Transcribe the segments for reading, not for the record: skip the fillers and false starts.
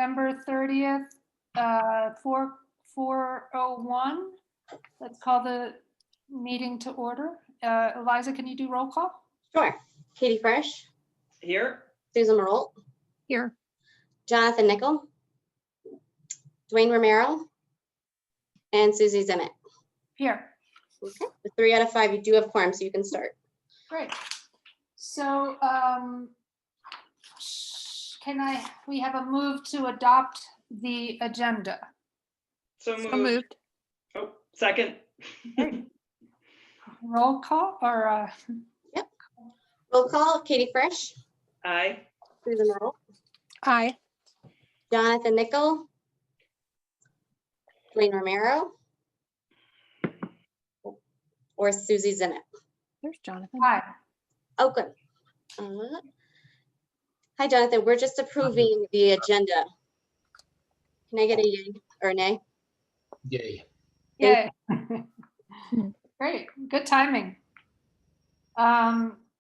September 30th, 4:01. Let's call the meeting to order. Eliza, can you do roll call? Sure. Katie Fresh. Here. Susan Marolt. Here. Jonathan Nickel. Dwayne Romero. And Susie Zimmett. Here. Okay. With 3 out of 5, you do have quorum, so you can start. Great. So we have a move to adopt the agenda. So So moved. moved. Oh, second. Roll call or Yep. Roll call. Katie Fresh. Aye. Susan Marolt. Aye. Jonathan Nickel. Dwayne Romero. Or Susie Zimmett. There's Jonathan. aye. Oh, good. Hi, Jonathan. We're just approving the agenda. Can I get a yay or a nay? Yay. Yay. Great, good timing.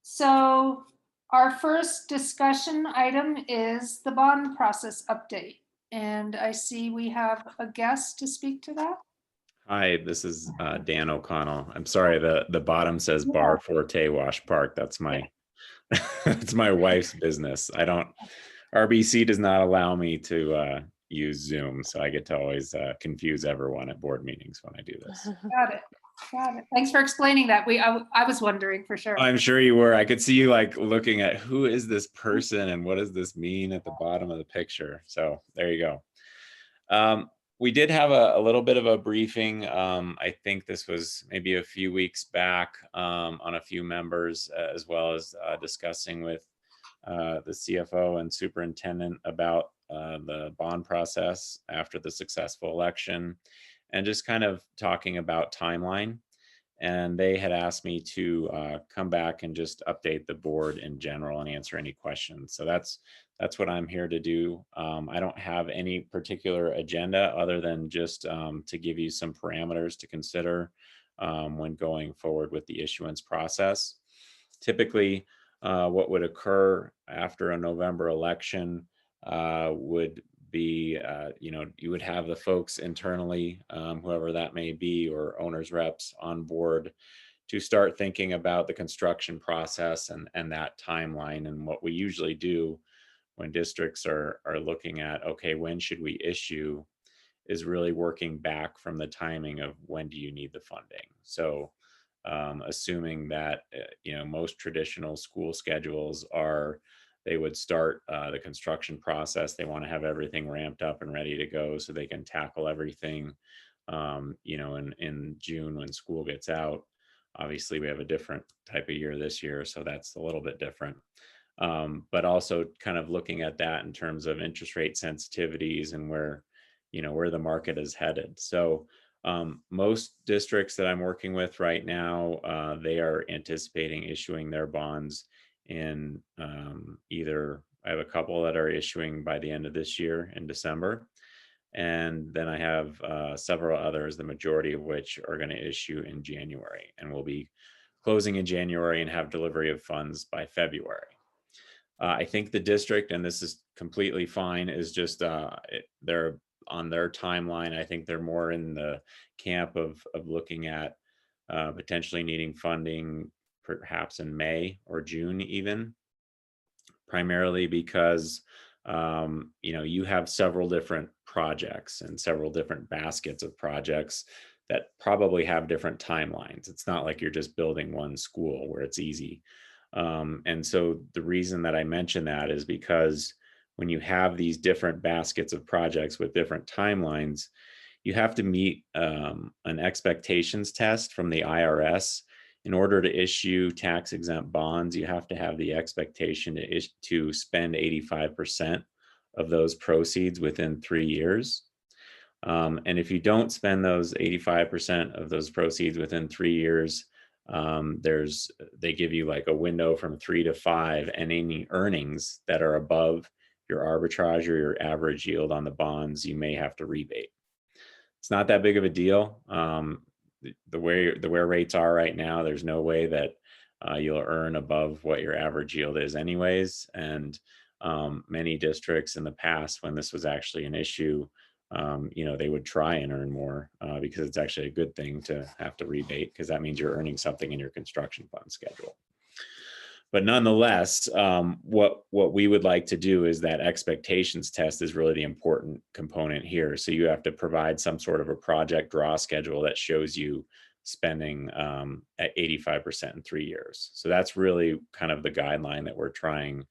So our first discussion item is the bond process update. And I see we have a guest to speak to that. Hi, this is Dan O'Connell. I'm sorry, the bottom says Bar Forte Wash Park. That's my that's my wife's business. RBC does not allow me to use Zoom, so I get to always confuse everyone at board meetings when I do this. Got it. Thanks for explaining that. I was wondering for sure. I'm sure you were. I could see you like looking at who is this person and what does this mean at the bottom of the picture. So there you go. We did have a little bit of a briefing. I think this was maybe a few weeks back on a few members, as well as discussing with the CFO and superintendent about the bond process after the successful election, and just kind of talking about timeline. And they had asked me to come back and just update the board in general and answer any questions. So that's what I'm here to do. I don't have any particular agenda other than just to give you some parameters to consider when going forward with the issuance process. Typically, what would occur after a November election would be, you would have the folks internally, whoever that may be, or owners reps on board to start thinking about the construction process and that timeline. And what we usually do when districts are looking at, okay, when should we issue, is really working back from the timing of when do you need the funding. So assuming that, most traditional school schedules they would start the construction process. They want to have everything ramped up and ready to go so they can tackle everything, in June when school gets out. Obviously, we have a different type of year this year, so that's a little bit different. But also kind of looking at that in terms of interest rate sensitivities and where the market is headed. So most districts that I'm working with right now, they are anticipating issuing their bonds in either, I have a couple that are issuing by the end of this year in December. And then I have several others, the majority of which are going to issue in January, and will be closing in January and have delivery of funds by February. I think the district, and this is completely fine, is just they're on their timeline. I think they're more in the camp of looking at potentially needing funding perhaps in May or June even, primarily because you have several different projects and several different baskets of projects that probably have different timelines. It's not like you're just building one school where it's easy. And so the reason that I mention that is because when you have these different baskets of projects with different timelines, you have to meet an expectations test from the IRS. In order to issue tax exempt bonds, you have to have the expectation to spend 85% of those proceeds within 3 years. And if you don't spend those 85% of those proceeds within 3 years, they give you like a window from 3 to 5, and any earnings that are above your arbitrage or your average yield on the bonds, you may have to rebate. It's not that big of a deal. Where rates are right now, there's no way that you'll earn above what your average yield is anyways. And Many districts in the past, when this was actually an issue, they would try and earn more because it's actually a good thing to have to rebate, because that means you're earning something in your construction fund schedule. But nonetheless, what we would like to do is that expectations test is really the important component here. So you have to provide some sort of a project draw schedule that shows you spending at 85% in 3 years. So that's really kind of the guideline that we're trying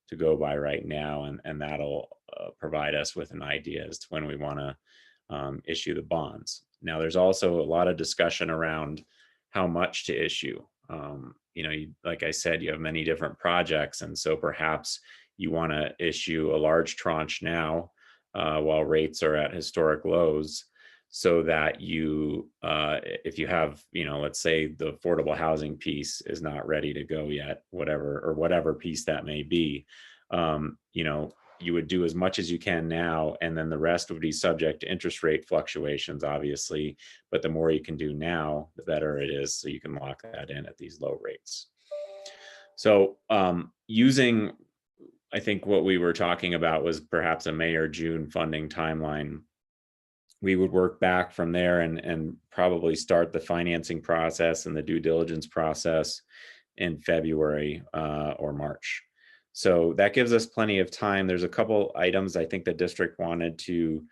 to go by right now, and that'll provide us with an idea as to when we want to issue the bonds. Now, there's also a lot of discussion around how much to issue. Like I said, you have many different projects, and so perhaps you want to issue a large tranche now while rates are at historic lows, so that you, if you have, let's say the affordable housing piece is not ready to go yet, whatever piece that may be, you would do as much as you can now, and then the rest would be subject to interest rate fluctuations, obviously. But the more you can do now, the better it is, so you can lock that in at these low rates. So using, I think what we were talking about was perhaps a May or June funding timeline. We would work back from there and probably start the financing process and the due diligence process in February or March. So that gives us plenty of time. There's a couple items I think the district wanted to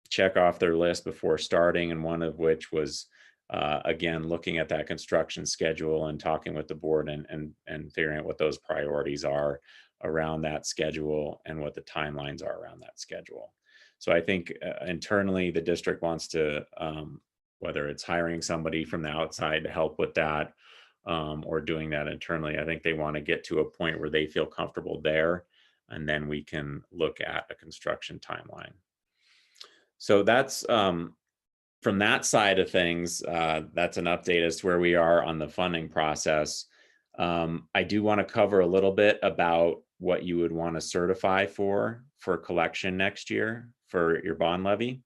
check off their list before starting, and one of which was, again, looking at that construction schedule and talking with the board and figuring out what those priorities are around that schedule and what the timelines are around that schedule. So I think internally the district wants to, whether it's hiring somebody from the outside to help with that, or doing that internally, I think they want to get to a point where they feel comfortable there, and then we can look at a construction timeline. So that's from that side of things, that's an update as to where we are on the funding process. I do want to cover a little bit about what you would want to certify for collection next year for your bond levy.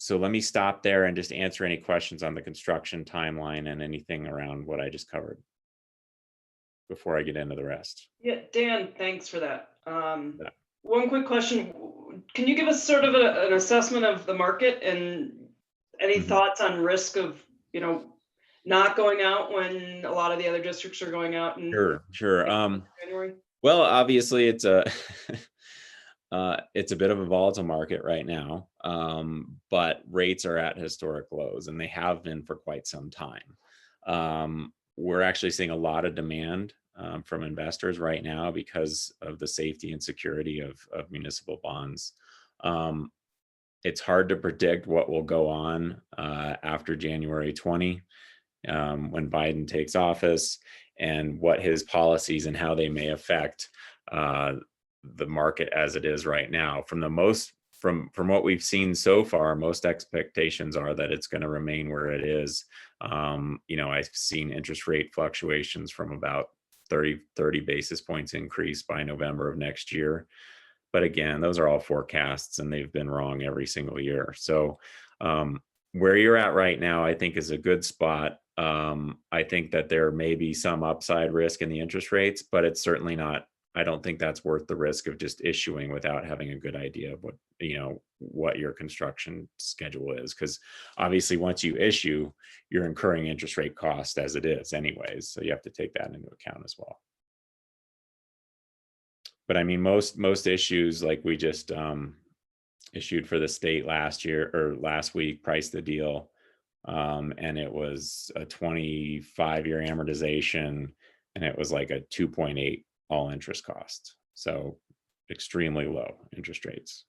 So let me stop there and just answer any questions on the construction timeline and anything around what I just covered before I get into the rest. Yeah, Dan, thanks for that. One quick question. Can you give us sort of an assessment of the market and any thoughts on risk of, not going out when a lot of the other districts are going out? Sure. January? Well, obviously it's a it's a bit of a volatile market right now, but rates are at historic lows, and they have been for quite some time. We're actually seeing a lot of demand from investors right now because of the safety and security of municipal bonds. It's hard to predict what will go on after January 20, when Biden takes office, and what his policies and how they may affect the market as it is right now. From what we've seen so far, most expectations are that it's going to remain where it is. I've seen interest rate fluctuations from about 30 basis points increase by November of next year. But again, those are all forecasts, and they've been wrong every single year. So where you're at right now, I think, is a good spot. I think that there may be some upside risk in the interest rates, but it's certainly not. I don't think that's worth the risk of just issuing without having a good idea of what your construction schedule is. Because obviously, once you issue, you're incurring interest rate cost as it is anyways. So you have to take that into account as well. But I mean, most issues, like we just issued for the state last week, priced the deal. And it was a 25-year amortization, and it was like a 2.8 all interest cost. So extremely low interest rates.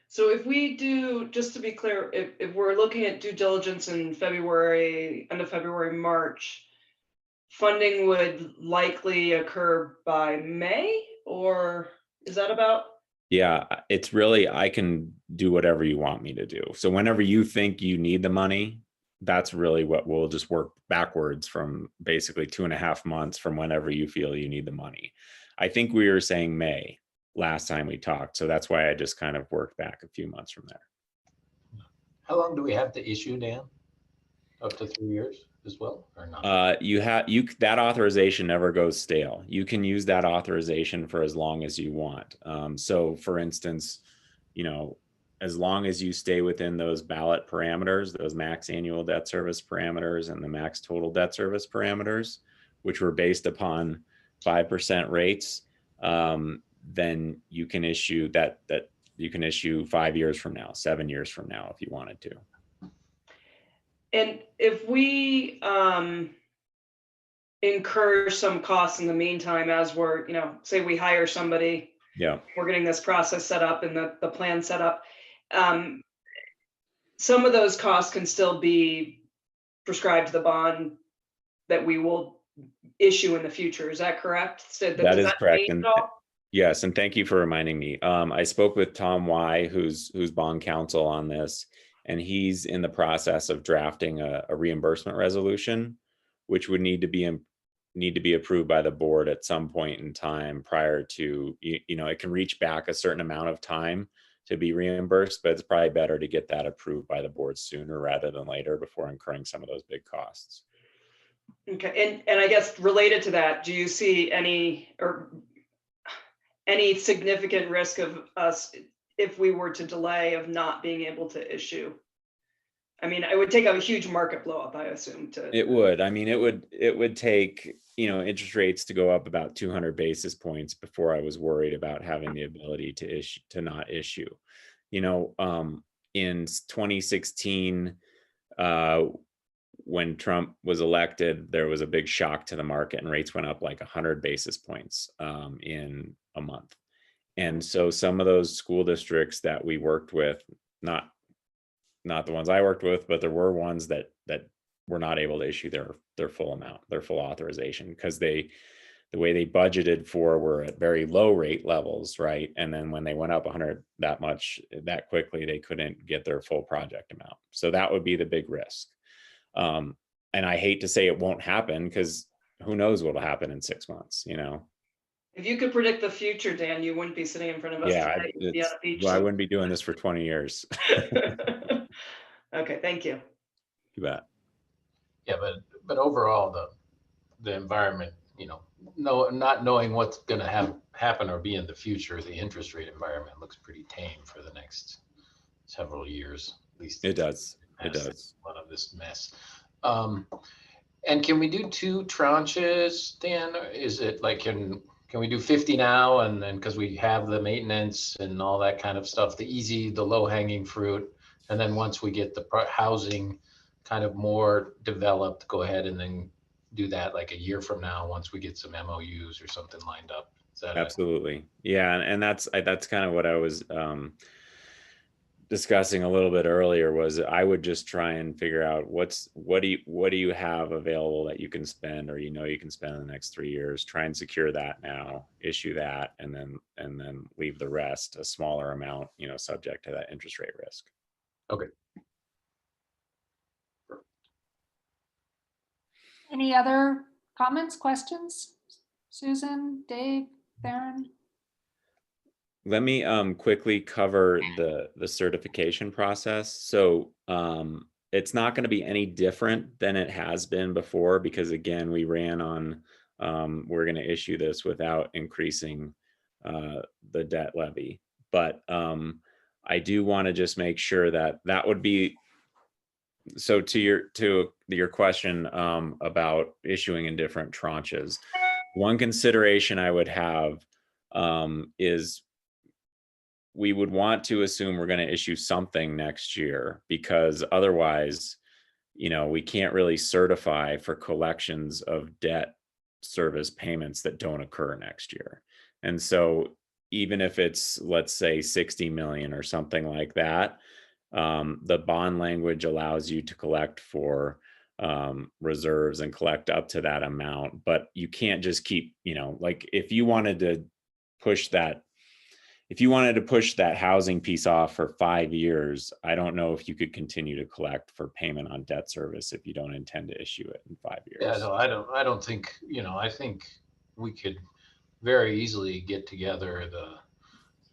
So if we do, just to be clear, if we're looking at due diligence in February, end of February, March, funding would likely occur by May, or is that about? Yeah, it's really, I can do whatever you want me to do. So whenever you think you need the money, that's really what we'll just work backwards from, basically 2.5 months from whenever you feel you need the money. I think we were saying May last time we talked. So that's why I just kind of worked back a few months from there. How long do we have to issue, Dan? up to 3 years as well, or not? That authorization never goes stale. You can use that authorization for as long as you want. So for instance, as long as you stay within those ballot parameters, those max annual debt service parameters and the max total debt service parameters, which were based upon 5% rates, then you can issue that you can issue 5 years from now, 7 years from now, if you wanted to. And if we incur some costs in the meantime, as we're, say we hire somebody, Yeah, we're getting this process set up and the plan set up, some of those costs can still be prescribed to the bond that we will issue in the future. Is that correct? So that is correct. change And at all? yes, and thank you for reminding me. I spoke with Tom Y, who's bond counsel on this, and he's in the process of drafting a reimbursement resolution, which would need to be approved by the board at some point in time prior to, it can reach back a certain amount of time to be reimbursed, but it's probably better to get that approved by the board sooner rather than later before incurring some of those big costs. Okay, and I guess related to that, do you see any significant risk of us, if we were to delay, of not being able to issue? I mean, it would take a huge market blow up, I assume. It would. I mean, it would take, interest rates to go up about 200 basis points before I was worried about having the ability to not issue. In 2016, when Trump was elected, there was a big shock to the market and rates went up like 100 basis points in a month. And so some of those school districts that we worked with, not the ones I worked with, but there were ones that were not able to issue their full amount, their full authorization, because the way they budgeted for were at very low rate levels, right? And then when they went up 100 that quickly, they couldn't get their full project amount. So that would be the big risk. And I hate to say it won't happen, because who knows what'll happen in 6 months, If you could predict the future, Dan, you wouldn't be sitting in front of us Yeah, today. You'd be on a beach I wouldn't be doing this for 20 years. Okay, thank you. You bet. Yeah, but overall, the environment, not knowing what's going to happen or be in the future, the interest rate environment looks pretty tame for the next several years, at least. It does. It does. A lot of this mess. And can we do 2 tranches, Dan? Is it like, can we do 50 now, and then, because we have the maintenance and all that kind of stuff, the low hanging fruit, and then once we get the housing kind of more developed, go ahead and then do that like a year from now once we get some MOUs or something lined up? Is that Absolutely. Yeah, and that's kind of what I was discussing a little bit earlier. Was I would just try and figure out what do you have available that you can spend, or you can spend in the next 3 years. Try and secure that now, issue that, and then leave the rest, a smaller amount, subject to that interest rate risk. Okay. Any other comments, questions? Susan, Dave, Theron? Let me quickly cover the certification process. So it's not going to be any different than it has been before, because again, we ran on, we're going to issue this without increasing the debt levy. But I do want to just make sure that would be, so to your question about issuing in different tranches, one consideration I would have is we would want to assume we're going to issue something next year, because otherwise, we can't really certify for collections of debt service payments that don't occur next year. And so even if it's, let's say, 60 million or something like that, the bond language allows you to collect for reserves and collect up to that amount. But you can't just keep, like if you wanted to push that housing piece off for 5 years, I don't know if you could continue to collect for payment on debt service if you don't intend to issue it in 5 years. Yeah, no, I don't think, I think we could very easily get together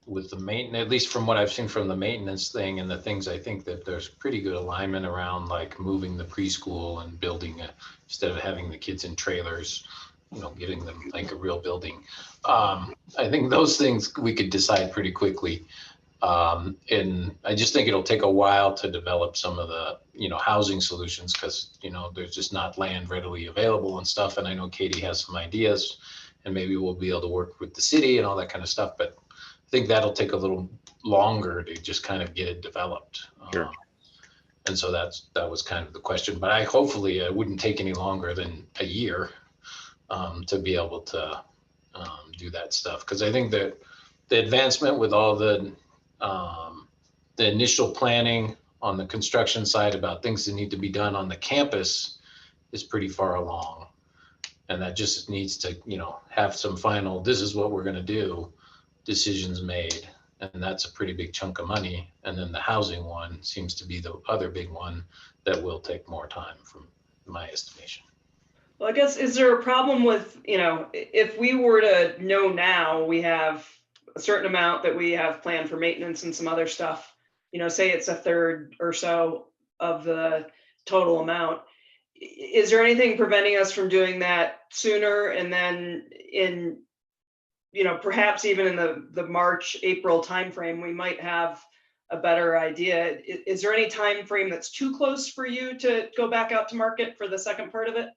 with the maintenance, at least from what I've seen from the maintenance thing and the things, I think that there's pretty good alignment around like moving the preschool and building a, instead of having the kids in trailers, you know, getting them like a real building. I think those things we could decide pretty quickly. And I just think it'll take a while to develop some of the, you know, housing solutions because, you know, there's just not land readily available and stuff. And I know Katie has some ideas and maybe we'll be able to work with the city and all that kind of stuff. But I think that'll take a little longer to just kind of get it developed. Sure. And so that was kind of the question, but hopefully it wouldn't take any longer than a year to be able to do that stuff. Because I think that the advancement with all the initial planning on the construction side about things that need to be done on the campus is pretty far along. And that just needs to, you know, have some final, this is what we're going to do, decisions made. And that's a pretty big chunk of money. And then the housing one seems to be the other big one that will take more time from my estimation. Well, I guess, is there a problem with, you know, if we were to know now we have a certain amount that we have planned for maintenance and some other stuff, you know, say it's a third or so of the total amount, is there anything preventing us from doing that sooner? And then in, you know, perhaps even in the March, April timeframe, we might have a better idea. Is there any time frame that's too close for you to go back out to market for the second part of it?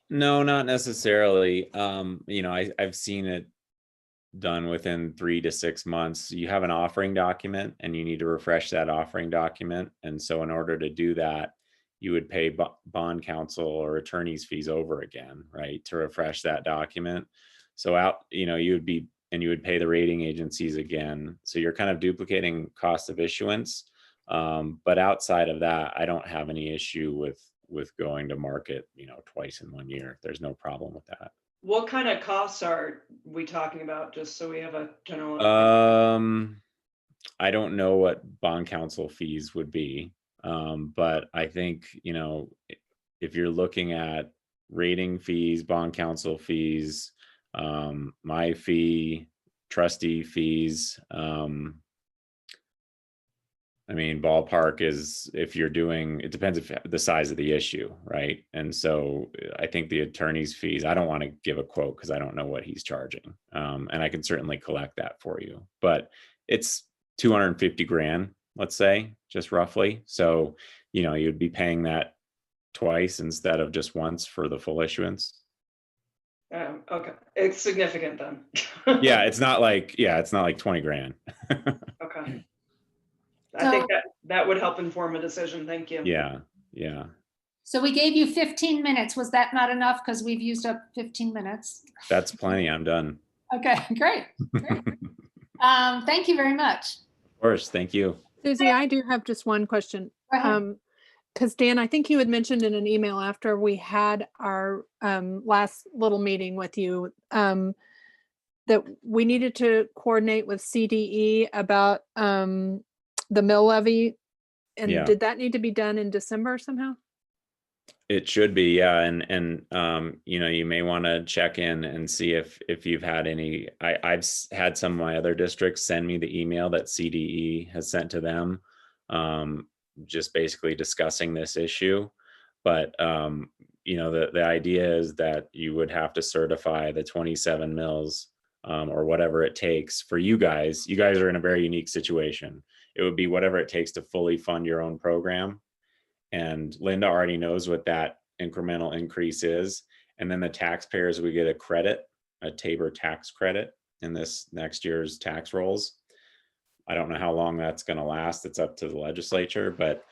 No, not necessarily. You know, I've seen it done within 3 to 6 months. You have an offering document and you need to refresh that offering document. And so in order to do that, you would pay bond counsel or attorney's fees over again, right, to refresh that document. So you know, you would pay the rating agencies again. So you're kind of duplicating cost of issuance. But outside of that, I don't have any issue with going to market, you know, twice in 1 year. There's no problem with that. What kind of costs are we talking about, just so we have a general? I don't know what bond counsel fees would be, but I think, you know, if you're looking at rating fees, bond counsel fees, my fee, trustee fees, I mean, ballpark is, if you're doing, it depends if the size of the issue, right? And so I think the attorney's fees, I don't want to give a quote because I don't know what he's charging. And I can certainly collect that for you, but it's 250 grand, let's say, just roughly. So, you know, you'd be paying that twice instead of just once for the full issuance. Okay, it's significant then. Yeah, it's not like 20 grand. Okay. I think that would help inform a decision. Thank you. Yeah. So we gave you 15 minutes. Was that not enough? Because we've used up 15 minutes. That's plenty. I'm done. Okay, great. Thank you very much. Of course. Thank you. Susie, I do have just one question. Go ahead. Because Dan, I think you had mentioned in an email after we had our last little meeting with you that we needed to coordinate with CDE about the mill levy. And Yeah. did that need to be done in December somehow? It should be, yeah. And you know, you may want to check in and see if you've had any. I've had some of my other districts send me the email that CDE has sent to them, just basically discussing this issue. But you know, the idea is that you would have to certify the 27 mills or whatever it takes for you guys. You guys are in a very unique situation. It would be whatever it takes to fully fund your own program. And Linda already knows what that incremental increase is. And then the taxpayers would get a credit, a Tabor tax credit in this next year's tax rolls. I don't know how long that's going to last. It's up to the legislature, but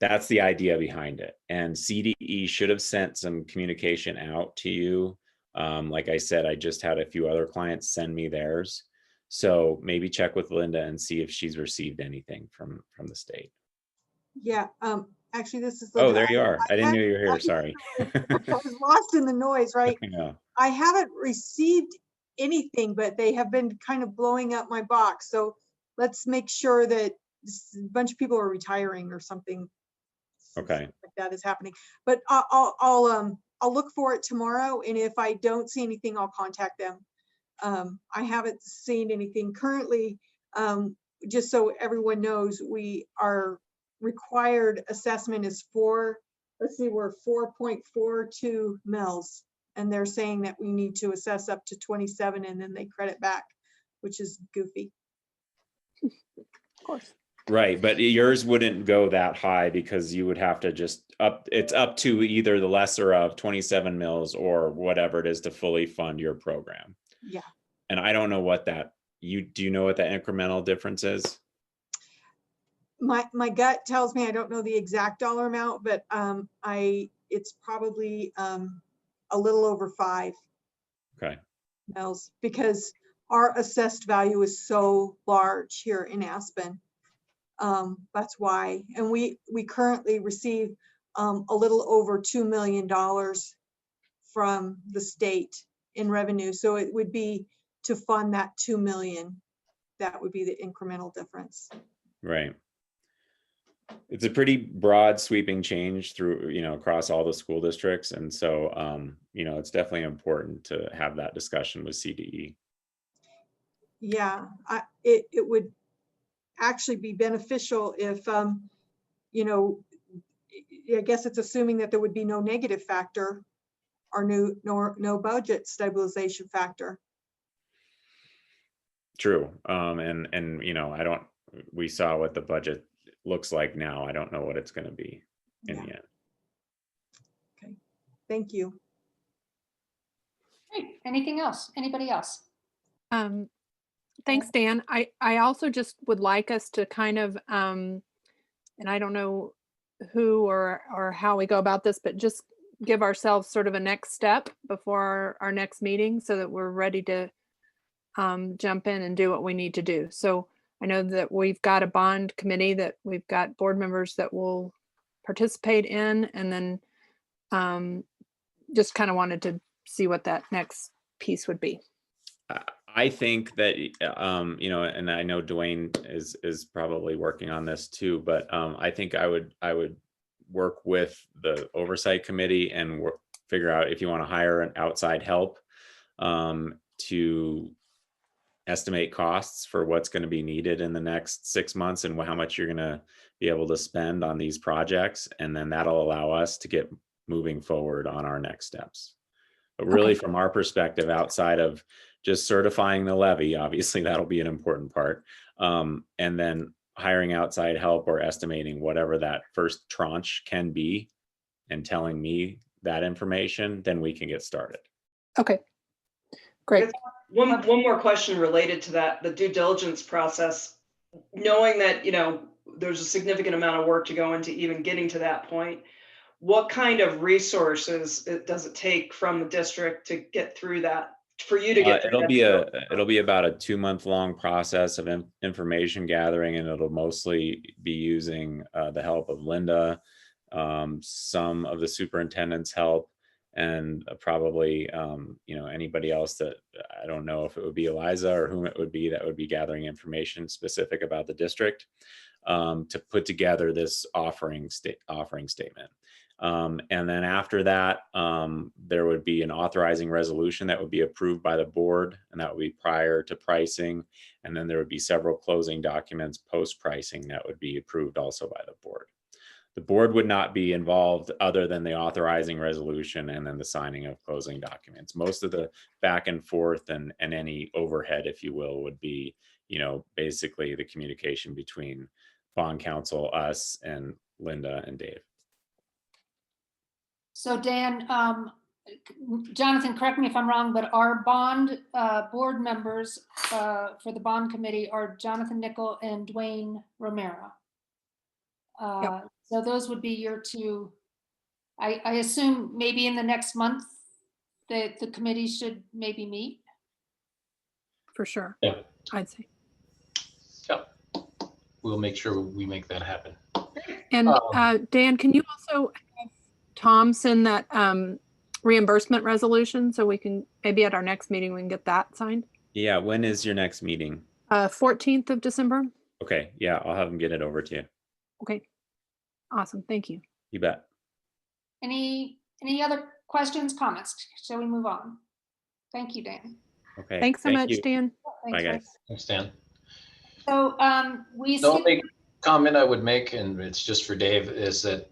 that's the idea behind it. And CDE should have sent some communication out to you. Like I said, I just had a few other clients send me theirs. So maybe check with Linda and see if she's received anything from the state. Yeah, actually, this is. Oh, there you are. I didn't know you were here. Sorry. I was lost in the noise, right? Yeah. I haven't received anything, but they have been kind of blowing up my box. So let's make sure that a bunch of people are retiring or something. Okay. Like that is happening. But I'll look for it tomorrow, and if I don't see anything, I'll contact them. I haven't seen anything currently. Just so everyone knows, our required assessment is we're 4.42 mils. And they're saying that we need to assess up to 27 and then they credit back, which is goofy. Of course. Right, but yours wouldn't go that high because you would have to just it's up to either the lesser of 27 mils or whatever it is to fully fund your program. Yeah. And I don't know what do you know what the incremental difference is? My gut tells me, I don't know the exact dollar amount, but it's probably a little over 5 Okay. mils because our assessed value is so large here in Aspen. That's why. And we currently receive a little over $2 million from the state in revenue. So it would be to fund that 2 million. That would be the incremental difference. Right. It's a pretty broad sweeping change through, across all the school districts. And so, it's definitely important to have that discussion with CDE. Yeah, it would actually be beneficial if, I guess it's assuming that there would be no negative factor or no budget stabilization factor. True. We saw what the budget looks like now. I don't know what it's going to be in the end. Okay, thank you. Great. Anything else? Anybody else? Thanks, Dan. I also just would like us to kind of, and I don't know who or how we go about this, but just give ourselves sort of a next step before our next meeting so that we're ready to jump in and do what we need to do. So I know that we've got a bond committee that we've got board members that will participate in, and then just kind of wanted to see what that next piece would be. I think that, and I know Dwayne is probably working on this too, but I think I would work with the oversight committee and figure out if you want to hire an outside help to estimate costs for what's going to be needed in the next 6 months and how much you're going to be able to spend on these projects. And then that'll allow us to get moving forward on our next steps. But really, from our perspective, outside of just certifying the levy, obviously that'll be an important part. And then hiring outside help or estimating whatever that first tranche can be and telling me that information, then we can get started. Okay, great. One more question related to that, the due diligence process, knowing that, there's a significant amount of work to go into even getting to that point. What kind of resources does it take from the district to get through that, for you to get? It'll be about a 2-month-long process of information gathering, and it'll mostly be using the help of Linda, some of the superintendent's help, and probably anybody else that I don't know if it would be Eliza or whom it would be that would be gathering information specific about the district to put together this offering statement. And then after that, there would be an authorizing resolution that would be approved by the board, and that would be prior to pricing. And then there would be several closing documents post pricing that would be approved also by the board. The board would not be involved other than the authorizing resolution and then the signing of closing documents. Most of the back and forth and any overhead, if you will, would be, basically the communication between bond counsel, us, and Linda and Dave. So Dan, Jonathan, correct me if I'm wrong, but our bond board members for the bond committee are Jonathan Nickel and Dwayne Romero. Yep. So those would be your two. I assume maybe in the next month that the committee should maybe meet. For sure. Yeah. I'd say. Yep. We'll make sure we make that happen. And Dan, can you also have Tom send that reimbursement resolution so we can maybe at our next meeting we can get that signed? Yeah, when is your next meeting? 14th of December. Okay, yeah, I'll have them get it over to you. Okay, awesome. Thank you. You bet. Any other questions, comments? Shall we move on? Thank you, Dan. Okay. Thanks so thank much, you. Dan. Thanks, Bye, guys. Rick. Thanks, Dan. So we The skipped. only comment I would make, and it's just for Dave, is that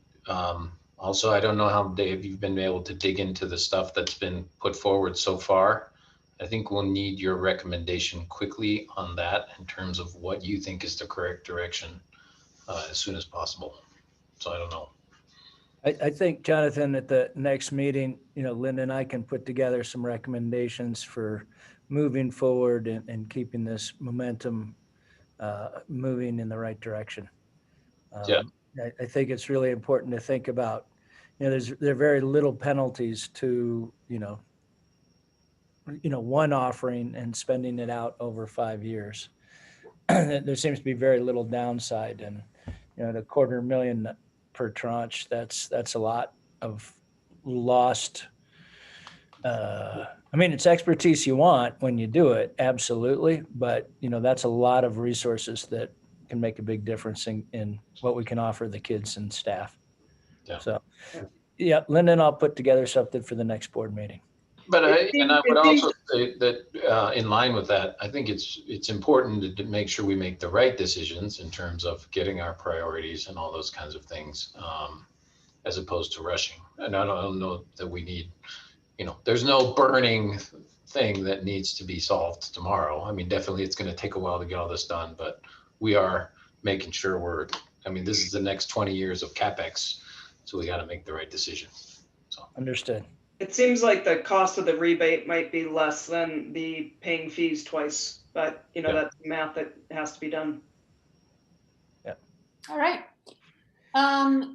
also, I don't know how, Dave, you've been able to dig into the stuff that's been put forward so far. I think we'll need your recommendation quickly on that in terms of what you think is the correct direction as soon as possible. So I don't know. I think, Jonathan, at the next meeting, Linda and I can put together some recommendations for moving forward and keeping this momentum moving in the right direction. Yeah. I think it's really important to think about, there are very little penalties to, one offering and spending it out over 5 years. There seems to be very little downside, and the $250,000 per tranche, that's a lot of lost. It's expertise you want when you do it, absolutely, but that's a lot of resources that can make a big difference in what we can offer the kids and staff. Yeah. So, yeah, Linda and I'll put together something for the next board meeting. But I would also say that in line with that, I think it's important to make sure we make the right decisions in terms of getting our priorities and all those kinds of things, as opposed to rushing. And I don't know that we need, there's no burning thing that needs to be solved tomorrow. Definitely it's going to take a while to get all this done, but we are making sure this is the next 20 years of CapEx. So we got to make the right decision. So Understood. It seems like the cost of the rebate might be less than the paying fees twice, but that's math that has to be done. Yeah. All right.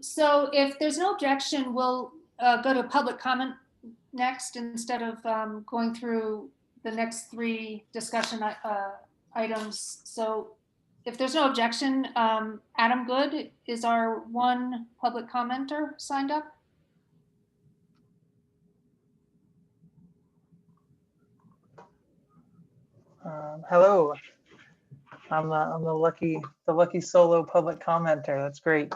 So if there's no objection, we'll go to public comment next instead of going through the next 3 discussion items. So if there's no objection, Adam Good is our one public commenter signed up. Hello, I'm the lucky solo public commenter. That's great.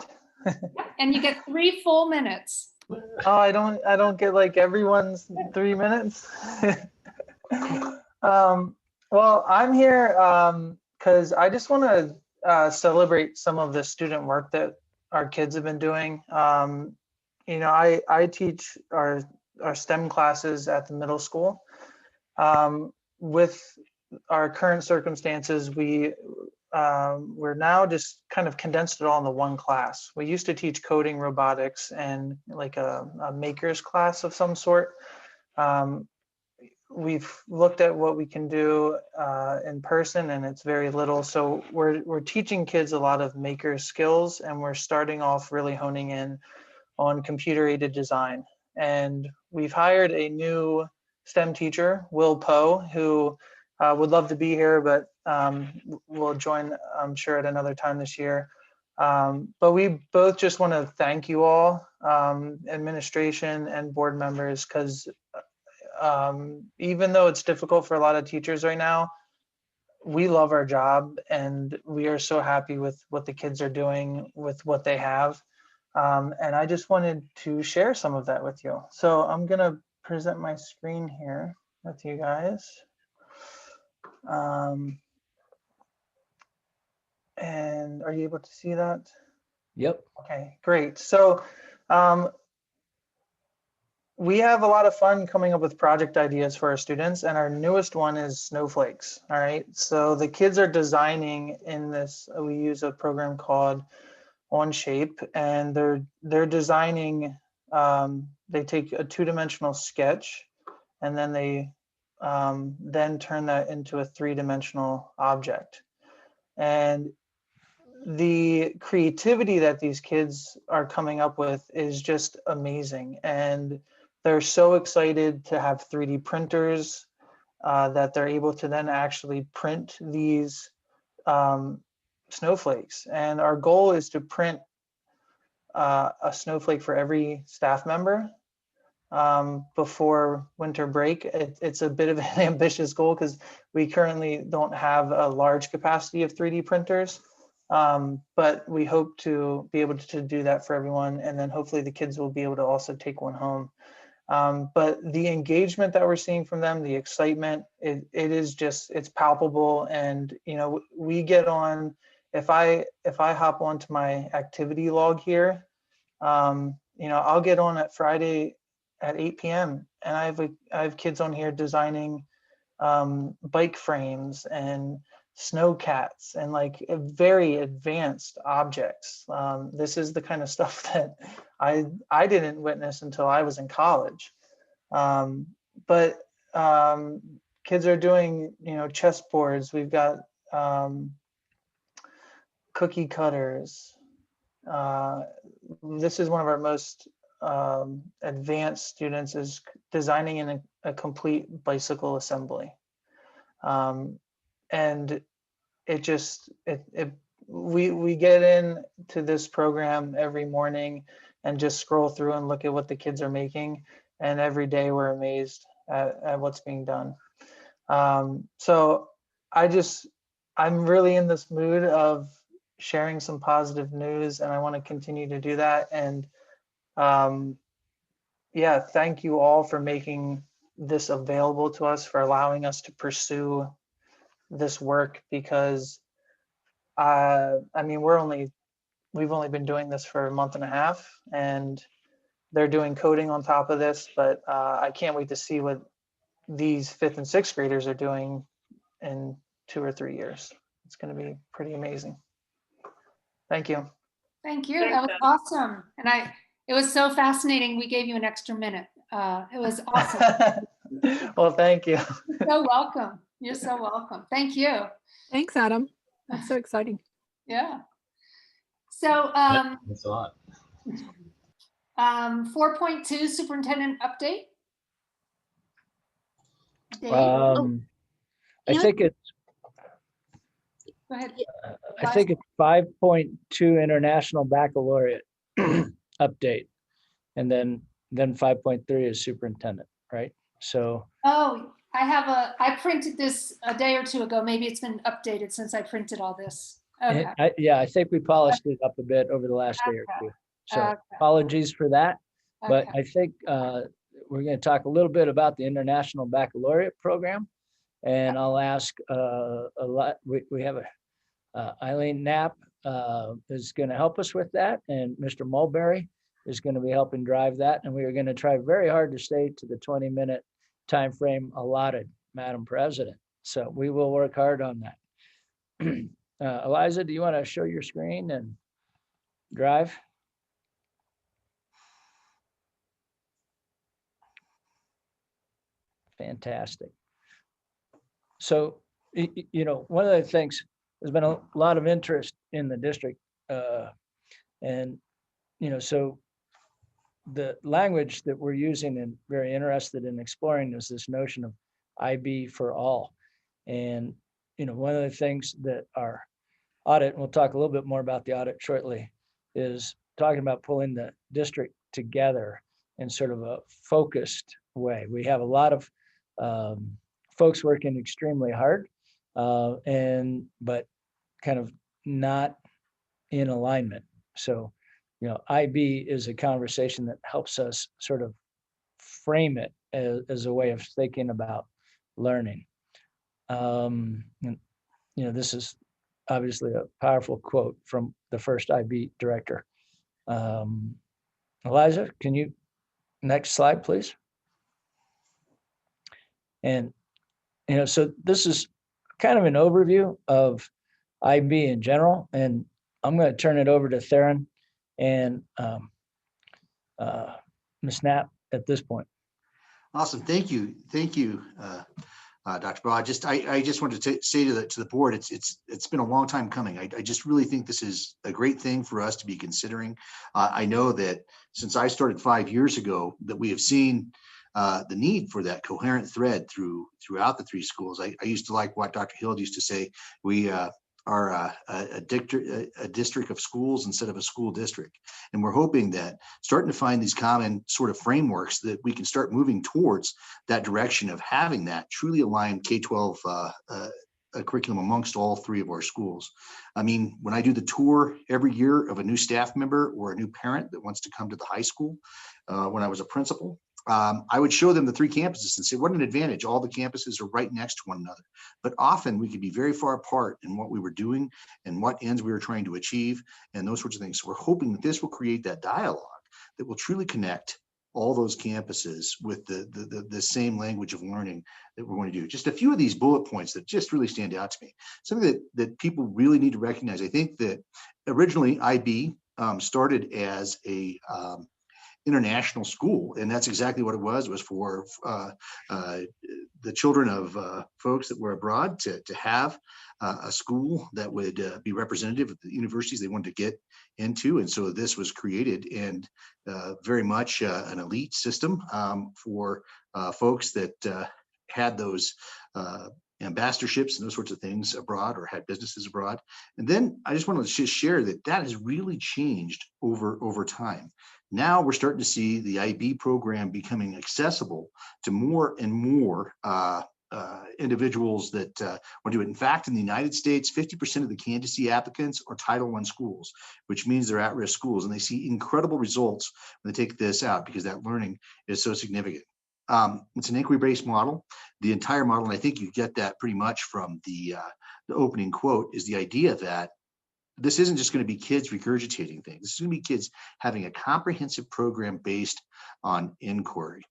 And you get 3 full minutes. Oh, I don't get like everyone's 3 minutes. Well, I'm here because I just want to celebrate some of the student work that our kids have been doing. I teach our STEM classes at the middle school. With our current circumstances, we're now just kind of condensed it all into one class. We used to teach coding, robotics, and like a maker's class of some sort. We've looked at what we can do in person, and it's very little. So we're teaching kids a lot of maker skills, and we're starting off really honing in on computer-aided design. And we've hired a new STEM teacher, Will Poe, who would love to be here, but will join, I'm sure, at another time this year. But we both just want to thank you all, administration and board members, because even though it's difficult for a lot of teachers right now, we love our job and we are so happy with what the kids are doing with what they have. And I just wanted to share some of that with you. So I'm going to present my screen here with you guys. And are you able to see that? Yep. Okay, great. So we have a lot of fun coming up with project ideas for our students, and our newest one is snowflakes. All right, so the kids are designing in this, we use a program called OnShape, and they're designing, they take a 2-dimensional sketch, and then they then turn that into a 3-dimensional object. And the creativity that these kids are coming up with is just amazing. And they're so excited to have 3D printers that they're able to then actually print these snowflakes. And our goal is to print a snowflake for every staff member before winter break. It's a bit of an ambitious goal because we currently don't have a large capacity of 3D printers. But we hope to be able to do that for everyone. And then hopefully the kids will be able to also take one home. But the engagement that we're seeing from them, the excitement, it is just, it's palpable. And, you know, we get on, if I hop onto my activity log here, you know, I'll get on at Friday at 8 p.m. and I have kids on here designing bike frames and snow cats and like very advanced objects. This is the kind of stuff that I didn't witness until I was in college. But kids are doing, you know, chessboards. We've got cookie cutters. This is one of our most advanced students, is designing in a complete bicycle assembly. And it just, we get into this program every morning and just scroll through and look at what the kids are making. And every day we're amazed at what's being done. So I'm really in this mood of sharing some positive news, and I want to continue to do that. And yeah, thank you all for making this available to us, for allowing us to pursue this work, because I mean, we've only been doing this for a month and a half, and they're doing coding on top of this, but I can't wait to see what these 5th and 6th graders are doing in 2 or 3 years. It's going to be pretty amazing. Thank you. Thank you. Thanks, That was Ed. awesome. And it was so fascinating. We gave you an extra minute. It was awesome. Well, thank you. So welcome. You're so welcome. Thank you. Thanks, Adam. That's so exciting. Yeah. So Thanks a lot. 4.2 superintendent update. Dave, I think it's go ahead. I think it's 5.2 International Baccalaureate update, and then 5.3 is superintendent, right? So Oh, I printed this a day or two ago. Maybe it's been updated since I printed all this. Okay. I think we polished it up a bit over the last day or two. So Okay. apologies for that. But Okay. I think we're going to talk a little bit about the International Baccalaureate program, and I'll ask we have Eileen Knapp is going to help us with that, and Mr. Mulberry is going to be helping drive that. And we are going to try very hard to stay to the 20-minute time frame allotted, Madam President. So we will work hard on that. Eliza, do you want to show your screen and drive? Fantastic. So, you know, one of the things, there's been a lot of interest in the district. And, you know, so the language that we're using and very interested in exploring is this notion of IB for all. And, you know, one of the things that our audit, and we'll talk a little bit more about the audit shortly, is talking about pulling the district together in sort of a focused way. We have a lot of folks working extremely hard, but kind of not in alignment. So, you know, IB is a conversation that helps us sort of frame it as a way of thinking about learning. And, you know, this is obviously a powerful quote from the first IB director. Eliza, can you, next slide, please? And, you know, so this is kind of an overview of IB in general, and I'm going to turn it over to Theron and Ms. Knapp at this point. Awesome. Thank you. Thank you, Dr. Baugh. I just wanted to say to the board, it's been a long time coming. I just really think this is a great thing for us to be considering. I know that since I started 5 years ago, that we have seen the need for that coherent thread throughout the 3 schools. I used to like what Dr. Hill used to say. We are a district of schools instead of a school district. And we're hoping that starting to find these common sort of frameworks that we can start moving towards that direction of having that truly aligned K-12 curriculum amongst all 3 of our schools. I mean, when I do the tour every year of a new staff member or a new parent that wants to come to the high school, when I was a principal, I would show them the 3 campuses and say, what an advantage. All the campuses are right next to one another. But often we could be very far apart in what we were doing and what ends we were trying to achieve and those sorts of things. So we're hoping that this will create that dialogue that will truly connect all those campuses with the same language of learning that we're going to do. Just a few of these bullet points that just really stand out to me. Something that people really need to recognize. I think that originally IB started as a international school, and that's exactly what it was. It was for the children of folks that were abroad to have a school that would be representative of the universities they wanted to get into. And so this was created, and very much an elite system for folks that had those ambassadorships and those sorts of things abroad or had businesses abroad. And then I just want to just share that has really changed over time. Now we're starting to see the IB program becoming accessible to more and more individuals that want to do it. In fact, in the United States, 50% of the candidacy applicants are Title I schools, which means they're at-risk schools, and they see incredible results when they take this out because that learning is so significant. It's an inquiry-based model. The entire model, and I think you get that pretty much from the opening quote, is the idea that this isn't just going to be kids regurgitating things. This is going to be kids having a comprehensive program based on inquiry.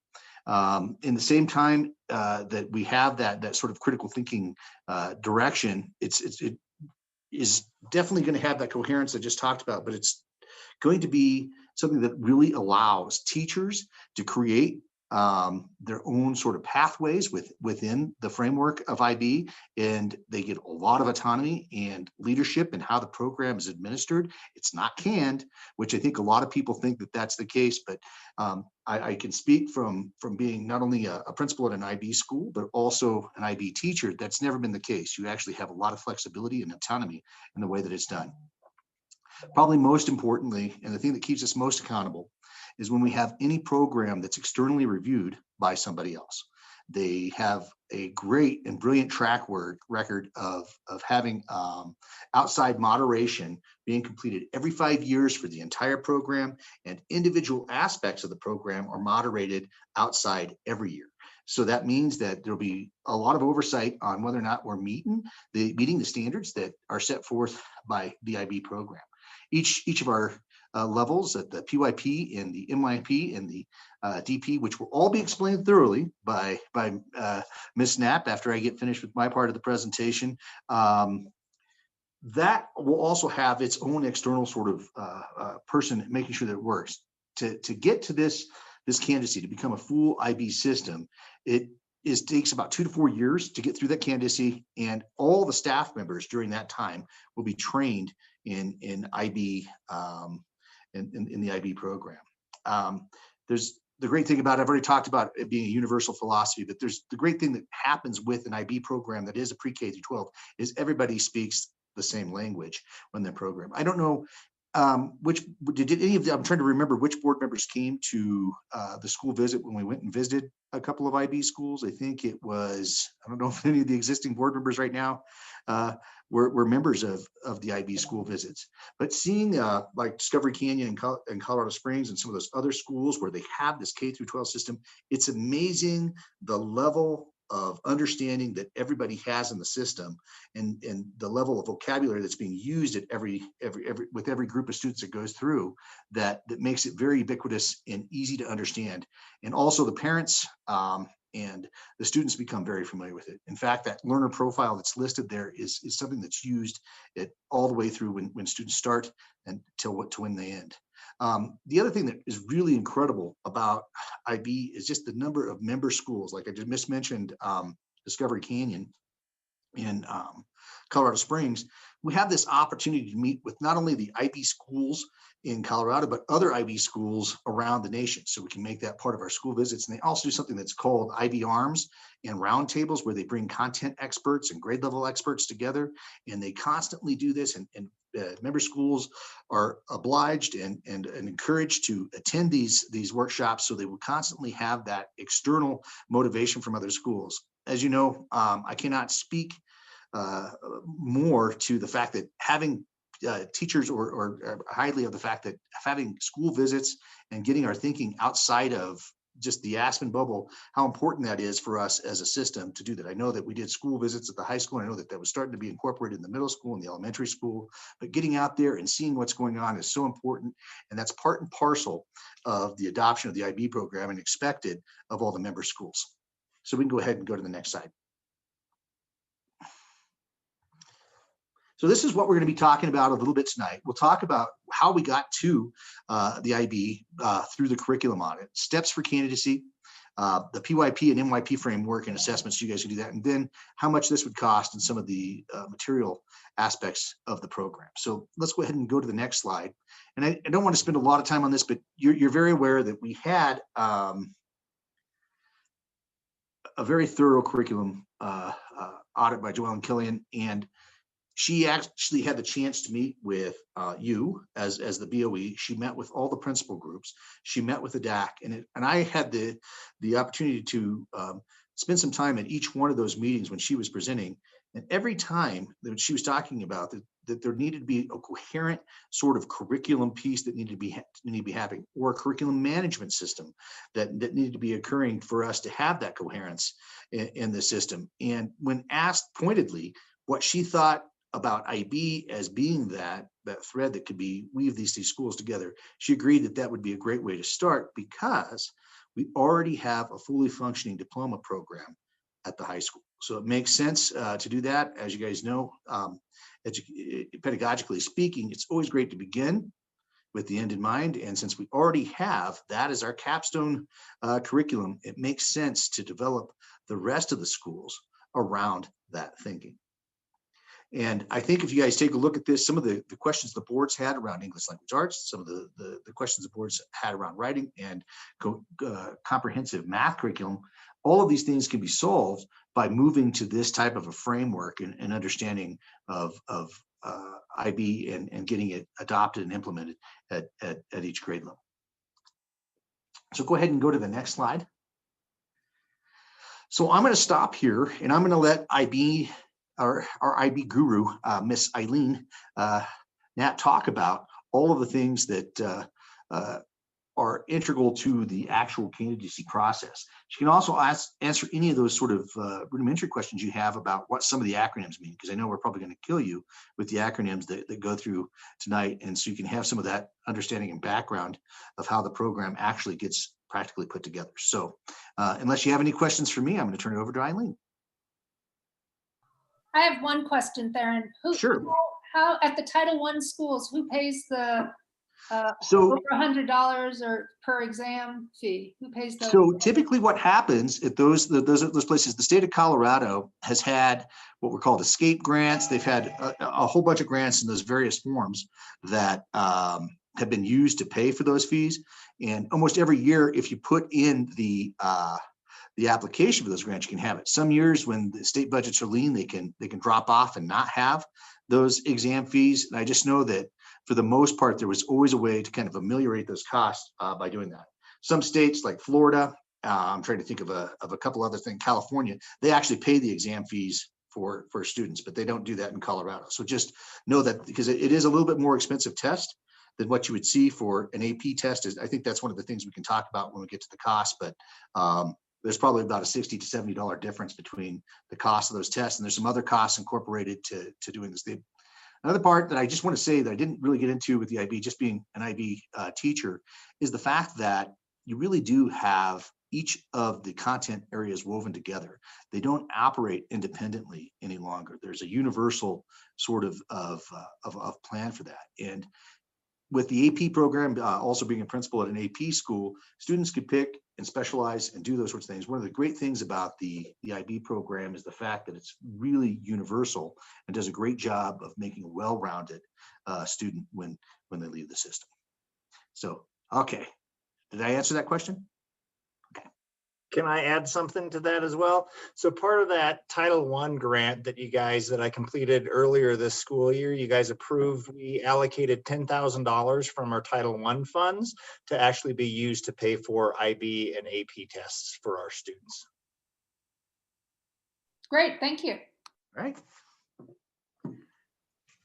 In the same time that we have that sort of critical thinking direction, it is definitely going to have that coherence I just talked about, but it's going to be something that really allows teachers to create their own sort of pathways within the framework of IB, and they get a lot of autonomy and leadership in how the program is administered. It's not canned, which I think a lot of people think that that's the case, but I can speak from being not only a principal at an IB school, but also an IB teacher. That's never been the case. You actually have a lot of flexibility and autonomy in the way that it's done. Probably most importantly, and the thing that keeps us most accountable, is when we have any program that's externally reviewed by somebody else. They have a great and brilliant track record of having outside moderation being completed every 5 years for the entire program, and individual aspects of the program are moderated outside every year. So that means that there'll be a lot of oversight on whether or not we're meeting the standards that are set forth by the IB program. Each of our levels at the PYP and the MYP and the DP, which will all be explained thoroughly by Ms. Knapp after I get finished with my part of the presentation. That will also have its own external sort of person making sure that it works. To get to this candidacy, to become a full IB system, it takes about 2 to 4 years to get through that candidacy, and all the staff members during that time will be trained in IB in the IB program. There's the great thing about, I've already talked about it being a universal philosophy, but there's the great thing that happens with an IB program that is a pre-K through 12 is everybody speaks the same language when they're programmed. I don't know which did any of the, I'm trying to remember which board members came to the school visit when we went and visited a couple of IB schools. I think it was, I don't know if any of the existing board members right now were members of the IB school visits, but seeing like Discovery Canyon and Colorado Springs and some of those other schools where they have this K through 12 system, it's amazing the level of understanding that everybody has in the system, and the level of vocabulary that's being used at with every group of students that goes through, that makes it very ubiquitous and easy to understand. And also the parents and the students become very familiar with it. In fact, that learner profile that's listed there is something that's used all the way through when students start and to when they end. The other thing that is really incredible about IB is just the number of member schools. Like I just mentioned, Discovery Canyon in Colorado Springs. We have this opportunity to meet with not only the IB schools in Colorado, but other IB schools around the nation. So we can make that part of our school visits. And they also do something that's called IB Arms and roundtables, where they bring content experts and grade level experts together. And they constantly do this, and member schools are obliged and encouraged to attend these workshops, so they will constantly have that external motivation from other schools. As you know, I cannot speak more to the fact that having teachers or highly of the fact that having school visits and getting our thinking outside of just the Aspen bubble, how important that is for us as a system to do that. I know that we did school visits at the high school. I know that that was starting to be incorporated in the middle school and the elementary school, but getting out there and seeing what's going on is so important. And that's part and parcel of the adoption of the IB program and expected of all the member schools. So we can go ahead and go to the next slide. So this is what we're going to be talking about a little bit tonight. We'll talk about how we got to the IB through the curriculum audit, steps for candidacy, the PYP and MYP framework and assessments, so you guys can do that, and then how much this would cost and some of the material aspects of the program. So let's go ahead and go to the next slide. And I don't want to spend a lot of time on this, but you're very aware that we had a very thorough curriculum audit by Joellen Killian, and she actually had the chance to meet with you as the BOE. She met with all the principal groups. She met with the DAC, and I had the opportunity to spend some time at each one of those meetings when she was presenting. And every time that she was talking about that there needed to be a coherent sort of curriculum piece that needed to be happening, or a curriculum management system that needed to be occurring for us to have that coherence in the system. And when asked pointedly what she thought about IB as being that thread that could be weave these schools together, she agreed that that would be a great way to start, because we already have a fully functioning diploma program at the high school. So it makes sense to do that. As you guys know, pedagogically speaking, it's always great to begin with the end in mind. And since we already have that as our capstone curriculum, it makes sense to develop the rest of the schools around that thinking. And I think if you guys take a look at this, some of the questions the boards had around English language arts, some of the questions the boards had around writing and comprehensive math curriculum, all of these things can be solved by moving to this type of a framework and understanding of IB and getting it adopted and implemented at each grade level. So go ahead and go to the next slide. So I'm going to stop here, and I'm going to let our IB guru, Miss Eileen Nat, talk about all of the things that are integral to the actual candidacy process. She can also answer any of those sort of rudimentary questions you have about what some of the acronyms mean, because I know we're probably going to kill you with the acronyms that go through tonight. And so you can have some of that understanding and background of how the program actually gets practically put together. So unless you have any questions for me, I'm going to turn it over to Eileen. I have one question, Theron. Sure. How at the Title I schools, who pays the So over $100 or per exam fee? Who pays the? So typically what happens at those places, the state of Colorado has had what were called escape grants. They've had a whole bunch of grants in those various forms that have been used to pay for those fees. And almost every year, if you put in the application for those grants, you can have it. Some years when the state budgets are lean, they can drop off and not have those exam fees. And I just know that for the most part, there was always a way to kind of ameliorate those costs by doing that. Some states like Florida, I'm trying to think of a couple other things, California, they actually pay the exam fees for students, but they don't do that in Colorado. So just know that, because it is a little bit more expensive test than what you would see for an AP test. I think that's one of the things we can talk about when we get to the cost, but there's probably about a $60 to $70 difference between the cost of those tests. And there's some other costs incorporated to doing this. Another part that I just want to say that I didn't really get into with the IB, just being an IB teacher, is the fact that you really do have each of the content areas woven together. They don't operate independently any longer. There's a universal sort of plan for that. And with the AP program, also being a principal at an AP school, students could pick and specialize and do those sorts of things. One of the great things about the IB program is the fact that it's really universal and does a great job of making a well-rounded student when they leave the system. So, okay, did I answer that question? Can I add something to that as well? So part of that Title I grant that I completed earlier this school year, you guys approved, we allocated $10,000 from our Title I funds to actually be used to pay for IB and AP tests for our students. Great, thank you. All right.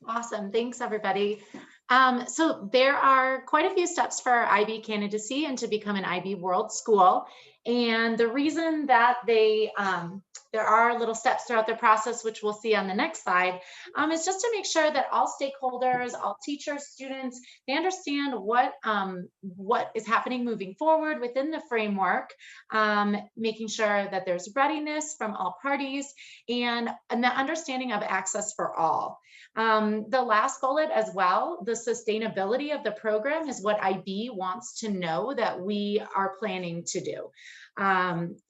Awesome, thanks everybody. So there are quite a few steps for IB candidacy and to become an IB World School. And the reason that there are little steps throughout the process, which we'll see on the next slide, is just to make sure that all stakeholders, all teachers, students, they understand what is happening moving forward within the framework, making sure that there's readiness from all parties and the understanding of access for all. The last bullet as well, the sustainability of the program is what IB wants to know that we are planning to do.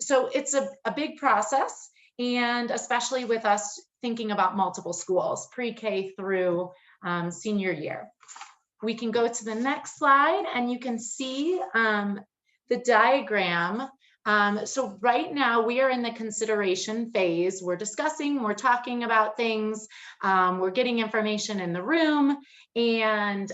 So it's a big process, and especially with us thinking about multiple schools, pre-K through senior year. We can go to the next slide and you can see the diagram. So right now we are in the consideration phase. We're discussing, we're talking about things, we're getting information in the room. And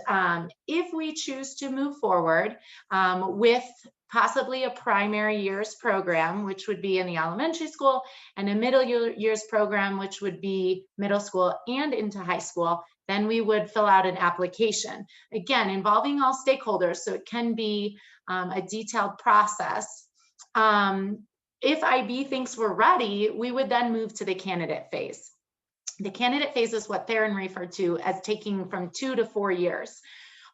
if we choose to move forward with possibly a primary years program, which would be in the elementary school, and a middle years program, which would be middle school and into high school, then we would fill out an application. Again, involving all stakeholders, so it can be a detailed process. If IB thinks we're ready, we would then move to the candidate phase. The candidate phase is what Theron referred to as taking from 2 to 4 years.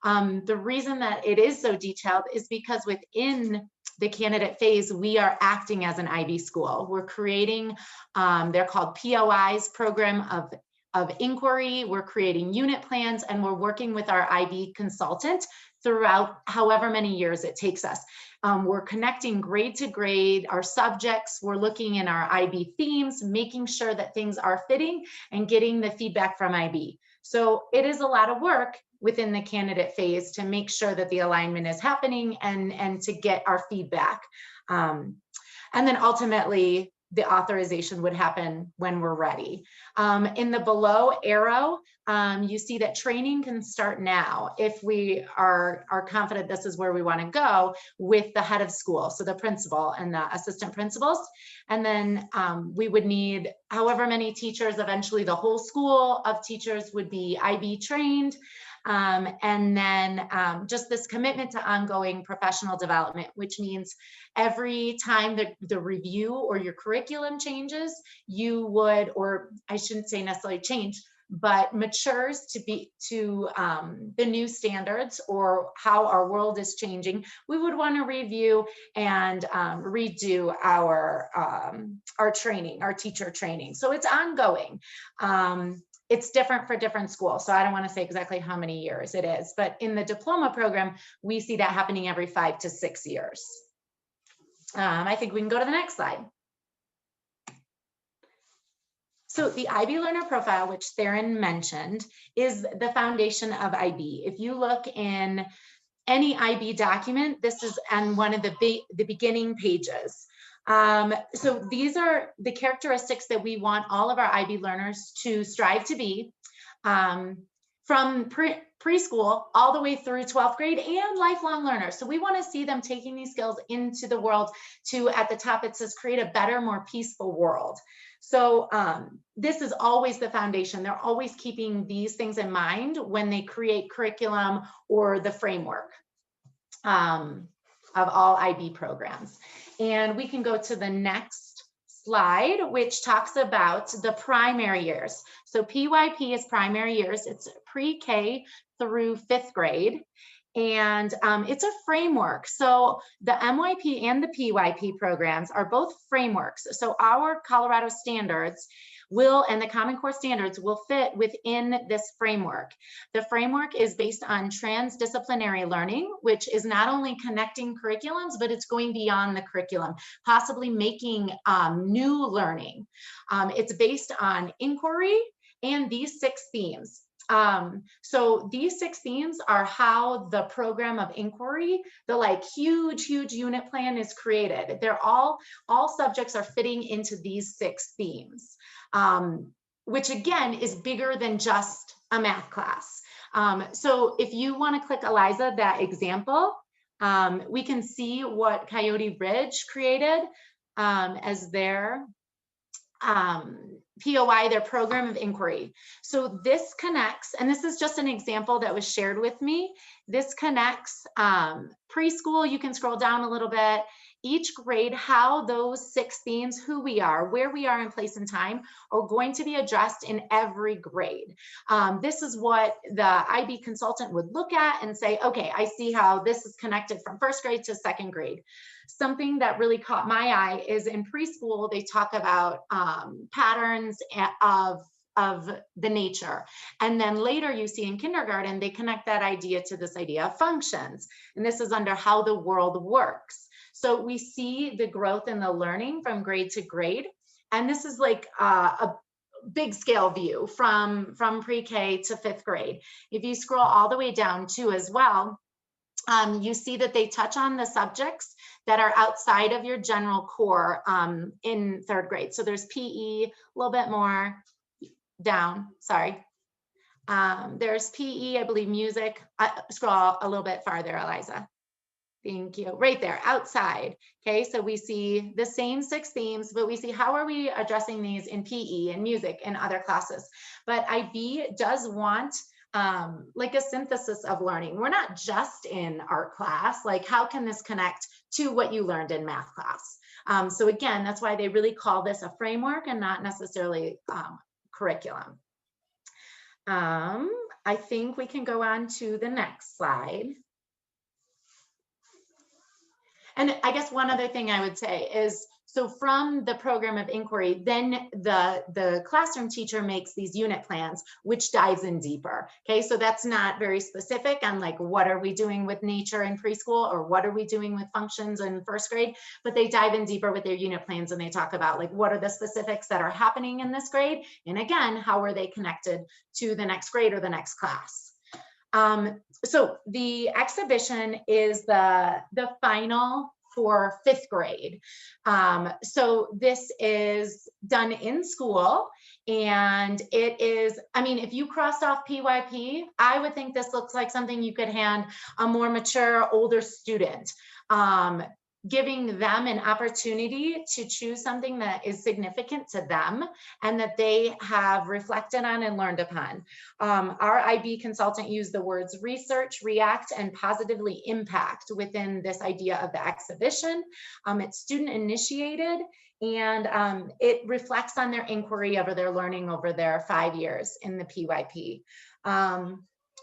The reason that it is so detailed is because within the candidate phase, we are acting as an IB school. We're creating, they're called POIs, program of inquiry. We're creating unit plans, and we're working with our IB consultant throughout however many years it takes us. We're connecting grade to grade, our subjects, we're looking in our IB themes, making sure that things are fitting and getting the feedback from IB. So it is a lot of work within the candidate phase to make sure that the alignment is happening and to get our feedback. And then ultimately, the authorization would happen when we're ready. In the below arrow, you see that training can start now if we are confident this is where we want to go with the head of school, so the principal and the assistant principals. And then we would need however many teachers, eventually the whole school of teachers would be IB trained. And then just this commitment to ongoing professional development, which means every time the review or your curriculum changes, you would, or I shouldn't say necessarily change, but matures to the new standards or how our world is changing, we would want to review and redo our training, our teacher training. So it's ongoing. It's different for different schools, so I don't want to say exactly how many years it is, but in the diploma program, we see that happening every 5 to 6 years. I think we can go to the next slide. So the IB learner profile, which Theron mentioned, is the foundation of IB. If you look in any IB document, this is on one of the beginning pages. So these are the characteristics that we want all of our IB learners to strive to be, from preschool all the way through 12th grade and lifelong learners. So we want to see them taking these skills into the world to, at the top it says, create a better, more peaceful world. So this is always the foundation. They're always keeping these things in mind when they create curriculum or the framework of all IB programs. And we can go to the next slide, which talks about the primary years. So PYP is primary years. It's pre-K through 5th grade. And it's a framework. So the MYP and the PYP programs are both frameworks. So our Colorado standards and the Common Core standards will fit within this framework. The framework is based on transdisciplinary learning, which is not only connecting curriculums, but it's going beyond the curriculum, possibly making new learning. It's based on inquiry and these 6 themes. So these 6 themes are how the program of inquiry, the huge unit plan is created. They're all subjects are fitting into these 6 themes, which again is bigger than just a math class. So if you want to click, Eliza, that example, we can see what Coyote Ridge created as their POI, their program of inquiry. So this connects, and this is just an example that was shared with me. This connects preschool. You can scroll down a little bit. Each grade, how those 6 themes, who we are, where we are in place and time, are going to be addressed in every grade. This is what the IB consultant would look at and say, okay, I see how this is connected from 1st grade to 2nd grade. Something that really caught my eye is in preschool, they talk about patterns of the nature. And then later you see in kindergarten, they connect that idea to this idea of functions. And this is under how the world works. So we see the growth in the learning from grade to grade. And this is like a big scale view from pre-K to 5th grade. If you scroll all the way down too as well, you see that they touch on the subjects that are outside of your general core in 3rd grade. So there's PE, a little bit more down, sorry. There's PE, I believe music. Scroll a little bit farther, Eliza. Thank you. Right there, outside. Okay, so we see the same 6 themes, but we see how are we addressing these in PE and music and other classes. But IB does want like a synthesis of learning. We're not just in art class, like how can this connect to what you learned in math class? So again, that's why they really call this a framework and not necessarily curriculum. I think we can go on to the next slide. And I guess one other thing I would say is, so from the program of inquiry, then the classroom teacher makes these unit plans, which dives in deeper. Okay, so that's not very specific on like, what are we doing with nature in preschool or what are we doing with functions in 1st grade, but they dive in deeper with their unit plans and they talk about like, what are the specifics that are happening in this grade? And again, how are they connected to the next grade or the next class? So the exhibition is the final for 5th grade. So this is done in school and it is, I mean, if you crossed off PYP, I would think this looks like something you could hand a more mature, older student, giving them an opportunity to choose something that is significant to them and that they have reflected on and learned upon. Our IB consultant used the words research, react, and positively impact within this idea of the exhibition. It's student initiated and it reflects on their inquiry over their learning over their 5 years in the PYP.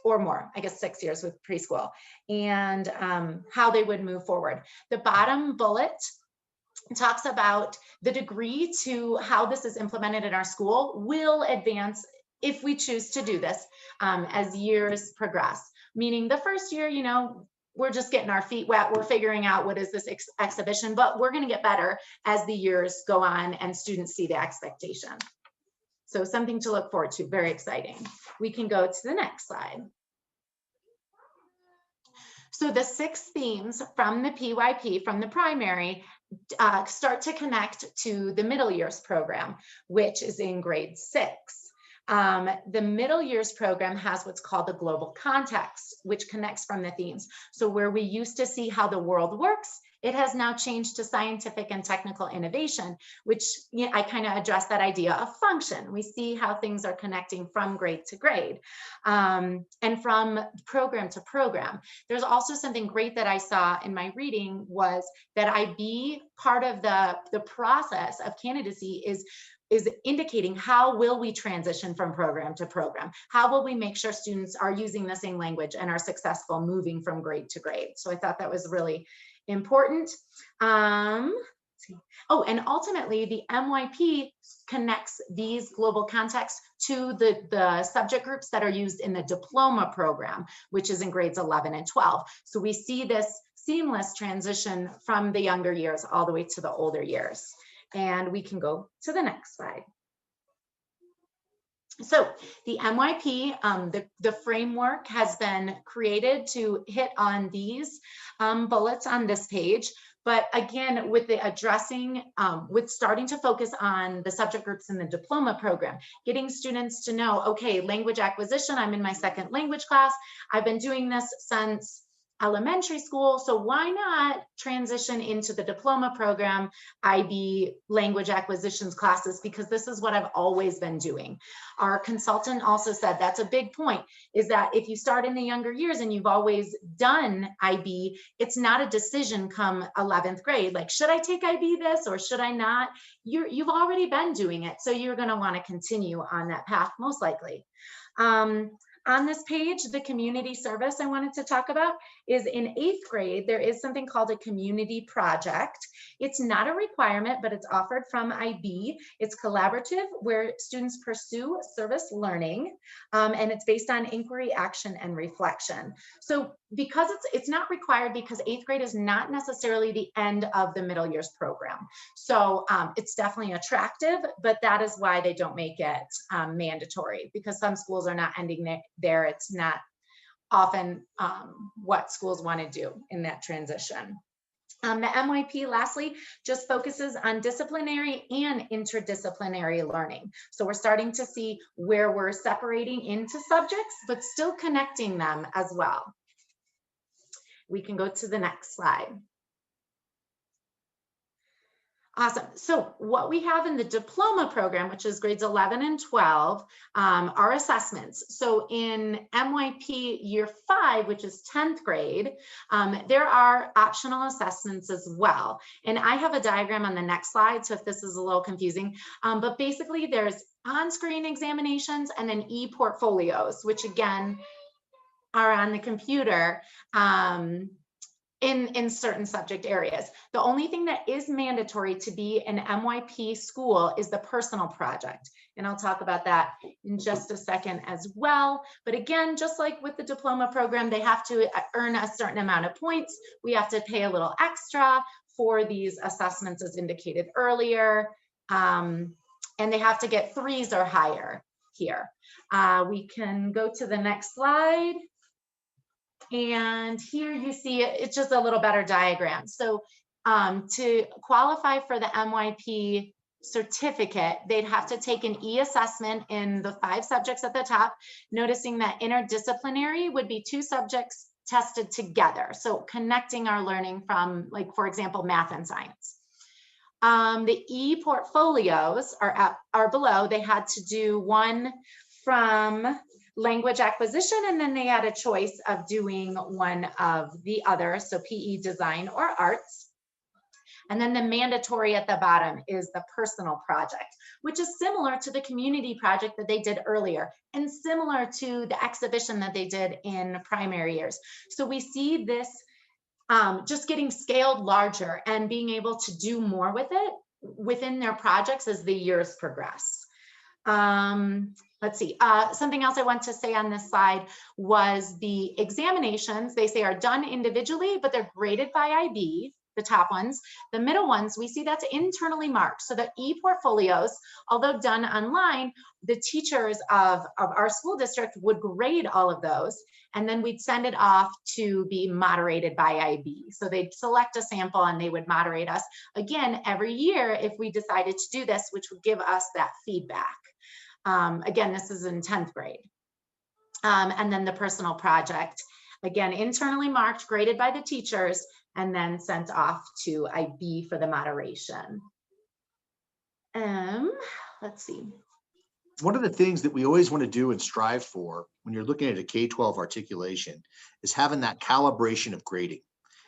Or more, I guess 6 years with preschool, and how they would move forward. The bottom bullet talks about the degree to how this is implemented in our school will advance if we choose to do this as years progress. Meaning the first year, you know, we're just getting our feet wet. We're figuring out what is this exhibition, but we're going to get better as the years go on and students see the expectation. So something to look forward to, very exciting. We can go to the next slide. So the 6 themes from the PYP, from the primary, start to connect to the middle years program, which is in grade 6. The middle years program has what's called the global context, which connects from the themes. So where we used to see how the world works, it has now changed to scientific and technical innovation, which, you know, I kind of address that idea of function. We see how things are connecting from grade to grade and from program to program. There's also something great that I saw in my reading was that IB, part of the process of candidacy is indicating how will we transition from program to program? How will we make sure students are using the same language and are successful moving from grade to grade? So I thought that was really important. Oh, and ultimately the MYP connects these global contexts to the subject groups that are used in the diploma program, which is in grades 11 and 12. So we see this seamless transition from the younger years all the way to the older years. And we can go to the next slide. So the MYP, the framework has been created to hit on these bullets on this page. But again, with the addressing, with starting to focus on the subject groups in the diploma program, getting students to know, okay, language acquisition, I'm in my 2nd language class. I've been doing this since elementary school. So why not transition into the diploma program, IB language acquisitions classes, because this is what I've always been doing. Our consultant also said that's a big point, is that if you start in the younger years and you've always done IB, it's not a decision come 11th grade, like, should I take IB this or should I not? You've already been doing it. So you're going to want to continue on that path, most likely. On this page, the community service I wanted to talk about is in 8th grade, there is something called a community project. It's not a requirement, but it's offered from IB. It's collaborative where students pursue service learning, and it's based on inquiry, action, and reflection. So because it's not required, because 8th grade is not necessarily the end of the middle years program. So it's definitely attractive, but that is why they don't make it mandatory, because some schools are not ending there. It's not often what schools want to do in that transition. The MYP, lastly, just focuses on disciplinary and interdisciplinary learning. So we're starting to see where we're separating into subjects, but still connecting them as well. We can go to the next slide. Awesome. So what we have in the diploma program, which is grades 11 and 12, are assessments. So in MYP year 5, which is 10th grade, there are optional assessments as well. And I have a diagram on the next slide, so if this is a little confusing, but basically there's on-screen examinations and then e-portfolios, which again are on the computer. In certain subject areas. The only thing that is mandatory to be an MYP school is the personal project. And I'll talk about that in just a second as well. But again, just like with the diploma program, they have to earn a certain amount of points. We have to pay a little extra for these assessments as indicated earlier. And they have to get 3s or higher here. We can go to the next slide. And here you see it's just a little better diagram. So to qualify for the MYP certificate, they'd have to take an e-assessment in the 5 subjects at the top, noticing that interdisciplinary would be 2 subjects tested together. So connecting our learning from, like, for example, math and science. The e-portfolios are below. They had to do one from language acquisition, and then they had a choice of doing one of the other, so PE, design, or arts. And then the mandatory at the bottom is the personal project, which is similar to the community project that they did earlier and similar to the exhibition that they did in primary years. So we see this just getting scaled larger and being able to do more with it within their projects as the years progress. Let's see, something else I want to say on this slide was the examinations, they say are done individually, but they're graded by IB, the top ones. The middle ones, we see that's internally marked. So the e-portfolios, although done online, the teachers of our school district would grade all of those, and then we'd send it off to be moderated by IB. So they'd select a sample and they would moderate us. Again, every year, if we decided to do this, which would give us that feedback. Again, this is in 10th grade. And then the personal project, again, internally marked, graded by the teachers, and then sent off to IB for the moderation. Let's see. One of the things that we always want to do and strive for when you're looking at a K-12 articulation is having that calibration of grading.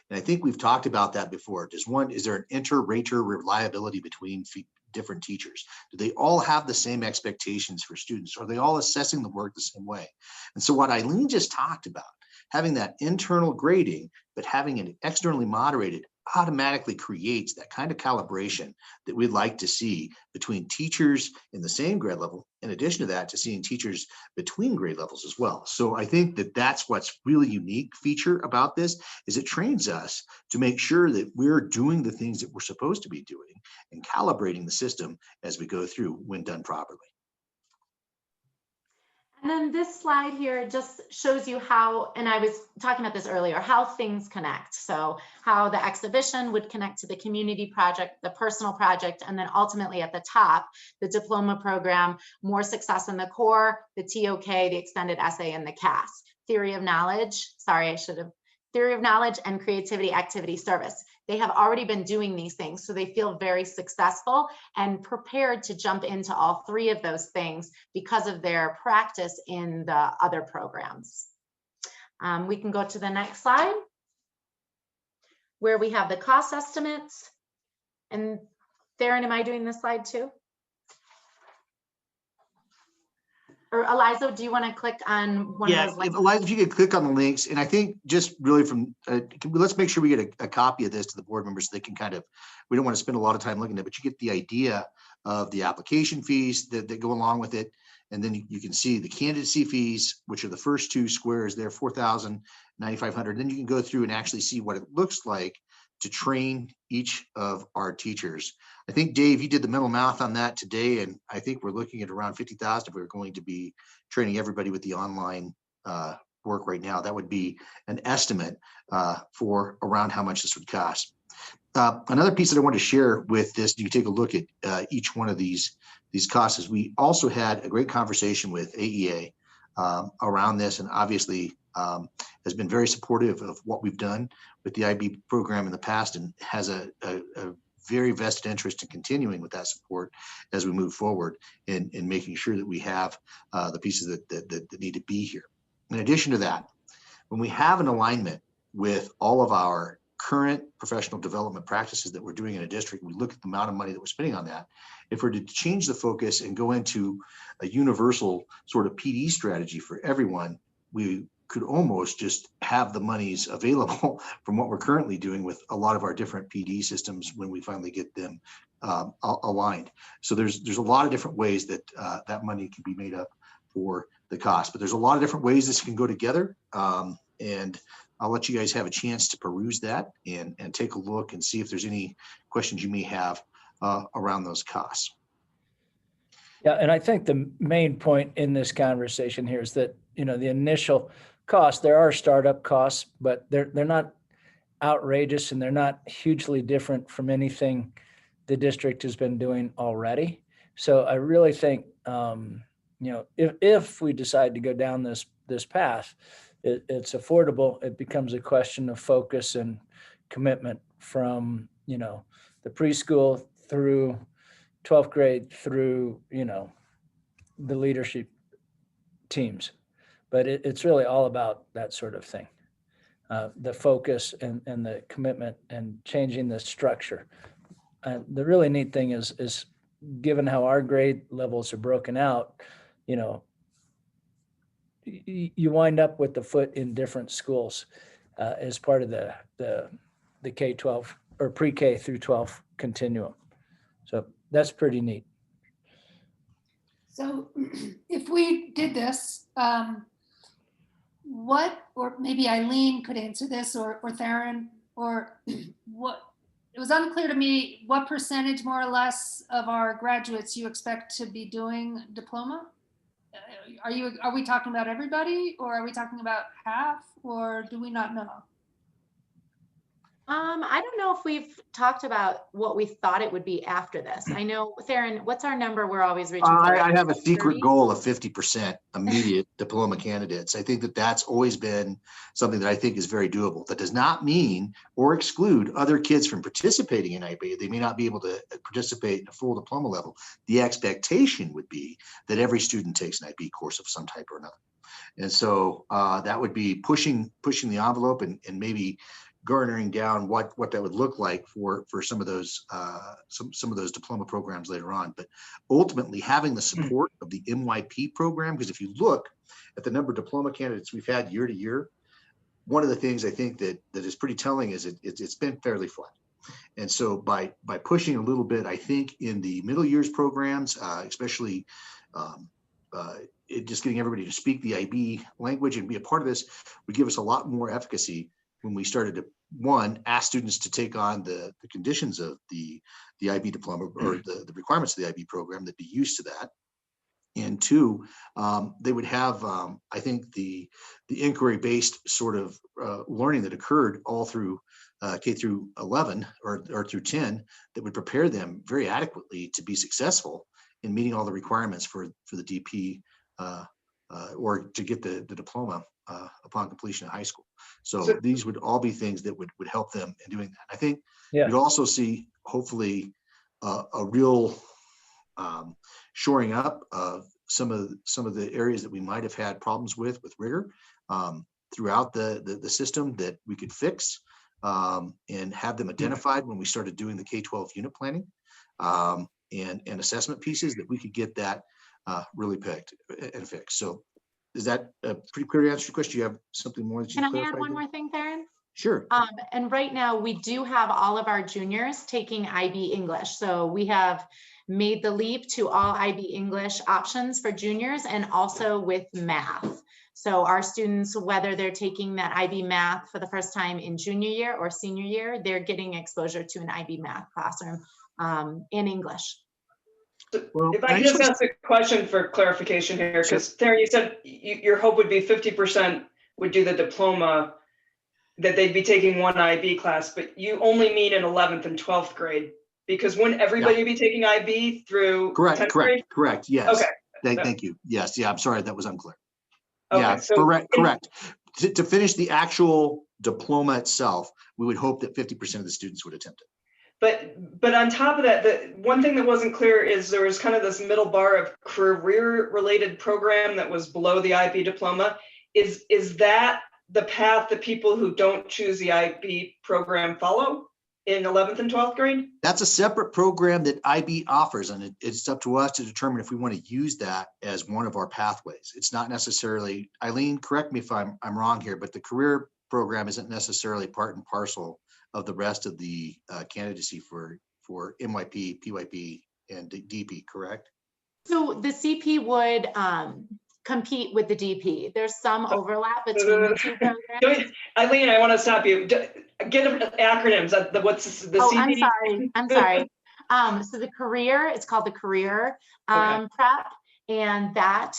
And I think we've talked about that before. Is there an inter-rater reliability between different teachers? Do they all have the same expectations for students? Are they all assessing the work the same way? And so what Eileen just talked about, having that internal grading, but having it externally moderated, automatically creates that kind of calibration that we'd like to see between teachers in the same grade level, in addition to that, to seeing teachers between grade levels as well. So I think that that's what's really unique feature about this, is it trains us to make sure that we're doing the things that we're supposed to be doing and calibrating the system as we go through when done properly. And then this slide here just shows you how, and I was talking about this earlier, how things connect. So how the exhibition would connect to the community project, the personal project, and then ultimately at the top, the diploma program, more success in the core, the TOK, the extended essay, and the CAS. Theory of knowledge, sorry, I should have theory of knowledge, and creativity activity service. They have already been doing these things, so they feel very successful and prepared to jump into all three of those things because of their practice in the other programs. We can go to the next slide, where we have the cost estimates. And Theron, am I doing this slide too? Or Eliza, do you want to click on one Yeah, of those links? Eliza, if you could click on the links, and I think just really from, let's make sure we get a copy of this to the board members so they can kind of, we don't want to spend a lot of time looking at it, but you get the idea of the application fees that go along with it. And then you can see the candidacy fees, which are the first two squares there, 4,000, 9,500. Then you can go through and actually see what it looks like to train each of our teachers. I think, Dave, you did the mental math on that today, and I think we're looking at around 50,000 if we're going to be training everybody with the online work right now. That would be an estimate for around how much this would cost. Another piece that I want to share with this, you can take a look at each one of these costs, is we also had a great conversation with AEA around this, and obviously has been very supportive of what we've done with the IB program in the past, and has a very vested interest in continuing with that support as we move forward in making sure that we have the pieces that need to be here. In addition to that, when we have an alignment with all of our current professional development practices that we're doing in a district, we look at the amount of money that we're spending on that. If we're to change the focus and go into a universal sort of PD strategy for everyone, we could almost just have the monies available from what we're currently doing with a lot of our different PD systems when we finally get them aligned. So there's a lot of different ways that that money can be made up for the cost, but there's a lot of different ways this can go together. And I'll let you guys have a chance to peruse that and take a look and see if there's any questions you may have around those costs. Yeah, and I think the main point in this conversation here is that, you know, the initial cost, there are startup costs, but they're not outrageous and they're not hugely different from anything the district has been doing already. So I really think, you know, if we decide to go down this path, it's affordable. It becomes a question of focus and commitment from, you know, the preschool through 12th grade through, you know, the leadership teams. But it's really all about that sort of thing. The focus and the commitment and changing the structure. The really neat thing is given how our grade levels are broken out, you know, you wind up with the foot in different schools as part of the K-12 or pre-K through 12 continuum. So that's pretty neat. So if we did this, what, or maybe Eileen could answer this, or Theron, or what, it was unclear to me what percentage more or less of our graduates you expect to be doing diploma? Are we talking about everybody, or are we talking about half, or do we not know? I don't know if we've talked about what we thought it would be after this. I know, Theron, what's our number we're always reaching for? I have a secret 30? goal of 50% immediate diploma candidates. I think that that's always been something that I think is very doable. That does not mean or exclude other kids from participating in IB. They may not be able to participate in a full diploma level. The expectation would be that every student takes an IB course of some type or another. And so that would be pushing the envelope and maybe garnering down what that would look like for some of those some of those diploma programs later on. But ultimately having the support of the MYP program, because if you look at the number of diploma candidates we've had year to year, one of the things I think that is pretty telling is it's been fairly flat. And so by pushing a little bit, I think in the middle years programs, especially just getting everybody to speak the IB language and be a part of this would give us a lot more efficacy when we started to, one, ask students to take on the conditions of the IB diploma or the requirements of the IB program, that be used to that. And two, they would have, I think, the inquiry-based sort of learning that occurred all through K through 11 or through 10 that would prepare them very adequately to be successful in meeting all the requirements for the DP or to get the diploma upon completion of high school. So So- these would all be things that would help them in doing that. I think Yeah. you'd also see hopefully a real shoring up of some of the areas that we might have had problems with rigor throughout the system that we could fix and have them identified when we started doing the K-12 unit planning and assessment pieces, that we could get that really picked and fixed. So is that a pretty clear answer to your question? Do you have something more that you Can I clarify add one there? more thing, Theron? Sure. And right now we do have all of our juniors taking IB English. So we have made the leap to all IB English options for juniors and also with math. So our students, whether they're taking that IB math for the first time in junior year or senior year, they're getting exposure to an IB math classroom in English. Well, If I could just ask a question for clarification here, because Theron, you said your hope would be 50% would do the diploma, that they'd be taking one IB class, but you only mean in 11th and 12th grade, because wouldn't everybody be taking IB through 10th grade? Correct. Yes. Okay. Thank you. Yes. Yeah. I'm sorry that was unclear. Okay, Yeah. so Correct. To finish the actual diploma itself, we would hope that 50% of the students would attempt it. But on top of that, the one thing that wasn't clear is there was kind of this middle bar of career-related program that was below the IB diploma. Is that the path that people who don't choose the IB program follow in 11th and 12th grade? That's a separate program that IB offers, and it's up to us to determine if we want to use that as one of our pathways. It's not necessarily, Eileen, correct me if I'm wrong here, but the career program isn't necessarily part and parcel of the rest of the candidacy for MYP, PYP, and DP, correct? So the CP would compete with the DP. There's some overlap between the two programs. Eileen, I want to stop you. Get acronyms. What's the CP? I'm sorry. So the career, it's called the career prep. And that,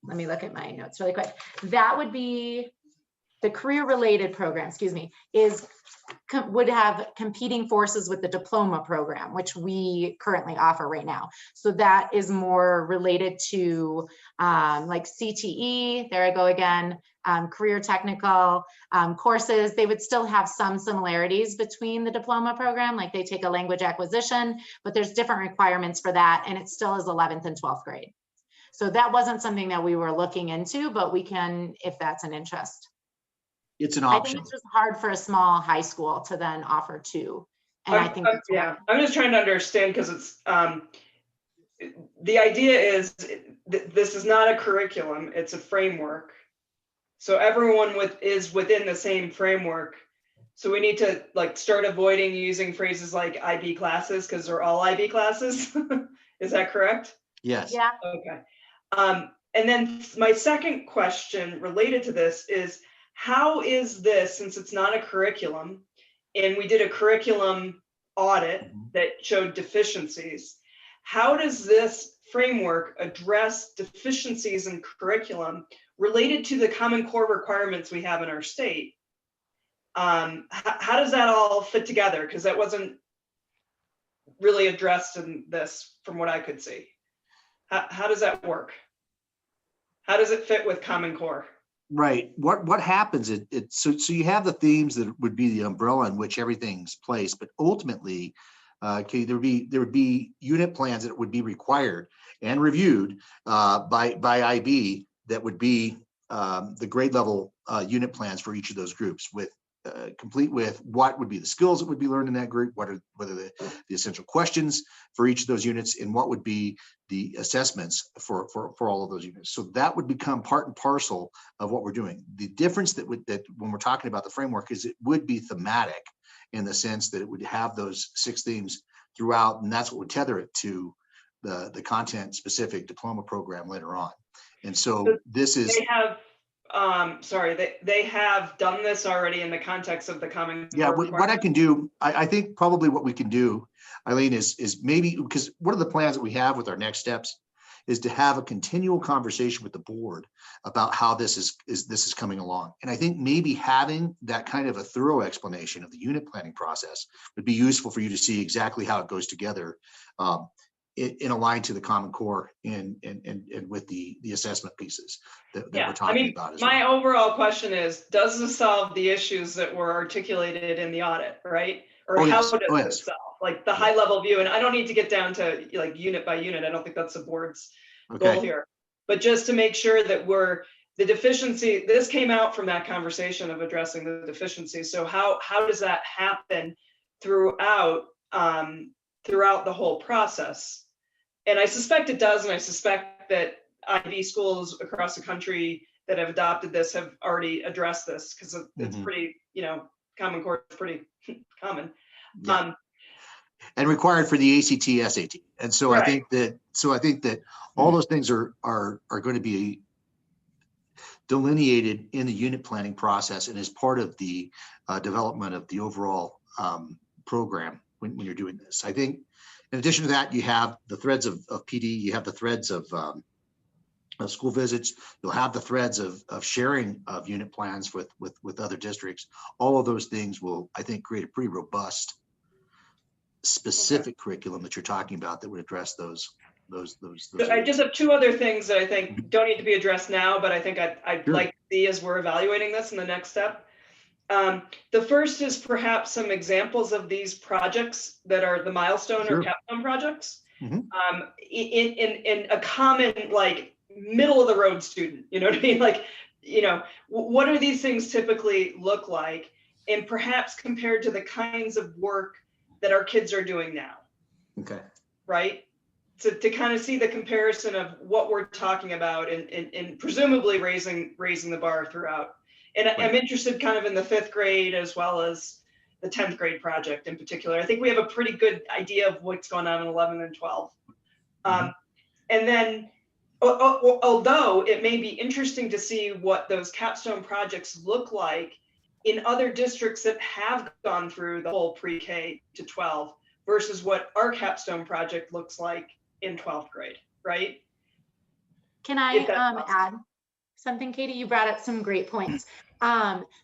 let me look at my notes really quick. That would be the career related program, would have competing forces with the diploma program, which we currently offer right now. So that is more related to like CTE, there I go again, career technical courses. They would still have some similarities between the diploma program, like they take a language acquisition, but there's different requirements for that, and it still is 11th and 12th grade. So that wasn't something that we were looking into, but we can, if that's an interest. It's an I option. think it's just hard for a small high school to then offer two. And I think that's yeah, I'm just trying to understand, because it's the idea is this is not a curriculum, it's a framework. So everyone is within the same framework. So we need to like start avoiding using phrases like IB classes, because they're all IB classes. Is that correct? Yes. Yeah. Okay. And then my second question related to this is, how is this, since it's not a curriculum, and we did a curriculum audit that showed deficiencies, how does this framework address deficiencies in curriculum related to the Common Core requirements we have in our state? How does that all fit together? Because that wasn't really addressed in this from what I could see. How does that work? How does it fit with Common Core? Right. What happens? So you have the themes that would be the umbrella in which everything's placed, but ultimately, okay, there would be unit plans that would be required and reviewed by IB that would be the grade level unit plans for each of those groups, with complete with what would be the skills that would be learned in that group, whether the essential questions for each of those units, and what would be the assessments for all of those units. So that would become part and parcel of what we're doing. The difference that when we're talking about the framework is it would be thematic in the sense that it would have those 6 themes throughout, and that's what would tether it to the content specific diploma program later on. And so this is. They have they have done this already in the context of the Common Core. Yeah, what I can do, I think probably what we can do, Eileen, is maybe, because one of the plans that we have with our next steps is to have a continual conversation with the board about how this is coming along. And I think maybe having that kind of a thorough explanation of the unit planning process would be useful for you to see exactly how it goes together in aligned to the Common Core and with the assessment pieces that we're Yeah, talking I mean, about as my well. overall question is, does this solve the issues that were articulated in the audit, right? Or Oh, how yes. does Oh, it yes. solve? Like the high level view, and I don't need to get down to like unit by unit. I don't think that's the board's goal Okay. here. But just to make sure that the deficiency, this came out from that conversation of addressing the deficiency. So how does that happen throughout the whole process? And I suspect it does, and I suspect that IB schools across the country that have adopted this have already addressed this, because it's pretty, Common Core is pretty common. Yeah. And required for the ACT, SAT. And so Right. I think that all those things are going to be delineated in the unit planning process and as part of the development of the overall program when you're doing this. I think in addition to that, you have the threads of PD, you have the threads of school visits, you'll have the threads of sharing of unit plans with other districts. All of those things will, I think, create a pretty robust, specific curriculum that you're talking about that would address those. I just have two other things that I think don't need to be addressed now, but I think I'd like to see as we're evaluating this in the next step. The first is perhaps some examples of these projects that are the milestone or capstone projects. In a common, like, middle of the road student, you know what I mean? Like, what do these things typically look like? And perhaps compared to the kinds of work that our kids are doing now. Okay. Right? To kind of see the comparison of what we're talking about and presumably raising the bar throughout. And I'm interested kind of in the 5th grade as well as the 10th grade project in particular. I think we have a pretty good idea of what's going on in 11 and 12. And then, although it may be interesting to see what those capstone projects look like in other districts that have gone through the whole pre-K to 12 versus what our capstone project looks like in 12th grade, right? Can I add something, Katie? You brought up some great points.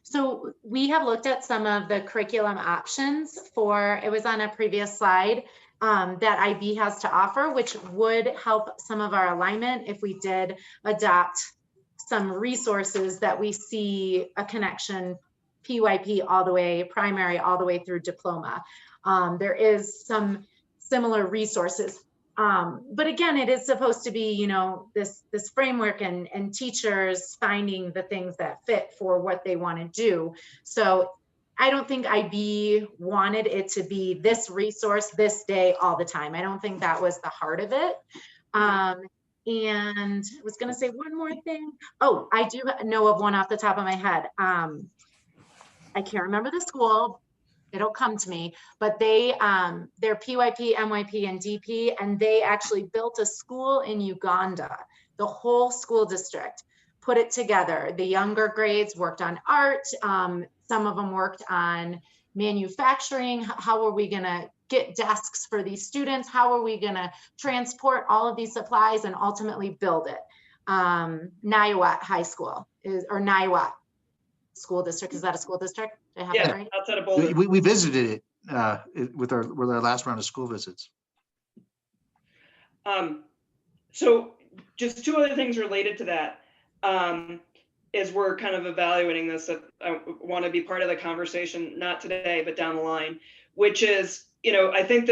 So we have looked at some of the curriculum options it was on a previous slide, that IB has to offer, which would help some of our alignment if we did adopt some resources that we see a connection PYP all the way, primary all the way through diploma. There is some similar resources. But again, it is supposed to be, this framework and teachers finding the things that fit for what they want to do. So I don't think IB wanted it to be this resource this day all the time. I don't think that was the heart of it. And I was going to say one more thing. Oh, I do know of one off the top of my head. I can't remember the school. It'll come to me, but they're PYP, MYP, and DP, and they actually built a school in Uganda. The whole school district put it together. The younger grades worked on art. Some of them worked on manufacturing. How are we going to get desks for these students? How are we going to transport all of these supplies and ultimately build it? Niawat High School or Niawat School District. Is that a school district? Did I have that right? Outside of Boulder. We visited it with our last round of school visits. So just two other things related to that. As we're kind of evaluating this, that I want to be part of the conversation, not today, but down the line, which is, I think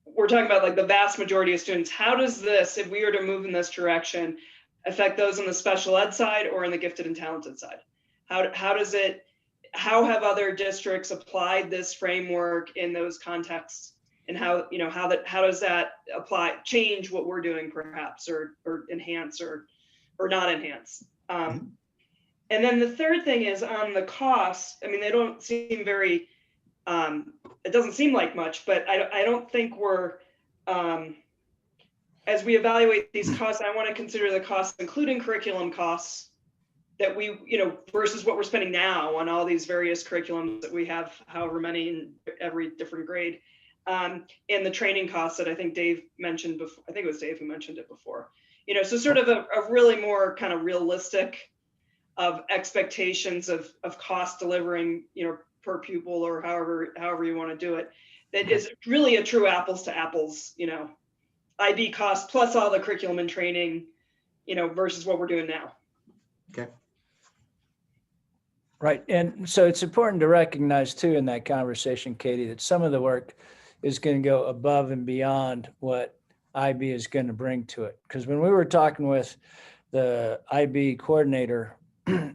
we're talking about like the vast majority of students. How does this, if we were to move in this direction, affect those on the special ed side or in the gifted and talented side? How have other districts applied this framework in those contexts? And how does that change what we're doing perhaps, or enhance or not enhance? And then the third thing is on the costs. I mean, they don't seem very, it doesn't seem like much, but I don't think we're, as we evaluate these costs, I want to consider the costs, including curriculum costs, that we, versus what we're spending now on all these various curriculums that we have, however many in every different grade, and the training costs that I think Dave mentioned before. I think it was Dave who mentioned it before. So sort of a really more kind of realistic of expectations of cost delivering, per pupil or however you want to do it, that is really a true apples to apples, you know, IB cost plus all the curriculum and training, you know, versus what we're doing now. Okay. Right. And so it's important to recognize too in that conversation, Katie, that some of the work is going to go above and beyond what IB is going to bring to it. Because when we were talking with the IB coordinator,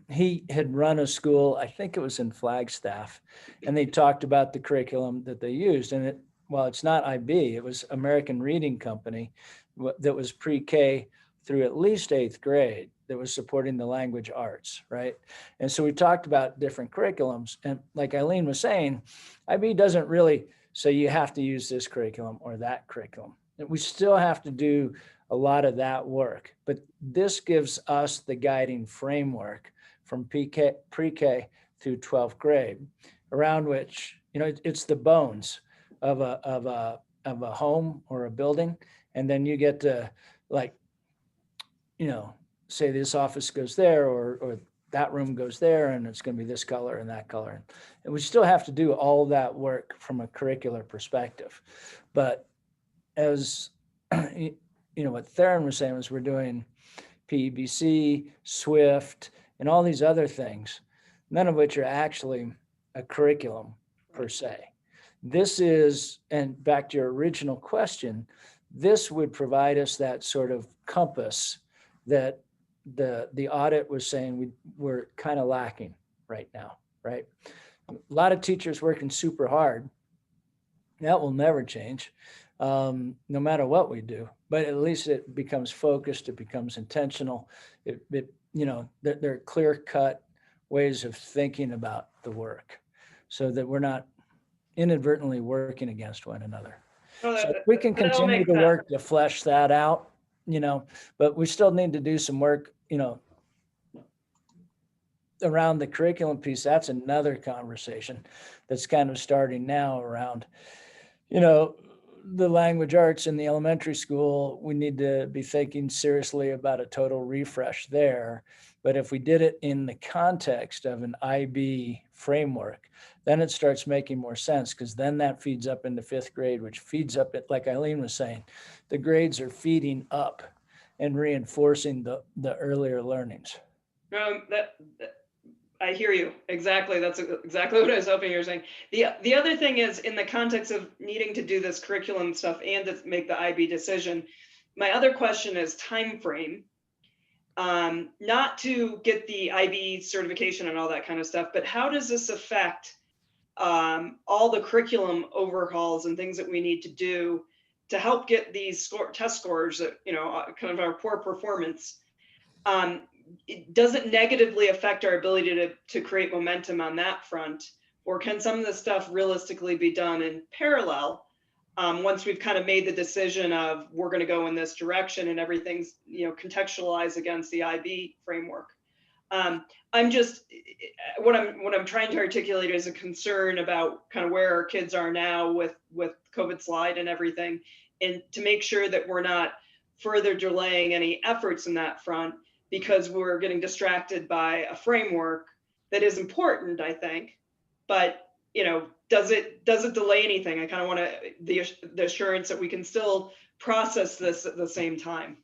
he had run a school, I think it was in Flagstaff, and they talked about the curriculum that they used. And while it's not IB, it was American Reading Company that was pre-K through at least 8th grade that was supporting the language arts, right? And so we talked about different curriculums. And like Eileen was saying, IB doesn't really say you have to use this curriculum or that curriculum. We still have to do a lot of that work, but this gives us the guiding framework from pre-K through 12th grade, around which, you know, it's the bones of a home or a building. And then you get to, like, you know, say this office goes there or that room goes there, and it's going to be this color and that color. And we still have to do all that work from a curricular perspective. But as you know, what Theron was saying was we're doing PEBC, SWIFT, and all these other things, none of which are actually a curriculum per se. This is, and back to your original question, this would provide us that sort of compass that the audit was saying we're kind of lacking right now, right? A lot of teachers working super hard. That will never change, no matter what we do. But at least it becomes focused. It becomes intentional. It you know, there are clear-cut ways of thinking about the work, so that we're not inadvertently working against one another. So we can continue to work to flesh that out, you know, but we still need to do some work, you know, around the curriculum piece. That's another conversation that's kind of starting now around, you know, the language arts in the elementary school. We need to be thinking seriously about a total refresh there. But if we did it in the context of an IB framework, then it starts making more sense, because then that feeds up into 5th grade, which feeds up, like Eileen was saying, the grades are feeding up and reinforcing the earlier learnings. I hear you. Exactly. That's exactly what I was hoping you were saying. The other thing is, in the context of needing to do this curriculum stuff and to make the IB decision, my other question is time frame. Not to get the IB certification and all that kind of stuff, but how does this affect all the curriculum overhauls and things that we need to do to help get these test scores that, you know, kind of our poor performance? Does it negatively affect our ability to create momentum on that front? Or can some of this stuff realistically be done in parallel once we've kind of made the decision of we're going to go in this direction and everything's, you know, contextualized against the IB framework? I'm just, what I'm trying to articulate is a concern about kind of where our kids are now with COVID slide and everything, and to make sure that we're not further delaying any efforts in that front, because we're getting distracted by a framework that is important, I think. But, you know, does it delay anything? I kind of want the assurance that we can still process this at the same time.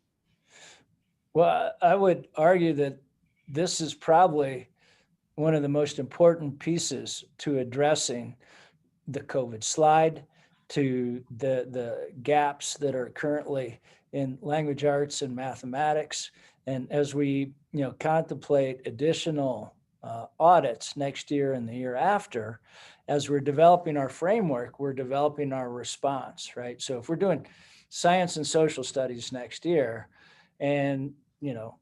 Well, I would argue that this is probably one of the most important pieces to addressing the COVID slide, to the gaps that are currently in language arts and mathematics. And as we, you know, contemplate additional audits next year and the year after, as we're developing our framework, we're developing our response, right? So if we're doing science and social studies next year, and, you know,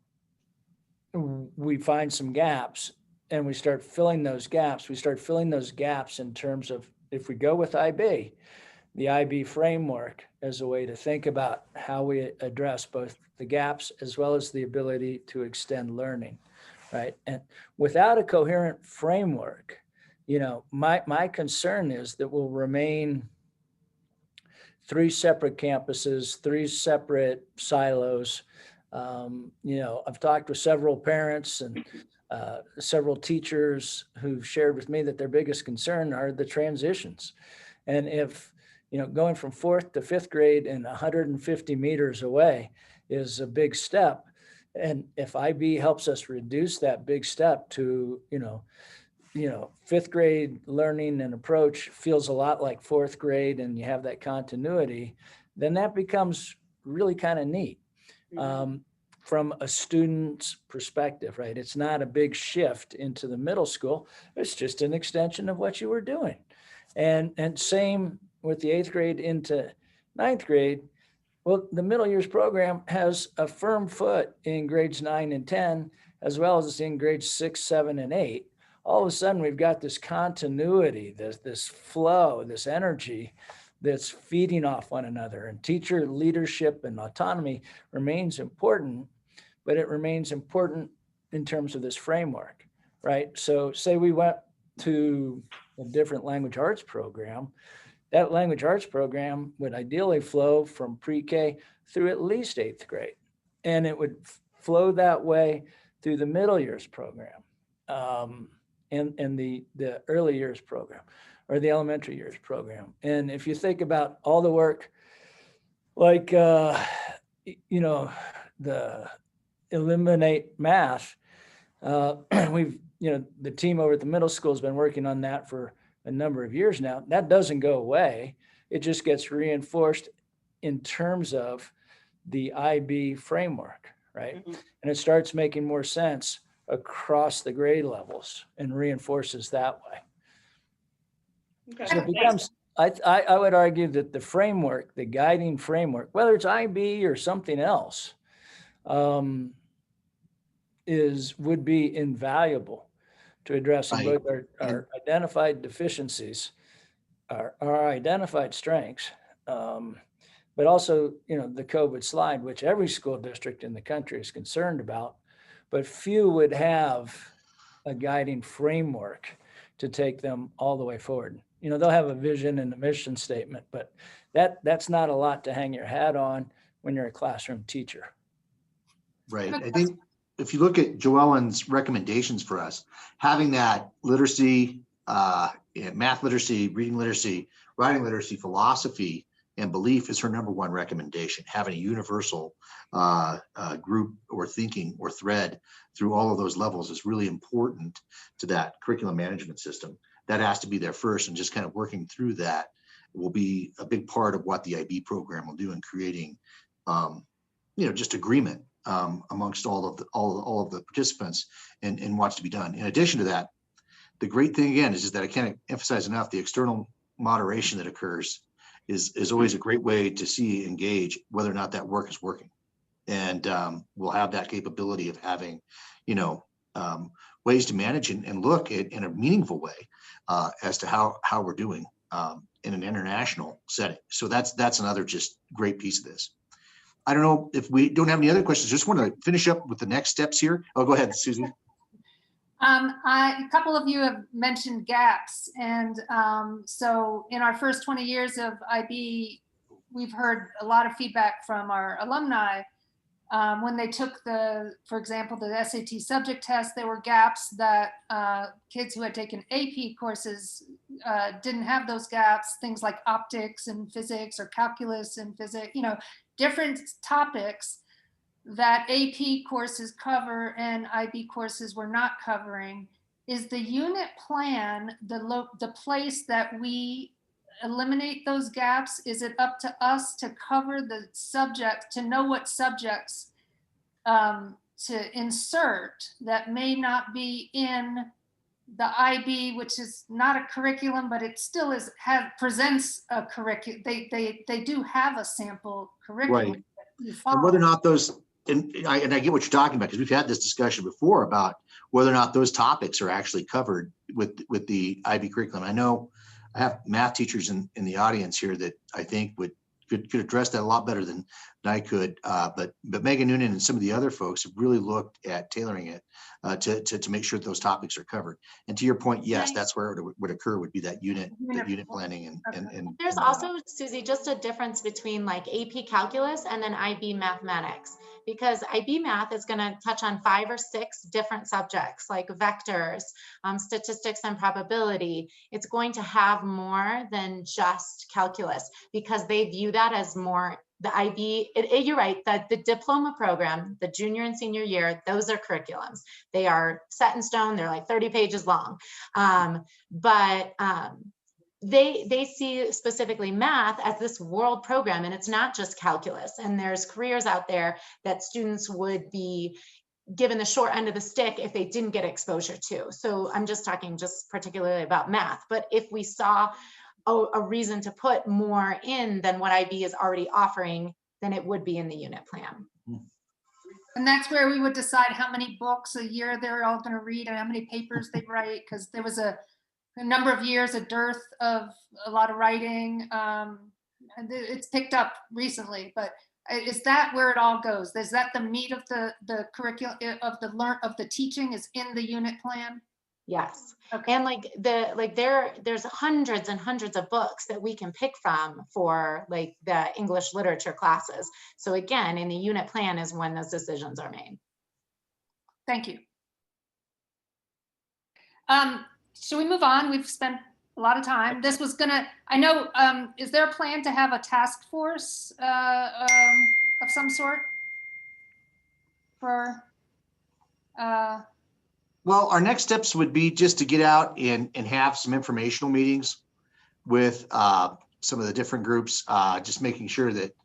we find some gaps and we start filling those gaps, in terms of, if we go with IB, the IB framework as a way to think about how we address both the gaps as well as the ability to extend learning, right? And without a coherent framework, you know, my concern is that we'll remain 3 separate campuses, 3 separate silos. You know, I've talked with several parents and several teachers who've shared with me that their biggest concern are the transitions. And if going from 4th to 5th grade and 150 meters away is a big step. And if IB helps us reduce that big step to, 5th grade learning and approach feels a lot like 4th grade, and you have that continuity, then that becomes really kind of neat. From a student's perspective, right? It's not a big shift into the middle school. It's just an extension of what you were doing. And same with the 8th grade into 9th grade. Well, the middle years program has a firm foot in grades 9 and 10, as well as in grades 6, 7, and 8. All of a sudden, we've got this continuity, this flow, this energy that's feeding off one another. And teacher leadership and autonomy remains important, but it remains important in terms of this framework, right? So say we went to a different language arts program, that language arts program would ideally flow from pre-K through at least 8th grade. And it would flow that way through the middle years program and the early years program or the elementary years program. And if you think about all the work, like, the eliminate math, we've, the team over at the middle school has been working on that for a number of years now. That doesn't go away. It just gets reinforced in terms of the IB framework, right? And it starts making more sense across the grade levels and reinforces that way. Okay. So it becomes, I would argue that the framework, the guiding framework, whether it's IB or something else, would be invaluable to addressing both our identified deficiencies, our identified strengths, but also, the COVID slide, which every school district in the country is concerned about, but few would have a guiding framework to take them all the way forward. They'll have a vision and a mission statement, but that's not a lot to hang your hat on when you're a classroom teacher. Right. I think if you look at Joellen's recommendations for us, having that literacy, math literacy, reading literacy, writing literacy, philosophy, and belief is her #1 recommendation. Having a universal group or thinking or thread through all of those levels is really important to that curriculum management system. That has to be there first, and just kind of working through that will be a big part of what the IB program will do in creating, just agreement amongst all of the participants and what's to be done. In addition to that, the great thing again is that I can't emphasize enough, the external moderation that occurs is always a great way to see, engage whether or not that work is working. And we'll have that capability of having, ways to manage and look at in a meaningful way as to how we're doing in an international setting. So that's another just great piece of this. I don't know if we don't have any other questions. Just want to finish up with the next steps here. Oh, go ahead, Susan. A couple of you have mentioned gaps, and so in our first 20 years of IB, we've heard a lot of feedback from our alumni. When they took for example, the SAT subject test, there were gaps that kids who had taken AP courses didn't have those gaps, things like optics and physics or calculus and physics, different topics that AP courses cover and IB courses were not covering. Is the unit plan the place that we eliminate those gaps? Is it up to us to cover the subject, to know what subjects to insert that may not be in the IB, which is not a curriculum, but it still presents a curriculum. They do have a sample curriculum. Right. And whether or not those, and I get what you're talking about, because we've had this discussion before about whether or not those topics are actually covered with the IB curriculum. I know I have math teachers in the audience here that I think could address that a lot better than than I could. But Megan Noonan and some of the other folks have really looked at tailoring it to make sure that those topics are covered. And to your point, yes, Right. that's where it would occur, would be that unit planning and There's and, also, Susie, just a difference between like AP Calculus and then IB Mathematics, because IB Math is going to touch on 5 or 6 different subjects like vectors, statistics and probability. It's going to have more than just calculus because they view that as more the IB, you're right, that the diploma program, the junior and senior year, those are curriculums. They are set in stone. They're like 30 pages long. They see specifically math as this world program, and it's not just calculus. And there's careers out there that students would be given the short end of the stick if they didn't get exposure to. So I'm just talking just particularly about math. But if we saw a reason to put more in than what IB is already offering, then it would be in the unit plan. And that's where we would decide how many books a year they're all going to read and how many papers they write, because there was a number of years, a dearth of a lot of writing. And it's picked up recently, but is that where it all goes? Is that the meat of the curriculum of the teaching is in the unit plan? Yes. Okay. And there's hundreds and hundreds of books that we can pick from for like the English literature classes. So again, in the unit plan is when those decisions are made. Thank you. Should we move on? We've spent a lot of time. This was gonna, I know, is there a plan to have a task force of some sort for well, our next steps would be just to get out and have some informational meetings with some of the different groups, just making sure that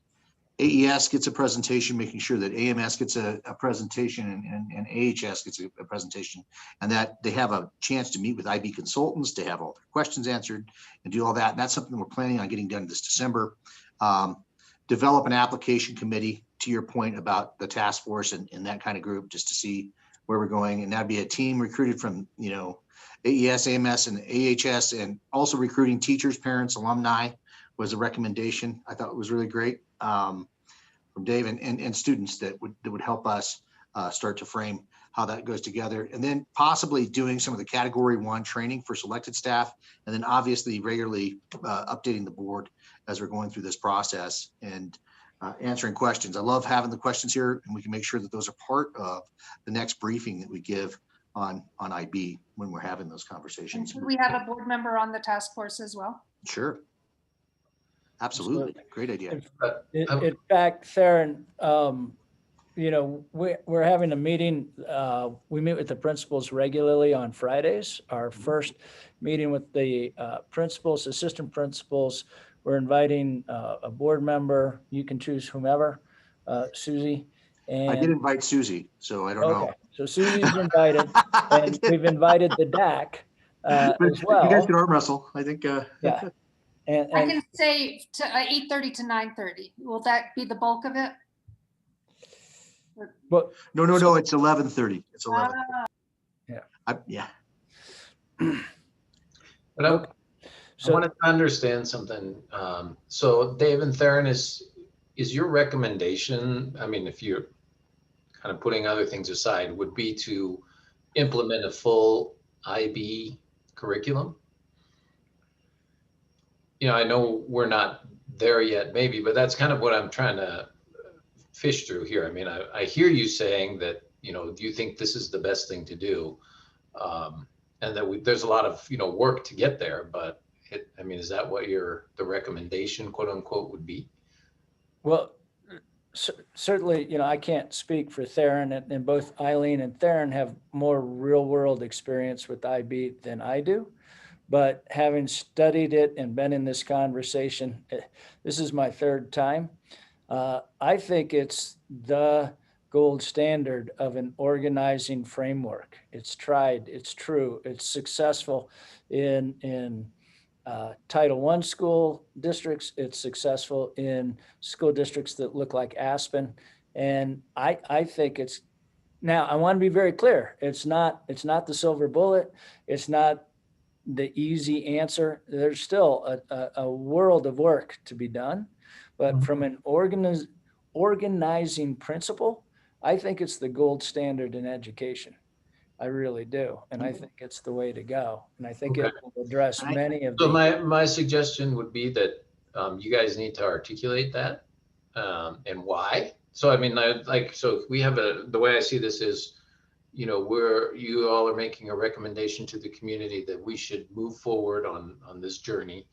AES gets a presentation, making sure that AMS gets a presentation and AHS gets a presentation, and that they have a chance to meet with IB consultants to have all their questions answered and do all that. And that's something we're planning on getting done this December. Develop an application committee, to your point about the task force and that kind of group, just to see where we're going. And that'd be a team recruited from, AES, AMS, and AHS, and also recruiting teachers, parents, alumni was a recommendation. I thought it was really great from Dave and students that would help us start to frame how that goes together. And then possibly doing some of the category 1 training for selected staff, and then obviously regularly updating the board as we're going through this process and answering questions. I love having the questions here, and we can make sure that those are part of the next briefing that we give on IB when we're having those conversations. should we have a board member on the task force as well? Sure. Absolutely. Great idea. In fact, Theron, we're having a meeting. We meet with the principals regularly on Fridays. Our first meeting with the principals, assistant principals. We're inviting a board member. You can choose whomever, Susie. And I did invite Susie, so I don't know. So Susie's invited, and we've invited the DAC as well. You guys can arm wrestle, I think. Yeah. And I can say to 8:30 to 9:30. Will that be the bulk of it? But No, it's 11:30. It's 11. Yeah. Yeah. But I wanted to understand something. So Dave and Theron, is your recommendation, I mean, if you're kind of putting other things aside, would be to implement a full IB curriculum? I know we're not there yet, maybe, but that's kind of what I'm trying to fish through here. I mean, I hear you saying that, do you think this is the best thing to do? And that there's a lot of, work to get there, but is that what the recommendation, quote unquote, would be? Well, certainly, I can't speak for Theron, and both Eileen and Theron have more real world experience with IB than I do. But having studied it and been in this conversation, this is my 3rd time. I think it's the gold standard of an organizing framework. It's tried, it's true, it's successful in Title I school districts. It's successful in school districts that look like Aspen. And I think it's, now I want to be very clear. It's not the silver bullet. It's not the easy answer. There's still a world of work to be done, but from an organizing principle, I think it's the gold standard in education. I really do. And I think it's the way to go. And I think it will address many of So the. my suggestion would be that you guys need to articulate that and why. So I mean, so we have the way I see this is, you know, you all are making a recommendation to the community that we should move forward on this journey.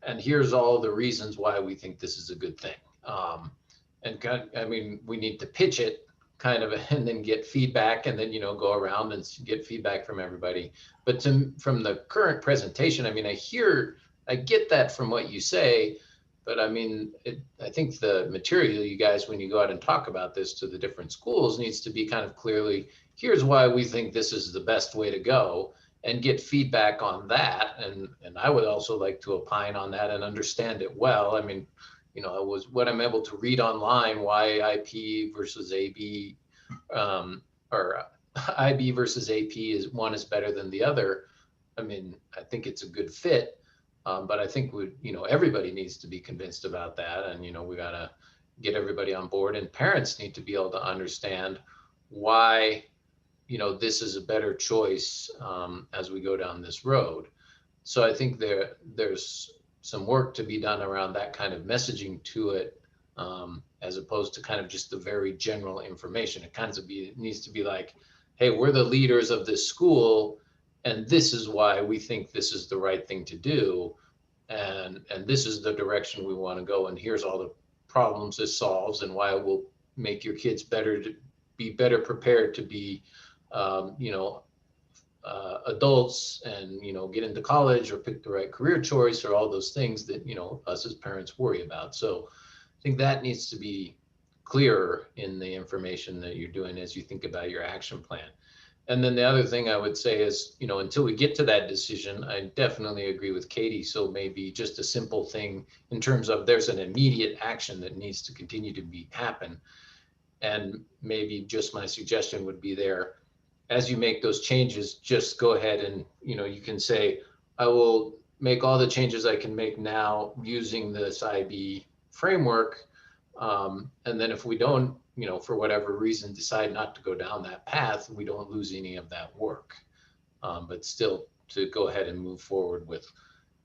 And here's all the reasons why we think this is a good thing. I mean, we need to pitch it kind of and then get feedback and then, you know, go around and get feedback from everybody. But from the current presentation, I mean, I get that from what you say, but I mean, I think the material you guys, when you go out and talk about this to the different schools, needs to be kind of clearly, here's why we think this is the best way to go, and get feedback on that. And I would also like to opine on that and understand it well. I mean, you know, it was what I'm able to read online, why IP versus AB or IB versus AP one is better than the other. I mean, I think it's a good fit. But I think everybody needs to be convinced about that. And, you know, we got to get everybody on board, and parents need to be able to understand why, you know, this is a better choice as we go down this road. So I think there's some work to be done around that kind of messaging to it, as opposed to kind of just the very general information. It kind of needs to be like, hey, we're the leaders of this school, and this is why we think this is the right thing to do. And this is the direction we want to go. And here's all the problems this solves and why it will make your kids better prepared to be, adults and, you know, get into college or pick the right career choice or all those things that, you know, us as parents worry about. So I think that needs to be clearer in the information that you're doing as you think about your action plan. And then the other thing I would say is, you know, until we get to that decision, I definitely agree with Katie. So maybe just a simple thing in terms of there's an immediate action that needs to continue to happen. And maybe just my suggestion would be there, as you make those changes, just go ahead and, you know, you can say, I will make all the changes I can make now using this IB framework. And then if we don't, you know, for whatever reason, decide not to go down that path, we don't lose any of that work. But still to go ahead and move forward with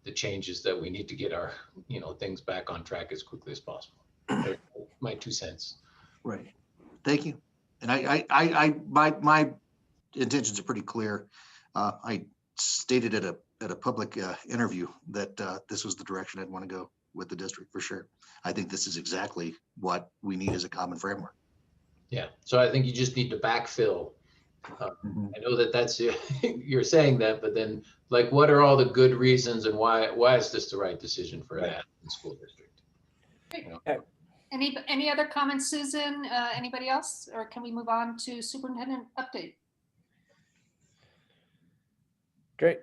the changes that we need to get our, you know, things back on track as quickly as possible. My 2 cents. Right. Thank you. And my intentions are pretty clear. I stated at a public interview that this was the direction I'd want to go with the district for sure. I think this is exactly what we need as a common framework. Yeah. So I think you just need to backfill. I know that's you're saying that, but then like, what are all the good reasons and why is this the right decision for that in the school district? You know? Any other comments, Susan? Anybody else? Or can we move on to superintendent update? Great.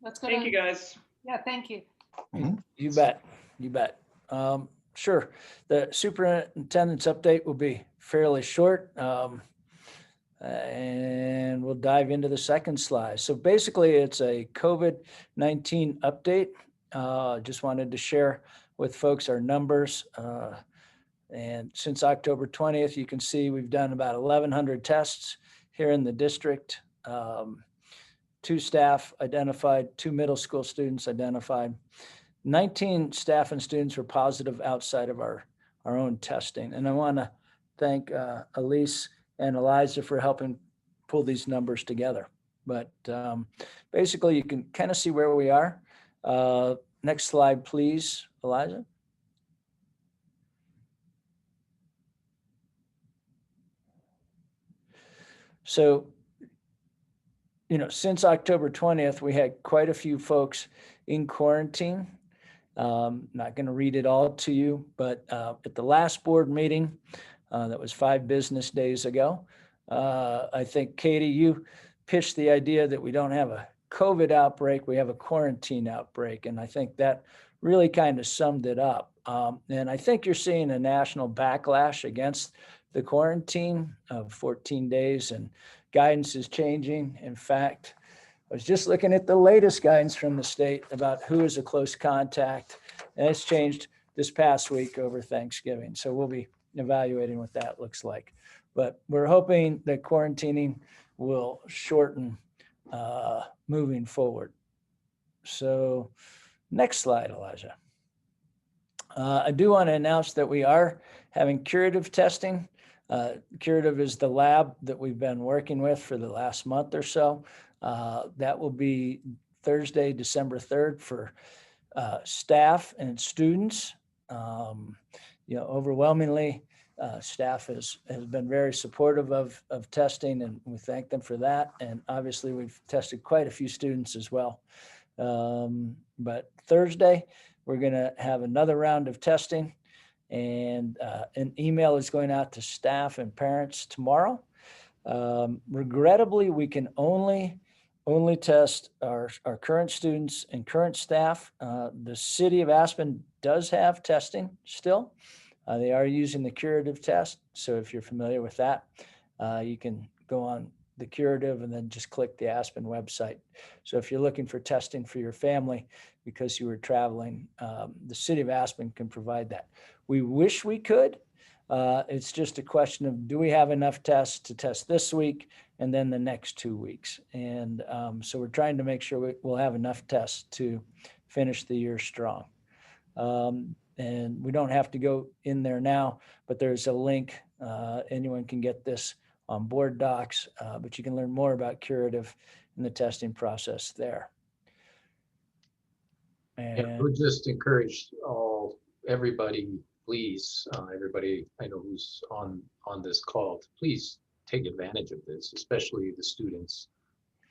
Let's go. Thank you, guys. Yeah, thank you. You bet. You bet. Sure. The superintendent's update will be fairly short. And we'll dive into the second slide. So basically it's a COVID-19 update. Just wanted to share with folks our numbers. And since October 20th, you can see we've done about 1,100 tests here in the district. 2 staff identified, 2 middle school students identified. 19 staff and students were positive outside of our own testing. And I want to thank Elise and Eliza for helping pull these numbers together. But basically, you can kind of see where we are. Next slide, please, Eliza. So, you know, since October 20th, we had quite a few folks in quarantine. Not going to read it all to you, but at the last board meeting, that was 5 business days ago, I think, Katie, you pitched the idea that we don't have a COVID outbreak, we have a quarantine outbreak. And I think that really kind of summed it up. And I think you're seeing a national backlash against the quarantine of 14 days, and guidance is changing. In fact, I was just looking at the latest guidance from the state about who is a close contact, and it's changed this past week over Thanksgiving. So we'll be evaluating what that looks like. But we're hoping that quarantining will shorten moving forward. So next slide, Elijah. I do want to announce that we are having curative testing. Curative is the lab that we've been working with for the last month or so. That will be Thursday, December 3rd for staff and students. Overwhelmingly, staff has been very supportive of testing, and we thank them for that. And obviously, we've tested quite a few students as well. But Thursday, we're going to have another round of testing, and an email is going out to staff and parents tomorrow. Regrettably, we can only test our current students and current staff. The city of Aspen does have testing still. They are using the curative test. So if you're familiar with that, you can go on the curative and then just click the Aspen website. So if you're looking for testing for your family because you were traveling, the city of Aspen can provide that. We wish we could. It's just a question of, do we have enough tests to test this week and then the next 2 weeks? And so we're trying to make sure we'll have enough tests to finish the year strong. And we don't have to go in there now, but there's a link. Anyone can get this on board docs, but you can learn more about curative and the testing process there. And I And would just encourage everybody, please, everybody I know who's on this call, to please take advantage of this, especially the students.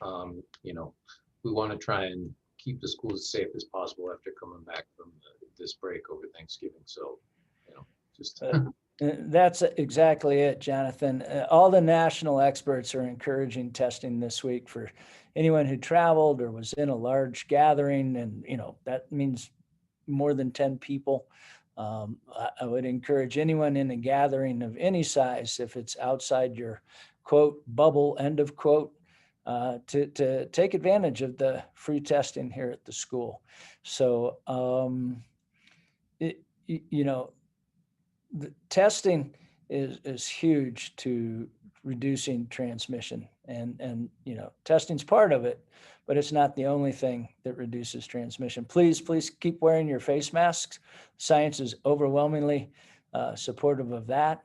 We want to try and keep the schools as safe as possible after coming back from this break over Thanksgiving. So, just. That's exactly it, Jonathan. All the national experts are encouraging testing this week for anyone who traveled or was in a large gathering. And, that means more than 10 people. I would encourage anyone in a gathering of any size, if it's outside your quote bubble, end of quote, to take advantage of the free testing here at the school. So, the testing is huge to reducing transmission, and testing's part of it, but it's not the only thing that reduces transmission. Please keep wearing your face masks. Science is overwhelmingly supportive of that.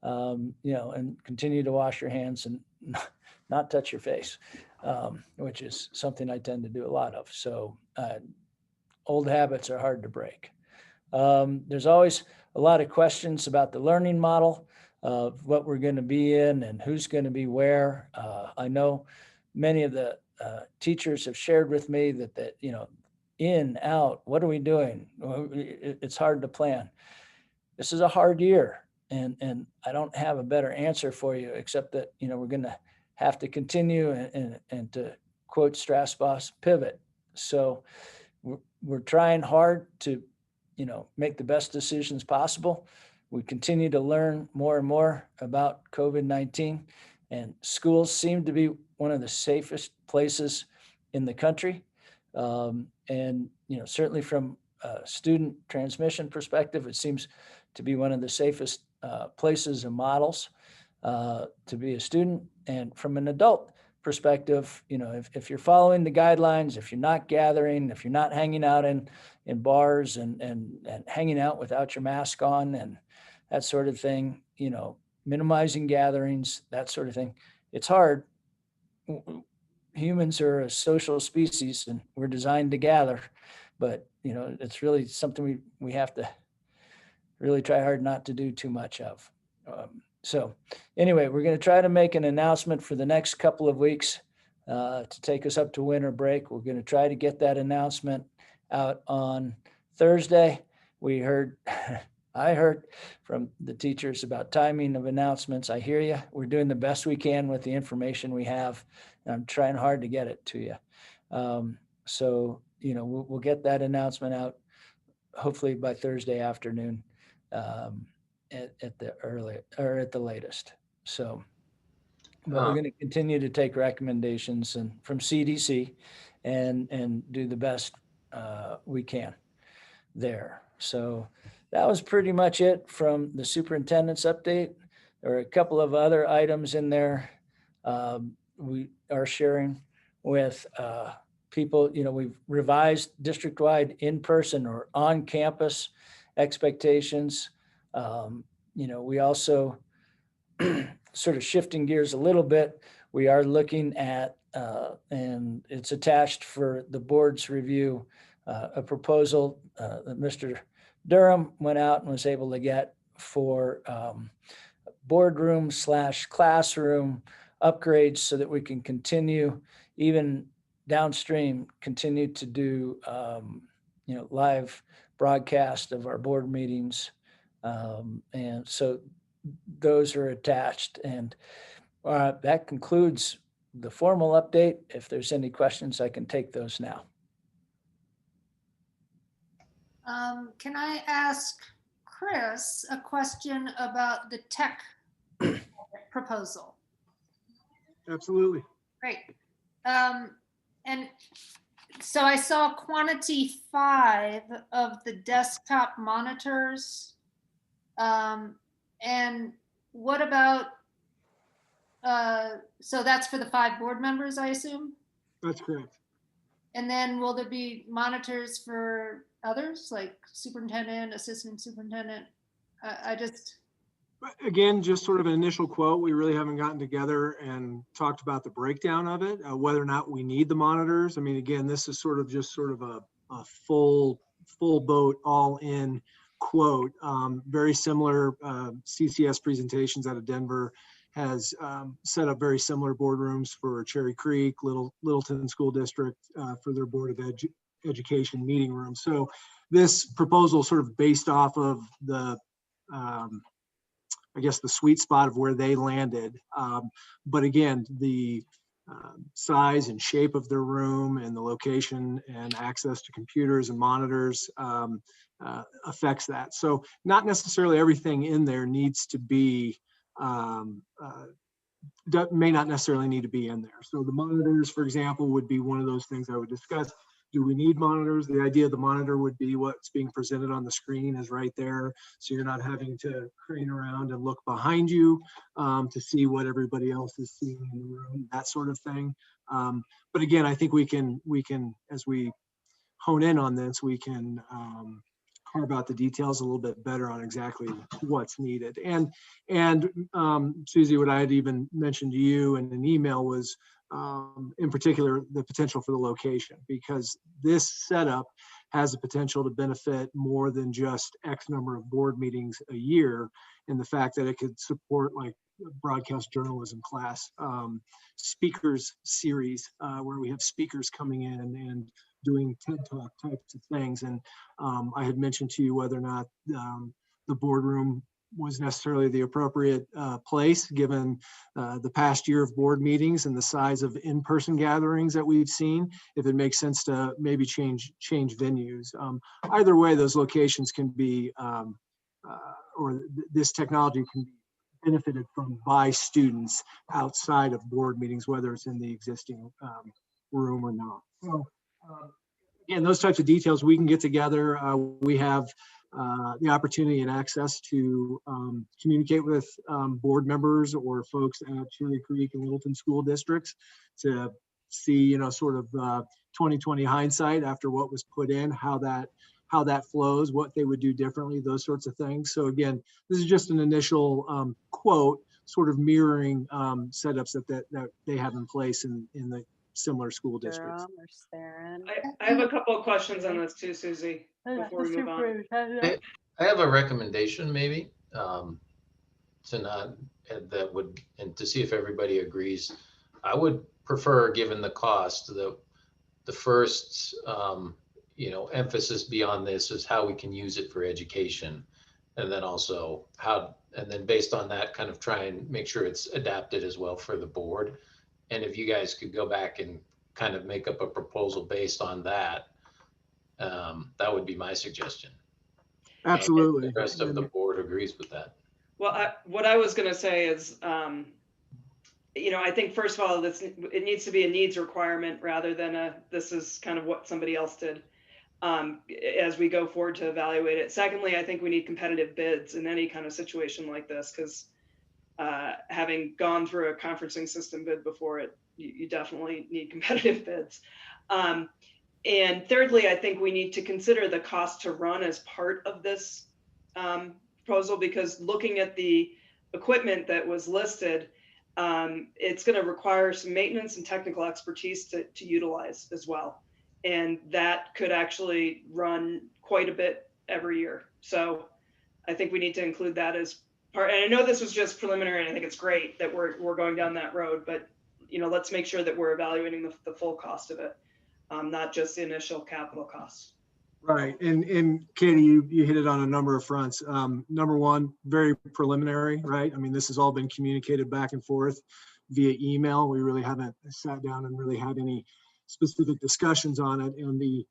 And continue to wash your hands and not touch your face, which is something I tend to do a lot of. So old habits are hard to break. There's always a lot of questions about the learning model of what we're going to be in and who's going to be where. I know many of the teachers have shared with me that in, out, what are we doing? Well, it's hard to plan. This is a hard year, and I don't have a better answer for you, except that, we're going to have to continue and to quote Strasboss, pivot. So we're trying hard to make the best decisions possible. We continue to learn more and more about COVID-19, and schools seem to be one of the safest places in the country. And certainly from a student transmission perspective, it seems to be one of the safest places and models to be a student. And from an adult perspective, if you're following the guidelines, if you're not gathering, if you're not hanging out in bars and hanging out without your mask on and that sort of thing, minimizing gatherings, that sort of thing. It's hard. Humans are a social species and we're designed to gather, but it's really something we have to really try hard not to do too much of. So anyway, we're going to try to make an announcement for the next couple of weeks to take us up to winter break. We're going to try to get that announcement out on Thursday. I heard from the teachers about timing of announcements. I hear you. We're doing the best we can with the information we have, and I'm trying hard to get it to you. So we'll get that announcement out hopefully by Thursday afternoon. At the latest. So, but we're going to continue to take recommendations and from CDC and do the best we can there. So that was pretty much it from the superintendent's update. There are a couple of other items in there we are sharing with people. You know, we've revised district-wide in-person or on-campus expectations. You know, we also sort of shifting gears a little bit. We are looking at, and it's attached for the board's review, a proposal that Mr. Durham went out and was able to get for boardroom / classroom upgrades so that we can continue, even downstream, continue to do, you know, live broadcast of our board meetings. And so those are attached. And that concludes the formal update. If there's any questions, I can take those now. Can I ask Chris a question about the tech proposal? Absolutely. Great. And so I saw quantity 5 of the desktop monitors. And what about, so that's for the 5 board members, I assume? That's correct. And then will there be monitors for others, like superintendent, assistant superintendent? I just. Again, just sort of an initial quote. We really haven't gotten together and talked about the breakdown of it, whether or not we need the monitors. I mean, again, this is sort of a full boat, all in quote. Very similar CCS presentations out of Denver has set up very similar boardrooms for Cherry Creek, Littleton School District for their Board of Education meeting room. So this proposal sort of based off of the, I guess, the sweet spot of where they landed. But again, the size and shape of their room and the location and access to computers and monitors affects that. So not necessarily everything in there needs to be, may not necessarily need to be in there. So the monitors, for example, would be one of those things I would discuss. Do we need monitors? The idea of the monitor would be what's being presented on the screen is right there. So you're not having to crane around and look behind you to see what everybody else is seeing in the room, that sort of thing. But again, I think we can, as we hone in on this, we can carve out the details a little bit better on exactly what's needed. And Susie, what I had even mentioned to you in an email was, in particular, the potential for the location, because this setup has the potential to benefit more than just X number of board meetings a year, in the fact that it could support like broadcast journalism class, speakers series, where we have speakers coming in and doing TED Talk types of things. And I had mentioned to you whether or not the boardroom was necessarily the appropriate place, given the past year of board meetings and the size of in-person gatherings that we've seen, if it makes sense to maybe change venues. Either way, those locations can be, or this technology can be benefited from by students outside of board meetings, whether it's in the existing room or not. So again, those types of details we can get together. We have the opportunity and access to communicate with board members or folks at Cherry Creek and Littleton school districts to see, you know, sort of 2020 hindsight after what was put in, how that flows, what they would do differently, those sorts of things. So again, this is just an initial quote, sort of mirroring setups that they have in place in the similar school districts. I have a couple of questions on this too, Susie, before we move on. I have a recommendation maybe to not, that would, and to see if everybody agrees. I would prefer, given the cost, the first you know, emphasis beyond this is how we can use it for education. And then also how, and then based on that, kind of try and make sure it's adapted as well for the board. And if you guys could go back and kind of make up a proposal based on that, that would be my suggestion. Absolutely. The rest of the board agrees with that. Well, what I was going to say is, you know, I think first of all, it needs to be a needs requirement rather than this is kind of what somebody else did. as we go forward to evaluate it. Secondly, I think we need competitive bids in any kind of situation like this, because having gone through a conferencing system bid before, you definitely need competitive bids. And thirdly, I think we need to consider the cost to run as part of this proposal, because looking at the equipment that was listed, it's going to require some maintenance and technical expertise to utilize as well. And that could actually run quite a bit every year. So I think we need to include that as part. And I know this was just preliminary, and I think it's great that we're going down that road, but let's make sure that we're evaluating the full cost of it, not just the initial capital costs. Right. And Katie, you hit it on a number of fronts. Number one, very preliminary, right? I mean, this has all been communicated back and forth via email. We really haven't sat down and really had any specific discussions on it. And the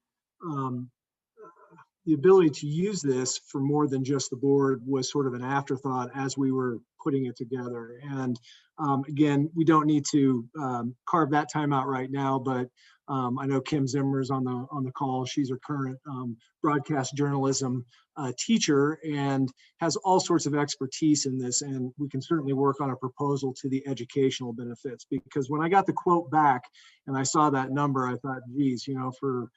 ability to use this for more than just the board was sort of an afterthought as we were putting it together. And again, we don't need to carve that time out right now, but I know Kim Zimmer's on the call. She's a current broadcast journalism teacher and has all sorts of expertise in this. And we can certainly work on a proposal to the educational benefits, because when I got the quote back and I saw that number, I thought, geez, for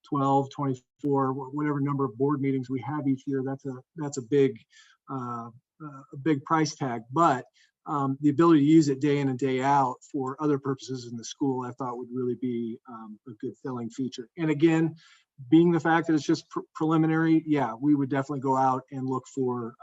12, 24, whatever number of board meetings we have each year, that's a big price tag. But the ability to use it day in and day out for other purposes in the school, I thought would really be a good selling feature. And again, being the fact that it's just preliminary, yeah, we would definitely go out and look for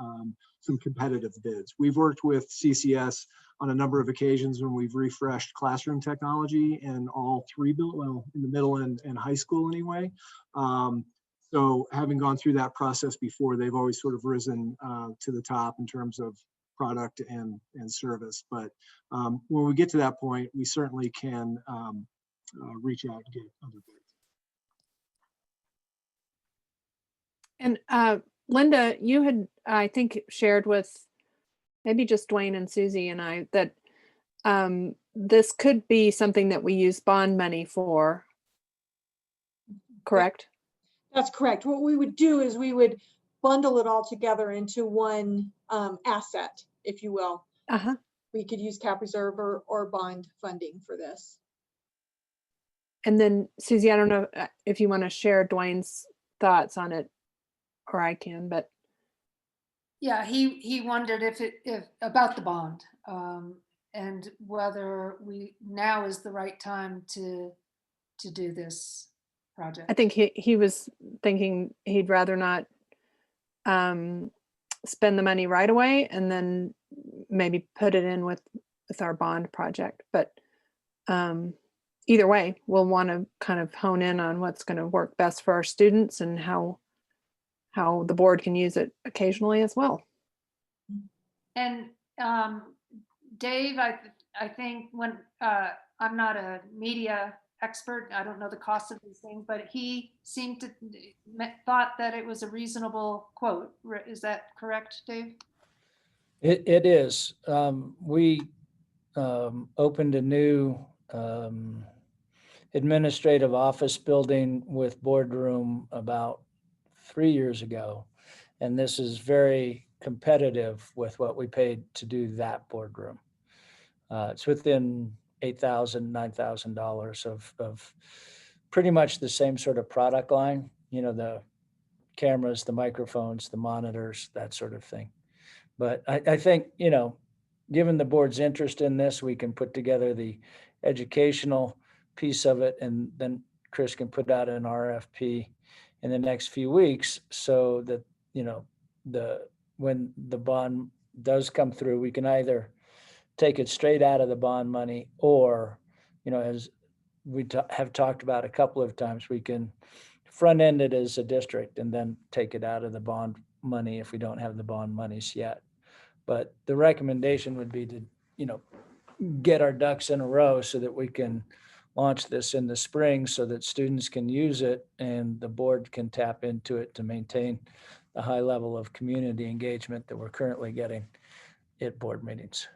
some competitive bids. We've worked with CCS on a number of occasions when we've refreshed classroom technology in all three, well, in the middle and high school anyway. So having gone through that process before, they've always sort of risen to the top in terms of product and service. But when we get to that point, we certainly can reach out and get other bids. And Linda, you had, I think, shared with maybe just Dwayne and Susie and I that this could be something that we use bond money for, correct? That's correct. What we would do is we would bundle it all together into one asset, if you will. Uh-huh. We could use cap reserve or bond funding for this. And then Susie, I don't know if you want to share Dwayne's thoughts on it, or I can, but. Yeah, he wondered if about the bond and whether now is the right time to do this project. I think he was thinking he'd rather not spend the money right away and then maybe put it in with our bond project. But either way, we'll want to kind of hone in on what's going to work best for our students and how the board can use it occasionally as well. And Dave, I think when I'm not a media expert, I don't know the cost of these things, but he seemed to thought that it was a reasonable quote. Is that correct, Dave? It is. We opened a new administrative office building with boardroom about 3 years ago. And this is very competitive with what we paid to do that boardroom. It's within $8,000, $9,000 of pretty much the same sort of product line, the cameras, the microphones, the monitors, that sort of thing. But I think, given the board's interest in this, we can put together the educational piece of it, and then Chris can put out an RFP in the next few weeks so that, when the bond does come through, we can either take it straight out of the bond money or, as we have talked about a couple of times, we can front end it as a district and then take it out of the bond money if we don't have the bond monies yet. But the recommendation would be to, get our ducks in a row so that we can launch this in the spring so that students can use it and the board can tap into it to maintain the high level of community engagement that we're currently getting at board meetings.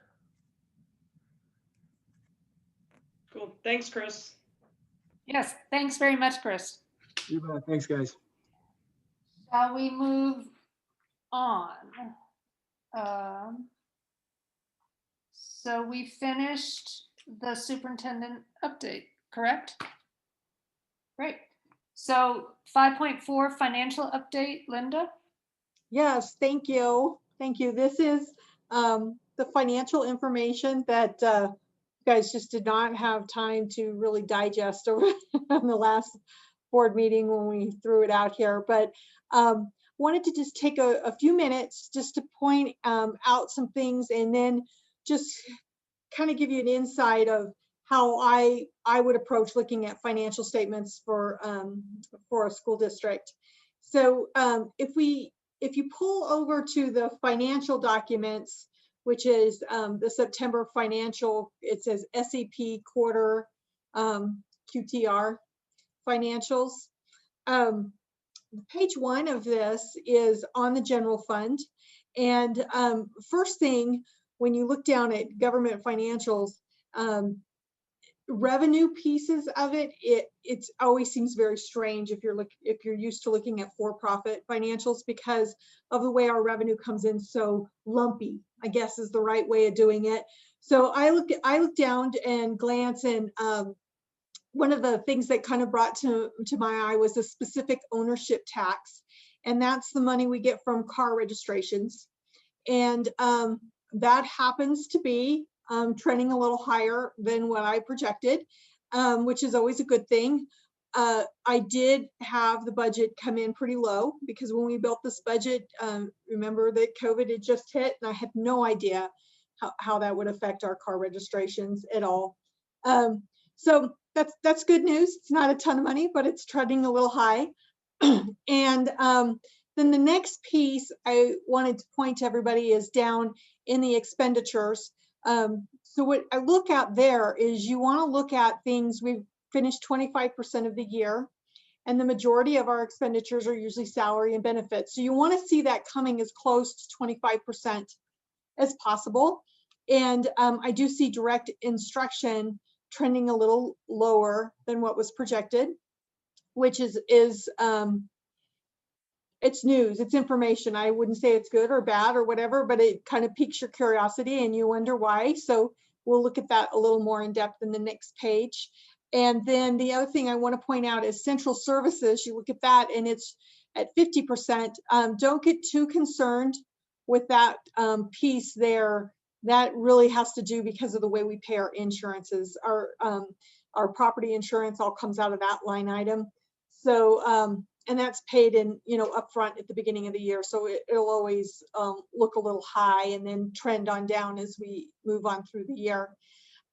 Cool. Thanks, Chris. Yes, thanks very much, Chris. You bet. Thanks, guys. Shall we move on? So we finished the superintendent update, correct? Great. So 5.4 financial update, Linda? Yes, thank you. Thank you. This is the financial information that you guys just did not have time to really digest over on the last board meeting when we threw it out here. But wanted to just take a few minutes just to point out some things and then just kind of give you an insight of how I would approach looking at financial statements for a school district. So if you pull over to the financial documents, which is the September financial, it says SEP quarter QTR financials. Page 1 of this is on the general fund. And first thing, when you look down at government financials, revenue pieces of it, it always seems very strange if you're used to looking at for-profit financials because of the way our revenue comes in so lumpy, I guess is the right way of doing it. So I look down and glance, and one of the things that kind of brought to my eye was the specific ownership tax, and that's the money we get from car registrations, and that happens to be trending a little higher than what I projected, which is always a good thing. I did have the budget come in pretty low because when we built this budget, remember that COVID had just hit and I had no idea how that would affect our car registrations at all. So that's good news. It's not a ton of money, but it's trending a little high. And then the next piece I wanted to point to everybody is down in the expenditures. So what I look at there is you want to look at things. We've finished 25% of the year, and the majority of our expenditures are usually salary and benefits. So you want to see that coming as close to 25% as possible. And I do see direct instruction trending a little lower than what was projected, which is it's news, it's information. I wouldn't say it's good or bad or whatever, but it kind of piques your curiosity and you wonder why. So we'll look at that a little more in depth in the next page. And then the other thing I want to point out is central services. You look at that and it's at 50%. Don't get too concerned with that piece there. That really has to do because of the way we pay our insurances. Our property insurance all comes out of that line item. So, and that's paid in, upfront at the beginning of the year. So it'll always look a little high and then trend on down as we move on through the year.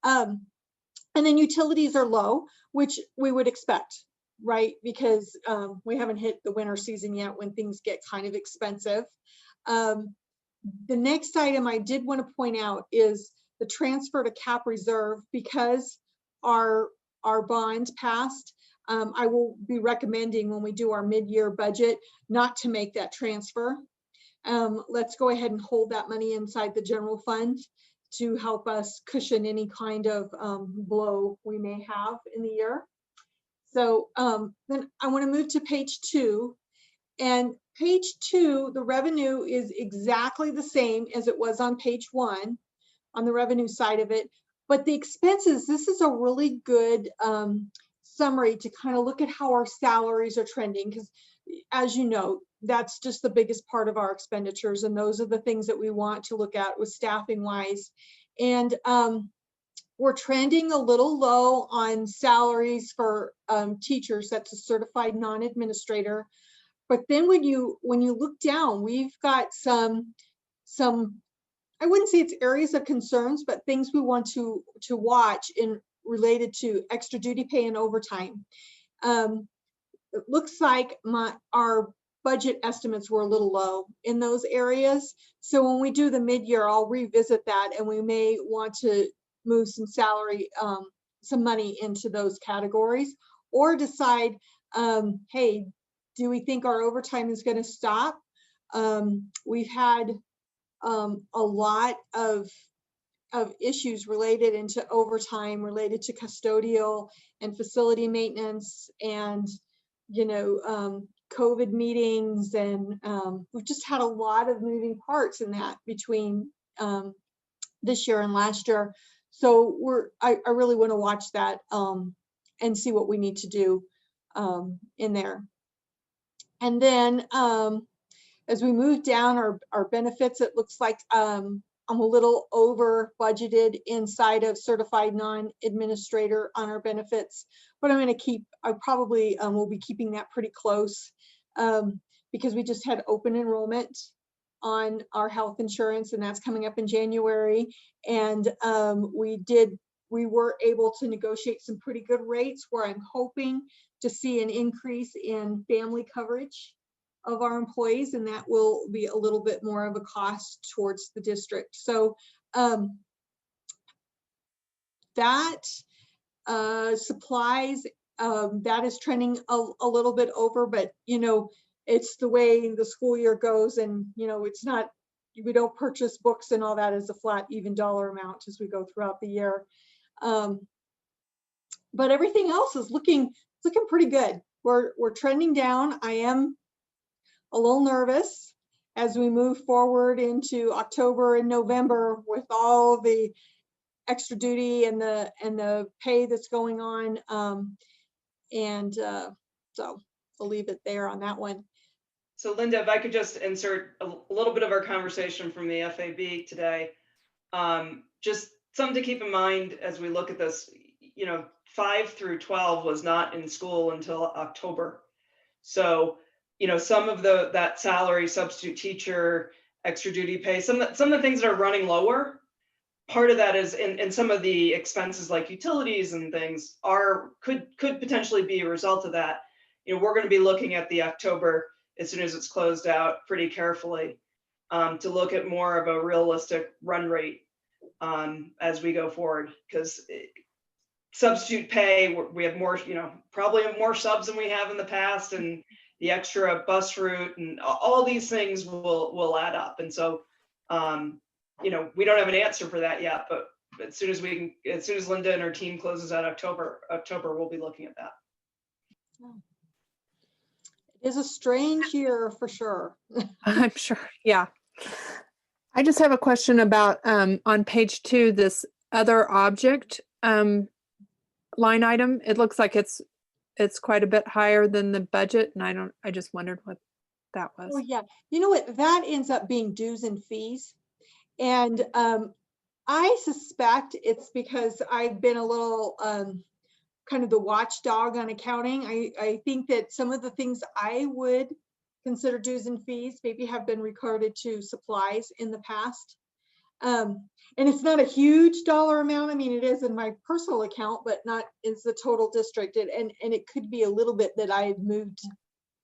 And then utilities are low, which we would expect, right? Because we haven't hit the winter season yet when things get kind of expensive. The next item I did want to point out is the transfer to cap reserve. Because our bond passed, I will be recommending when we do our mid-year budget not to make that transfer. Let's go ahead and hold that money inside the general fund to help us cushion any kind of blow we may have in the year. So then I want to move to page 2. And page 2, the revenue is exactly the same as it was on page 1 on the revenue side of it. But the expenses, this is a really good summary to kind of look at how our salaries are trending, because as you know, that's just the biggest part of our expenditures, and those are the things that we want to look at with staffing wise. And we're trending a little low on salaries for teachers. That's a certified non-administrator. But then when you look down, we've got some I wouldn't say it's areas of concerns, but things we want to watch in related to extra duty pay and overtime. It looks like our budget estimates were a little low in those areas. So when we do the mid-year, I'll revisit that, and we may want to move some salary, some money into those categories, or decide, hey, do we think our overtime is going to stop? We've had a lot of issues related into overtime, related to custodial and facility maintenance, and COVID meetings, and we've just had a lot of moving parts in that between this year and last year. So I really want to watch that and see what we need to do in there. And then as we move down our benefits, it looks like I'm a little over budgeted inside of certified non-administrator on our benefits, but I probably will be keeping that pretty close because we just had open enrollment on our health insurance, and that's coming up in January. And we were able to negotiate some pretty good rates where I'm hoping to see an increase in family coverage of our employees, and that will be a little bit more of a cost towards the district. So that supplies, that is trending a little bit over, but it's the way the school year goes, and it's not, we don't purchase books and all that as a flat even dollar amount as we go throughout the year. But everything else is looking pretty good. We're trending down. I am a little nervous as we move forward into October and November with all the extra duty and the pay that's going on. So I'll leave it there on that one. So Linda, if I could just insert a little bit of our conversation from the FAB today, just something to keep in mind as we look at this. 5 through 12 was not in school until October. So, some of that salary, substitute teacher, extra duty pay, some of the things that are running lower, part of that is, and some of the expenses like utilities and things could potentially be a result of that. We're going to be looking at the October as soon as it's closed out pretty carefully to look at more of a realistic run rate as we go forward, because substitute pay, we have more, probably have more subs than we have in the past, and the extra bus route and all these things will add up. And so, we don't have an answer for that yet, but as soon as Linda and her team closes out October, we'll be looking at that. It is a strange year for sure. I'm sure. Yeah. I just have a question about on page 2, this other object line item. It looks like it's quite a bit higher than the budget, and I just wondered what that was. Oh yeah, you know what, that ends up being dues and fees, and I suspect it's because I've been a little kind of the watchdog on accounting. I think that some of the things I would consider dues and fees maybe have been recorded to supplies in the past. And it's not a huge dollar amount. I mean, it is in my personal account, but not as the total district. And it could be a little bit that I had moved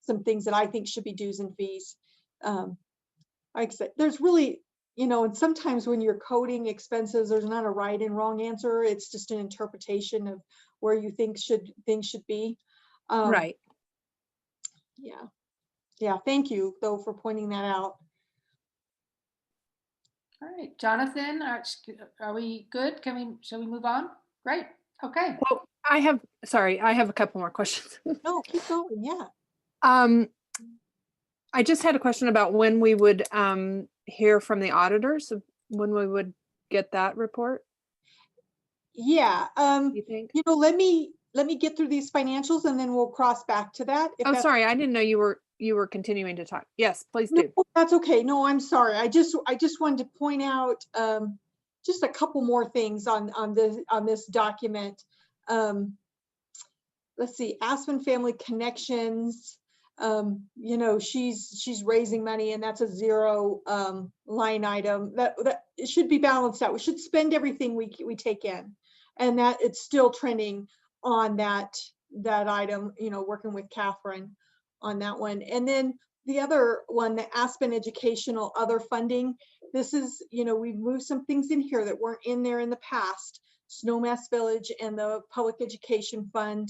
some things that I think should be dues and fees. Like I said, there's really, and sometimes when you're coding expenses, there's not a right and wrong answer. It's just an interpretation of where you think things should be. Right. Yeah. Yeah. Thank you though for pointing that out. All right, Jonathan, are we good? Shall we move on? Great. Okay. Well, I have a couple more questions. No, keep going. Yeah. I just had a question about when we would hear from the auditors, when we would get that report. Yeah. You think? Let me get through these financials and then we'll cross back to that. Sorry, I didn't know you were continuing to talk. Yes, please do. No, that's okay. No, I'm sorry. I just wanted to point out just a couple more things on this document. Let's see, Aspen Family Connections. She's raising money, and that's a zero line item. That it should be balanced out. We should spend everything we take in, and that it's still trending on that item. Working with Catherine on that one. And then the other one, the Aspen Educational Other Funding. This is, we've moved some things in here that weren't in there in the past. Snowmass Village and the Public Education Fund,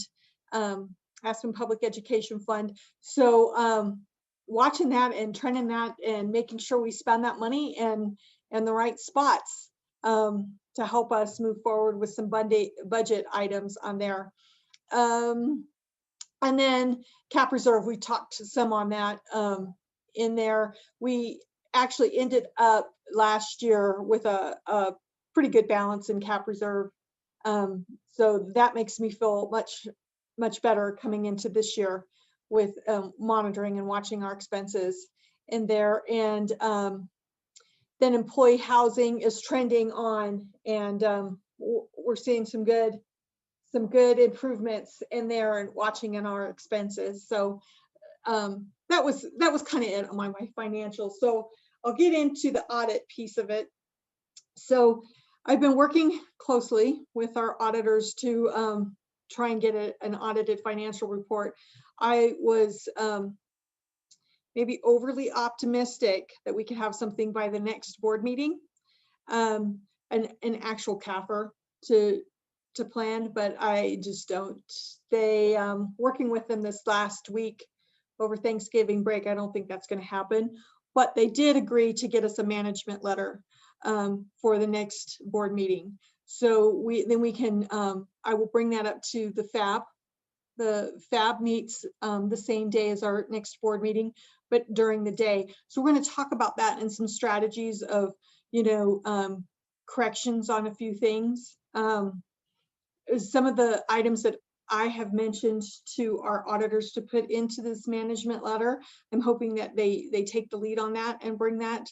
Aspen Public Education Fund. So watching that and trending that and making sure we spend that money in the right spots to help us move forward with some budget items on there. And then cap reserve, we talked some on that in there. We actually ended up last year with a pretty good balance in cap reserve. So that makes me feel much better coming into this year with monitoring and watching our expenses in there. And then employee housing is trending on, and we're seeing some good improvements in there and watching in our expenses. So that was kind of it on my financials. So I'll get into the audit piece of it. So I've been working closely with our auditors to try and get an audited financial report. I was maybe overly optimistic that we could have something by the next board meeting, an actual CAFR to plan, but I just don't. They working with them this last week over Thanksgiving break, I don't think that's going to happen, but they did agree to get us a management letter for the next board meeting. So we can, I will bring that up to the FAB. The FAB meets the same day as our next board meeting, but during the day. So we're going to talk about that and some strategies of, corrections on a few things. Some of the items that I have mentioned to our auditors to put into this management letter, I'm hoping that they take the lead on that and bring that,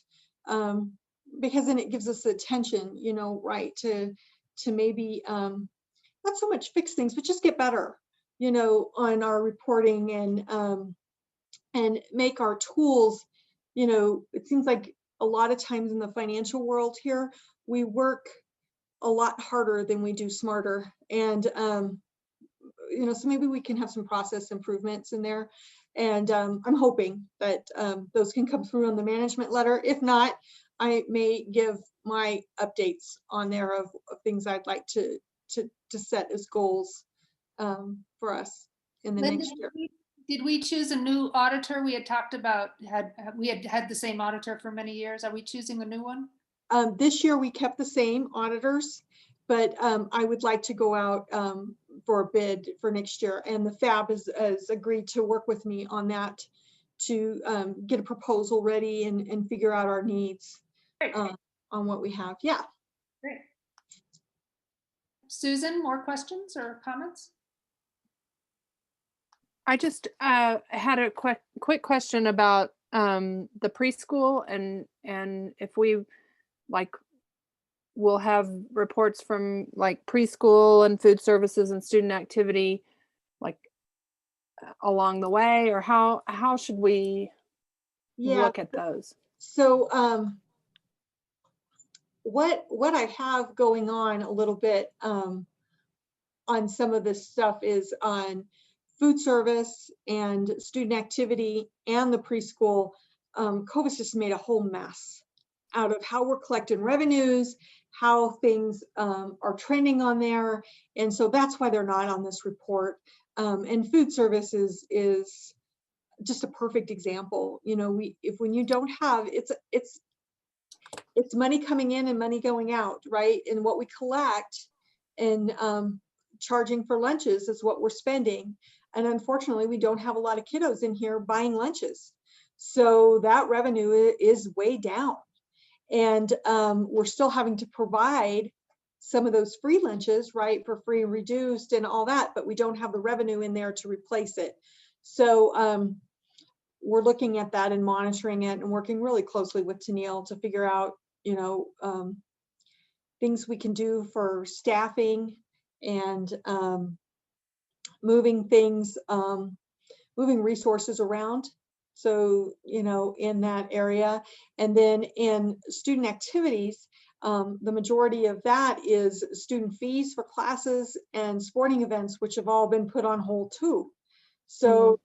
because then it gives us the attention, right, to maybe not so much fix things, but just get better, on our reporting and make our tools, it seems like a lot of times in the financial world here, we work a lot harder than we do smarter. And, so maybe we can have some process improvements in there. And I'm hoping that those can come through on the management letter. If not, I may give my updates on there of things I'd like to set as goals for us in the Linda, next year. did we choose a new auditor? We had talked about, we had the same auditor for many years. Are we choosing a new one? This year we kept the same auditors, but I would like to go out for a bid for next year. And the FAB has agreed to work with me on that to get a proposal ready and figure out our needs on what we have. Yeah. Great. Susan, more questions or comments? I just had a quick question about the preschool and if we we'll have reports from preschool and food services and student activity along the way, or how should we look at those? So what I have going on a little bit on some of this stuff is on food service and student activity and the preschool. COVID's just made a whole mess out of how we're collecting revenues, how things are trending on there. And so that's why they're not on this report. And food services is just a perfect example. When you don't have, it's money coming in and money going out, right? And what we collect and charging for lunches is what we're spending. And unfortunately, we don't have a lot of kiddos in here buying lunches. So that revenue is way down. And we're still having to provide some of those free lunches, right, for free and reduced and all that, but we don't have the revenue in there to replace it. So we're looking at that and monitoring it and working really closely with Tennille to figure out, things we can do for staffing and moving resources around. So, in that area. And then in student activities, the majority of that is student fees for classes and sporting events, which have all been put on hold too. So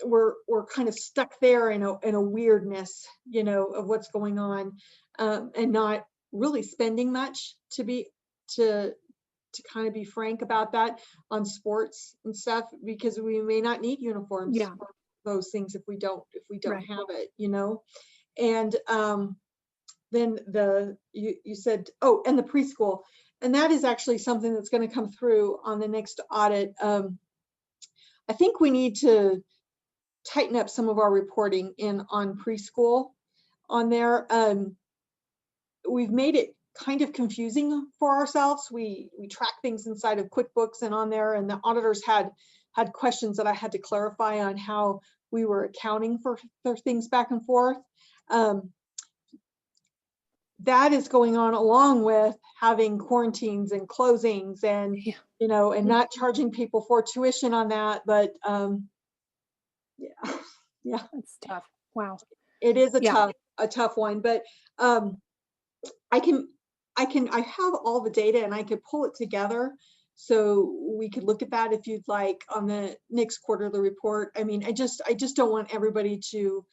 we're kind of stuck there in a weirdness, of what's going on, and not really spending much to kind of be frank about that on sports and stuff, because we may not need uniforms for those things if we don't Right. have it, and then you said, and the preschool, and that is actually something that's going to come through on the next audit. I think we need to tighten up some of our reporting on preschool on there. We've made it kind of confusing for ourselves. We track things inside of QuickBooks and on there, and the auditors had questions that I had to clarify on how we were accounting for things back and forth. That is going on along with having quarantines and closings and, you know, and not charging people for tuition on that. But yeah, It's tough. Wow. it is a Yeah. tough one. But I have all the data and I could pull it together so we could look at that if you'd like on the next quarterly report. I mean, I just don't want everybody to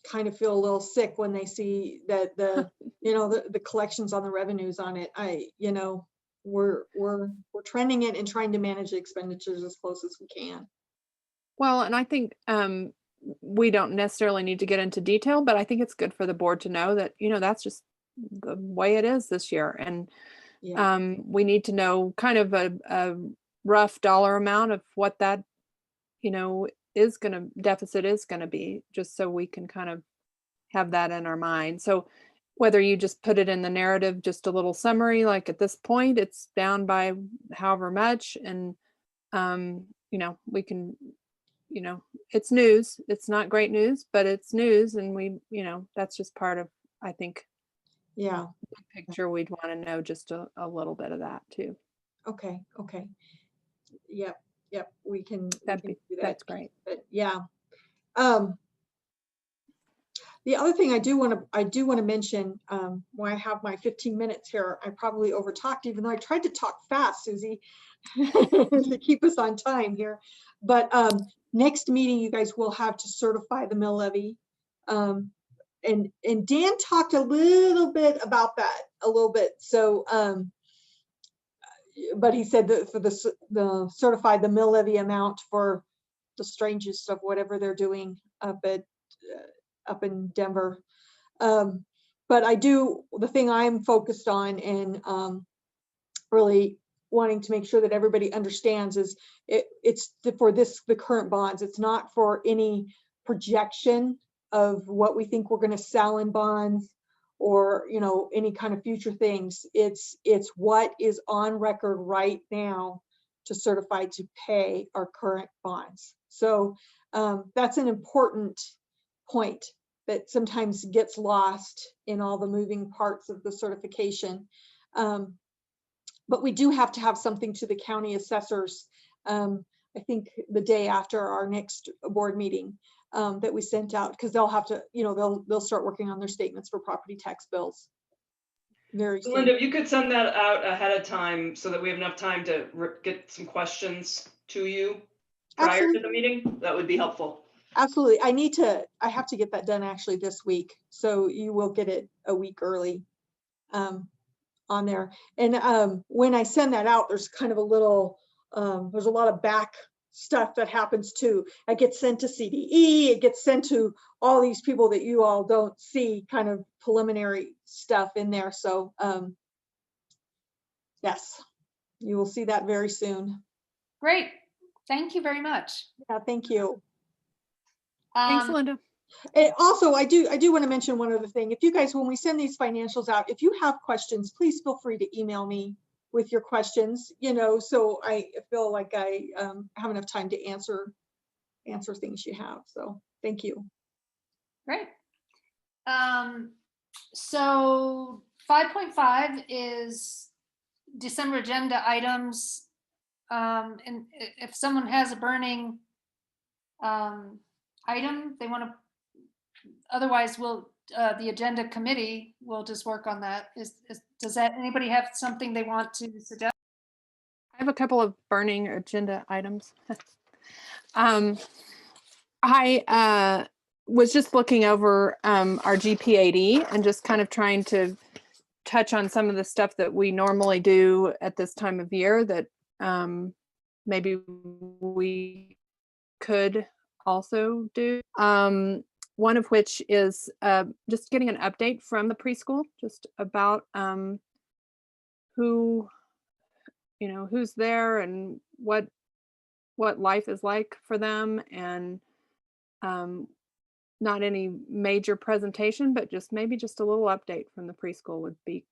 kind of feel a little sick when they see that the you know the collections on the revenues on it. You know, we're trending it and trying to manage the expenditures as close as we can. Well, and I think we don't necessarily need to get into detail, but I think it's good for the board to know that, you know, that's just the way it is this year. And Yeah. we need to know kind of a rough dollar amount of what that, you know, deficit is going to be, just so we can kind of have that in our mind. So whether you just put it in the narrative, just a little summary, like at this point, it's down by however much. And, you know, we can, you know, it's news. It's not great news, but it's news. And we, you know, that's just part of, I think, Yeah. the picture. We'd want to know just a little bit of that too. Okay. Yep. We can do that. That's great. But yeah. The other thing I do want to mention, when I have my 15 minutes here, I probably overtalked, even though I tried to talk fast, Susie, to keep us on time here. But next meeting, you guys will have to certify the mill levy. And Dan talked a little bit about that, So, but he said that for the certified the mill levy amount for the strangest of whatever they're doing up in Denver. But the thing I'm focused on and really wanting to make sure that everybody understands is it's for the current bonds. It's not for any projection of what we think we're going to sell in bonds or, you know, any kind of future things. It's what is on record right now to certify to pay our current bonds. So that's an important point that sometimes gets lost in all the moving parts of the certification. But we do have to have something to the county assessors, I think the day after our next board meeting, that we sent out, because they'll have to, you know, they'll start working on their statements for property tax bills very soon. Linda, if you could send that out ahead of time so that we have enough time to get some questions to you prior to the meeting, that would be helpful. Absolutely. I have to get that done actually this week. So you will get it a week early on there. And when I send that out, there's kind of a little, there's a lot of back stuff that happens too. It gets sent to CDE, it gets sent to all these people that you all don't see, kind of preliminary stuff in there. So yes, you will see that very soon. Great. Thank you very much. Yeah, thank you. Thanks, Linda. And also, I do want to mention one other thing. If you guys, when we send these financials out, if you have questions, please feel free to email me with your questions, you know, so I feel like I have enough time to answer things you have. So thank you. Great. So 5.5 is December agenda items. And if someone has a burning item they want to, otherwise the agenda committee will just work on that. Does anybody have something they want to suggest? I have a couple of burning agenda items. I was just looking over our GP80 and just kind of trying to touch on some of the stuff that we normally do at this time of year that maybe we could also do. One of which is just getting an update from the preschool, just about who's there and what what life is like for them, and not any major presentation, but just maybe just a little update from the preschool would be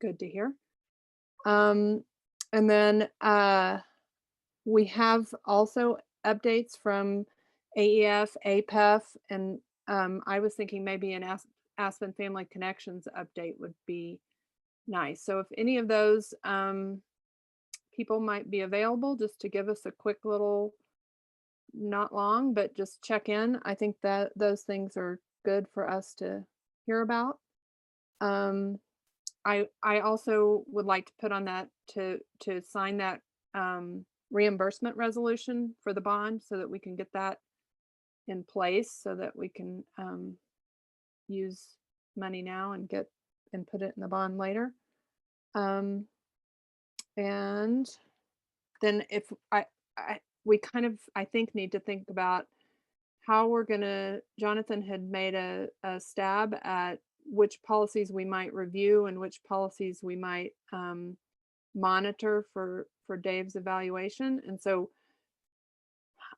good to hear. And then we have also updates from AEF, APEF, and I was thinking maybe an Aspen Family Connections update would be nice. So if any of those people might be available, just to give us a quick little, not long, but just check in. I think that those things are good for us to hear about. I also would like to put on that to sign that reimbursement resolution for the bond, so that we can get that in place, so that we can use money now and put it in the bond later. And then if we kind of, I think, need to think about how we're gonna, Jonathan had made a stab at which policies we might review and which policies we might monitor for Dave's evaluation. And so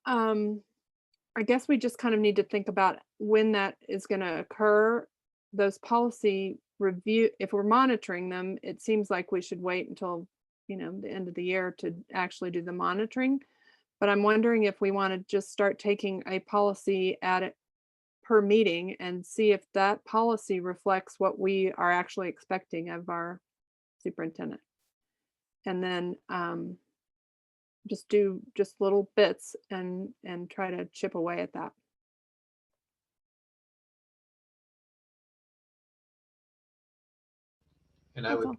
I guess we just kind of need to think about when that is going to occur. Those policy review, if we're monitoring them, it seems like we should wait until, the end of the year to actually do the monitoring. But I'm wondering if we want to just start taking a policy at it per meeting and see if that policy reflects what we are actually expecting of our superintendent. And then just do just little bits and try to chip away at that. And I would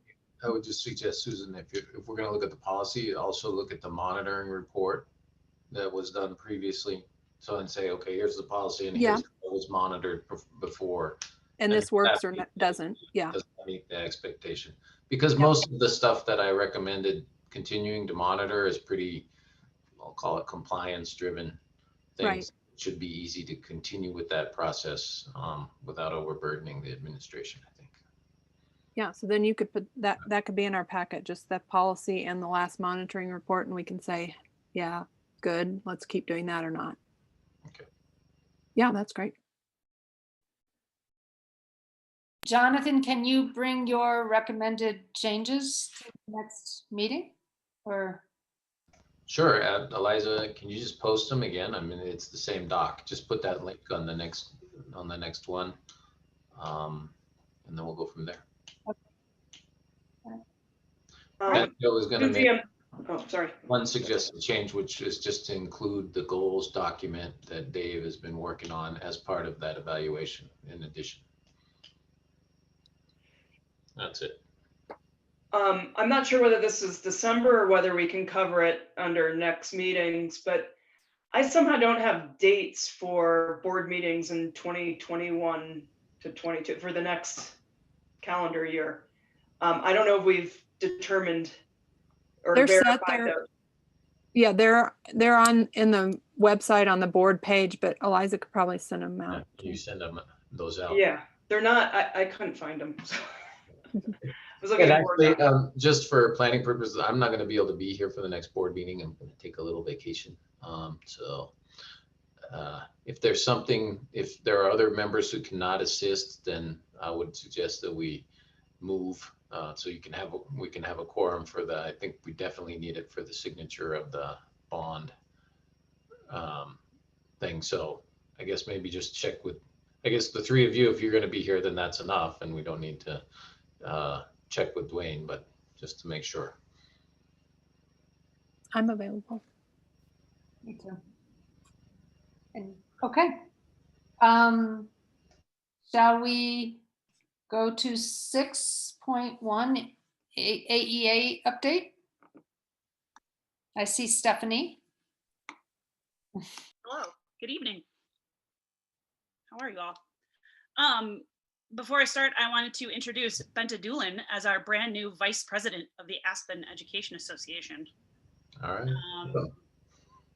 just suggest, Susan, if we're going to look at the policy, also look at the monitoring report that was done previously. So, and say, okay, here's the policy, and here's what was monitored before. And this works or doesn't. Yeah. Doesn't meet the expectation. Because most of the stuff that I recommended continuing to monitor is pretty, I'll call it compliance driven things. Right. It should be easy to continue with that process without overburdening the administration, I think. Yeah, so then you could put that could be in our packet, just that policy and the last monitoring report, and we can say, yeah, good, let's keep doing that or not. Okay. Yeah, that's great. Jonathan, can you bring your recommended changes to the next meeting? Or sure. Eliza, can you just post them again? I mean, it's the same doc. Just put that link on the next one, and then we'll go from there. Okay. Bill was going to make sorry. one suggested change, which is just to include the goals document that Dave has been working on as part of that evaluation in addition. That's it. I'm not sure whether this is December or whether we can cover it under next meetings, but I somehow don't have dates for board meetings in 2021 to 22 for the next calendar year. I don't know if we've determined or verified those. Yeah, they're on in the website on the board page, but Eliza could probably send them out. Yeah, you send those out. Yeah, they're not. I couldn't find them. So. I was and actually, just for planning purposes, I'm not going to be able to be here for the next board meeting. I'm going to take a little vacation. So if there's something, if there are other members who cannot assist, then I would suggest that we move so we can have a quorum for the. I think we definitely need it for the signature of the bond thing. So I guess maybe just check with. I guess the three of you, if you're going to be here, then that's enough, and we don't need to. Check with Dwayne, but just to make sure. I'm available. Me too. And okay. Shall we go to 6.1 AEA update? I see Stephanie. Hello, good evening. How are you all? Before I start, I wanted to introduce Benta Doolin as our brand new Vice President of the Aspen Education Association. All right.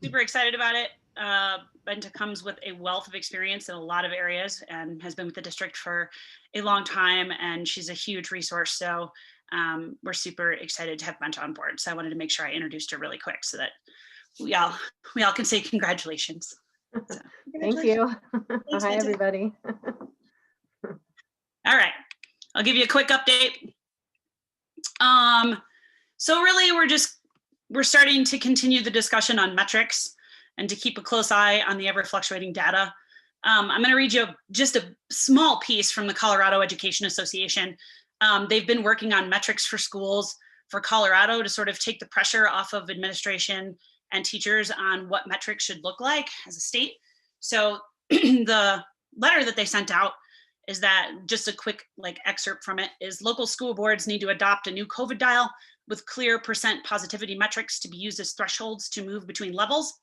Super excited about it. Benta comes with a wealth of experience in a lot of areas and has been with the district for a long time, and she's a huge resource. So we're super excited to have Benta on board. So I wanted to make sure I introduced her really quick so that we all can say congratulations. So, Thank you. Thanks, Hi, Bente. everybody. All right, I'll give you a quick update. So really we're starting to continue the discussion on metrics and to keep a close eye on the ever fluctuating data. I'm going to read you just a small piece from the Colorado Education Association. They've been working on metrics for schools for Colorado to sort of take the pressure off of administration and teachers on what metrics should look like as a state. So the letter that they sent out is that, just a quick excerpt from it, is local school boards need to adopt a new COVID dial with clear % positivity metrics to be used as thresholds to move between levels,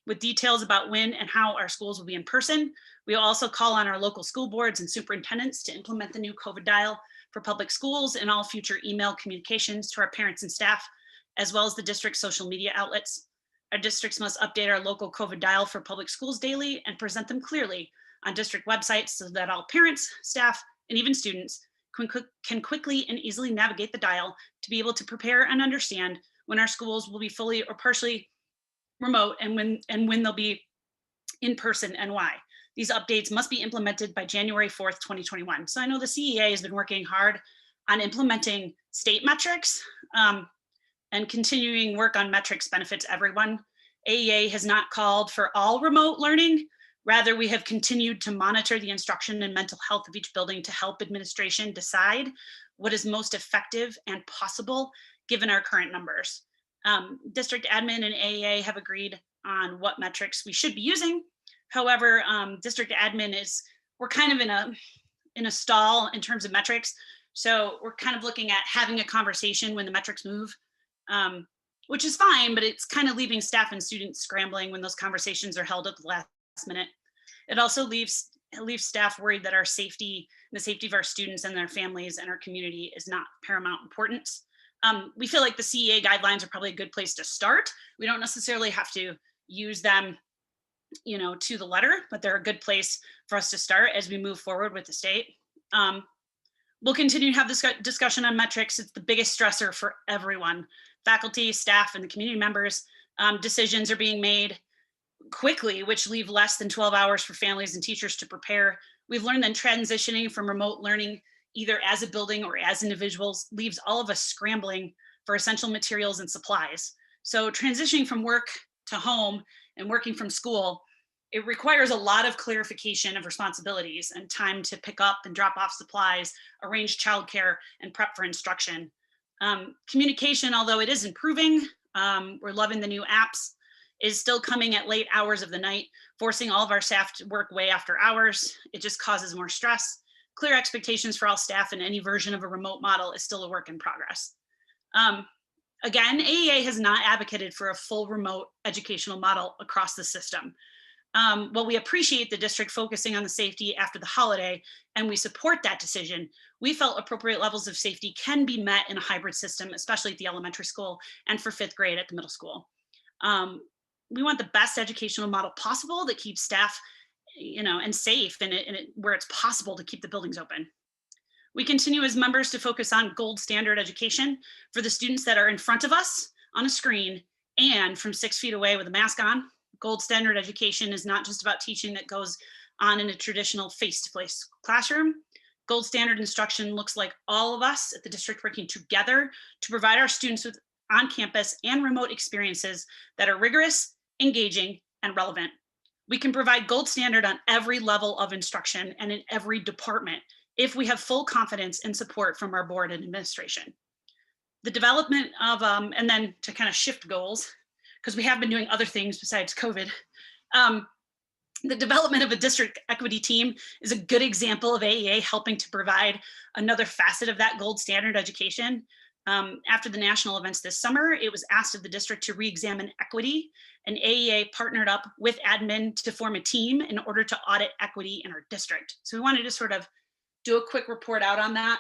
with details about when and how our schools will be in person. We will also call on our local school boards and superintendents to implement the new COVID dial for public schools and all future email communications to our parents and staff, as well as the district's social media outlets. Our districts must update our local COVID dial for public schools daily and present them clearly on district websites so that all parents, staff, and even students can quickly and easily navigate the dial to be able to prepare and understand when our schools will be fully or partially remote and when they'll be in person and why. These updates must be implemented by January 4th, 2021. So I know the CEA has been working hard on implementing state metrics and continuing work on metrics benefits everyone. AEA has not called for all remote learning. Rather, we have continued to monitor the instruction and mental health of each building to help administration decide what is most effective and possible given our current numbers. District admin and AEA have agreed on what metrics we should be using. However, district admin we're kind of in a stall in terms of metrics. So we're kind of looking at having a conversation when the metrics move, which is fine, but it's kind of leaving staff and students scrambling when those conversations are held at the last minute. It also leaves staff worried that our safety, the safety of our students and their families and our community is not paramount importance. We feel like the CEA guidelines are probably a good place to start. We don't necessarily have to use them, to the letter, but they're a good place for us to start as we move forward with the state. We'll continue to have this discussion on metrics. It's the biggest stressor for everyone, faculty, staff, and the community members. Decisions are being made quickly, which leave less than 12 hours for families and teachers to prepare. We've learned that transitioning from remote learning, either as a building or as individuals, leaves all of us scrambling for essential materials and supplies. So transitioning from work to home and working from school, it requires a lot of clarification of responsibilities and time to pick up and drop off supplies, arrange childcare, and prep for instruction. Communication, although it is improving, we're loving the new apps, is still coming at late hours of the night, forcing all of our staff to work way after hours. It just causes more stress. Clear expectations for all staff in any version of a remote model is still a work in progress. Again, AEA has not advocated for a full remote educational model across the system. While we appreciate the district focusing on the safety after the holiday, and we support that decision, we felt appropriate levels of safety can be met in a hybrid system, especially at the elementary school and for 5th grade at the middle school. We want the best educational model possible that keeps staff, and safe and where it's possible to keep the buildings open. We continue as members to focus on gold standard education for the students that are in front of us on a screen and from 6 feet away with a mask on. Gold standard education is not just about teaching that goes on in a traditional face-to-face classroom. Gold standard instruction looks like all of us at the district working together to provide our students with on-campus and remote experiences that are rigorous, engaging, and relevant. We can provide gold standard on every level of instruction and in every department if we have full confidence and support from our board and administration. The development of, and then to kind of shift goals, because we have been doing other things besides COVID. The development of a district equity team is a good example of AEA helping to provide another facet of that gold standard education. After the national events this summer, it was asked of the district to re-examine equity, and AEA partnered up with admin to form a team in order to audit equity in our district. So we wanted to sort of do a quick report out on that.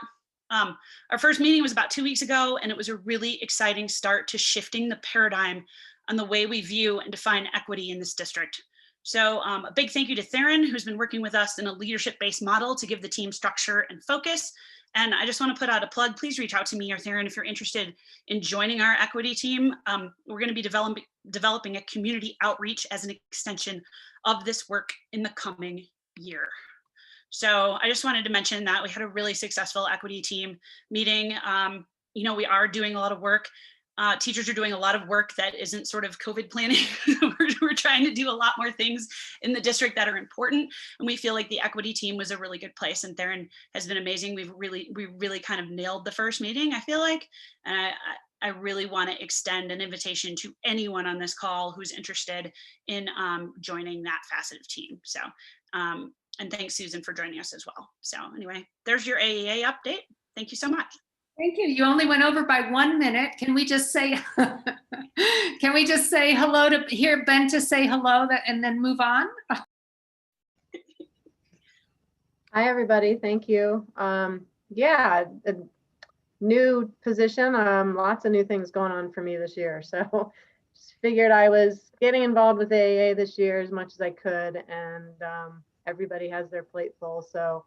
Our first meeting was about 2 weeks ago, and it was a really exciting start to shifting the paradigm on the way we view and define equity in this district. So a big thank you to Theron, who's been working with us in a leadership-based model to give the team structure and focus. And I just want to put out a plug. Please reach out to me or Theron if you're interested in joining our equity team. We're going to be developing a community outreach as an extension of this work in the coming year. So I just wanted to mention that we had a really successful equity team meeting. You know, we are doing a lot of work. Teachers are doing a lot of work that isn't sort of COVID planning. we're trying to do a lot more things in the district that are important. And we feel like the equity team was a really good place. And Theron has been amazing. We really kind of nailed the first meeting, I feel like. And I really want to extend an invitation to anyone on this call who's interested in joining that facet of team. So, and thanks, Susan, for joining us as well. So anyway, there's your AEA update. Thank you so much. Thank you. You only went over by 1 minute. Can we just say, can we just say hello to hear Benta say hello and then move on? Hi, everybody. Thank you. Yeah, a new position. Lots of new things going on for me this year. So just figured I was getting involved with AAA this year as much as I could. And everybody has their plate full. So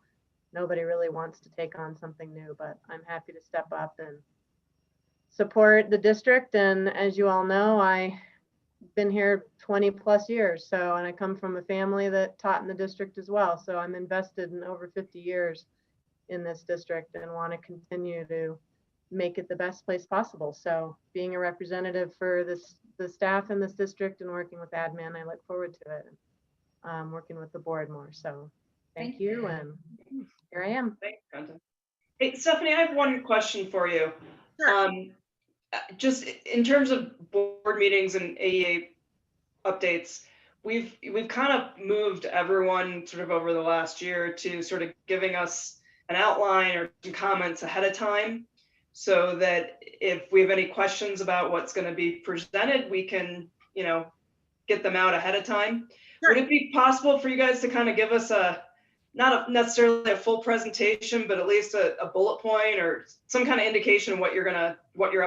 nobody really wants to take on something new, but I'm happy to step up and support the district. And as you all know, I've been here 20 plus years. So, and I come from a family that taught in the district as well. So I'm invested in over 50 years in this district and want to continue to make it the best place possible. So being a representative for the staff in this district and working with admin, I look forward to it. Working with the board more. So thank you. And here I am. Thanks, Benta. Hey, Stephanie, I have one question for you. Sure. Just in terms of board meetings and AEA updates, we've kind of moved everyone sort of over the last year to sort of giving us an outline or some comments ahead of time, so that if we have any questions about what's going to be presented, we can, you know, get them out ahead of time. Sure. Would it be possible for you guys to kind of give us not necessarily a full presentation, but at least a bullet point or some kind of indication of what your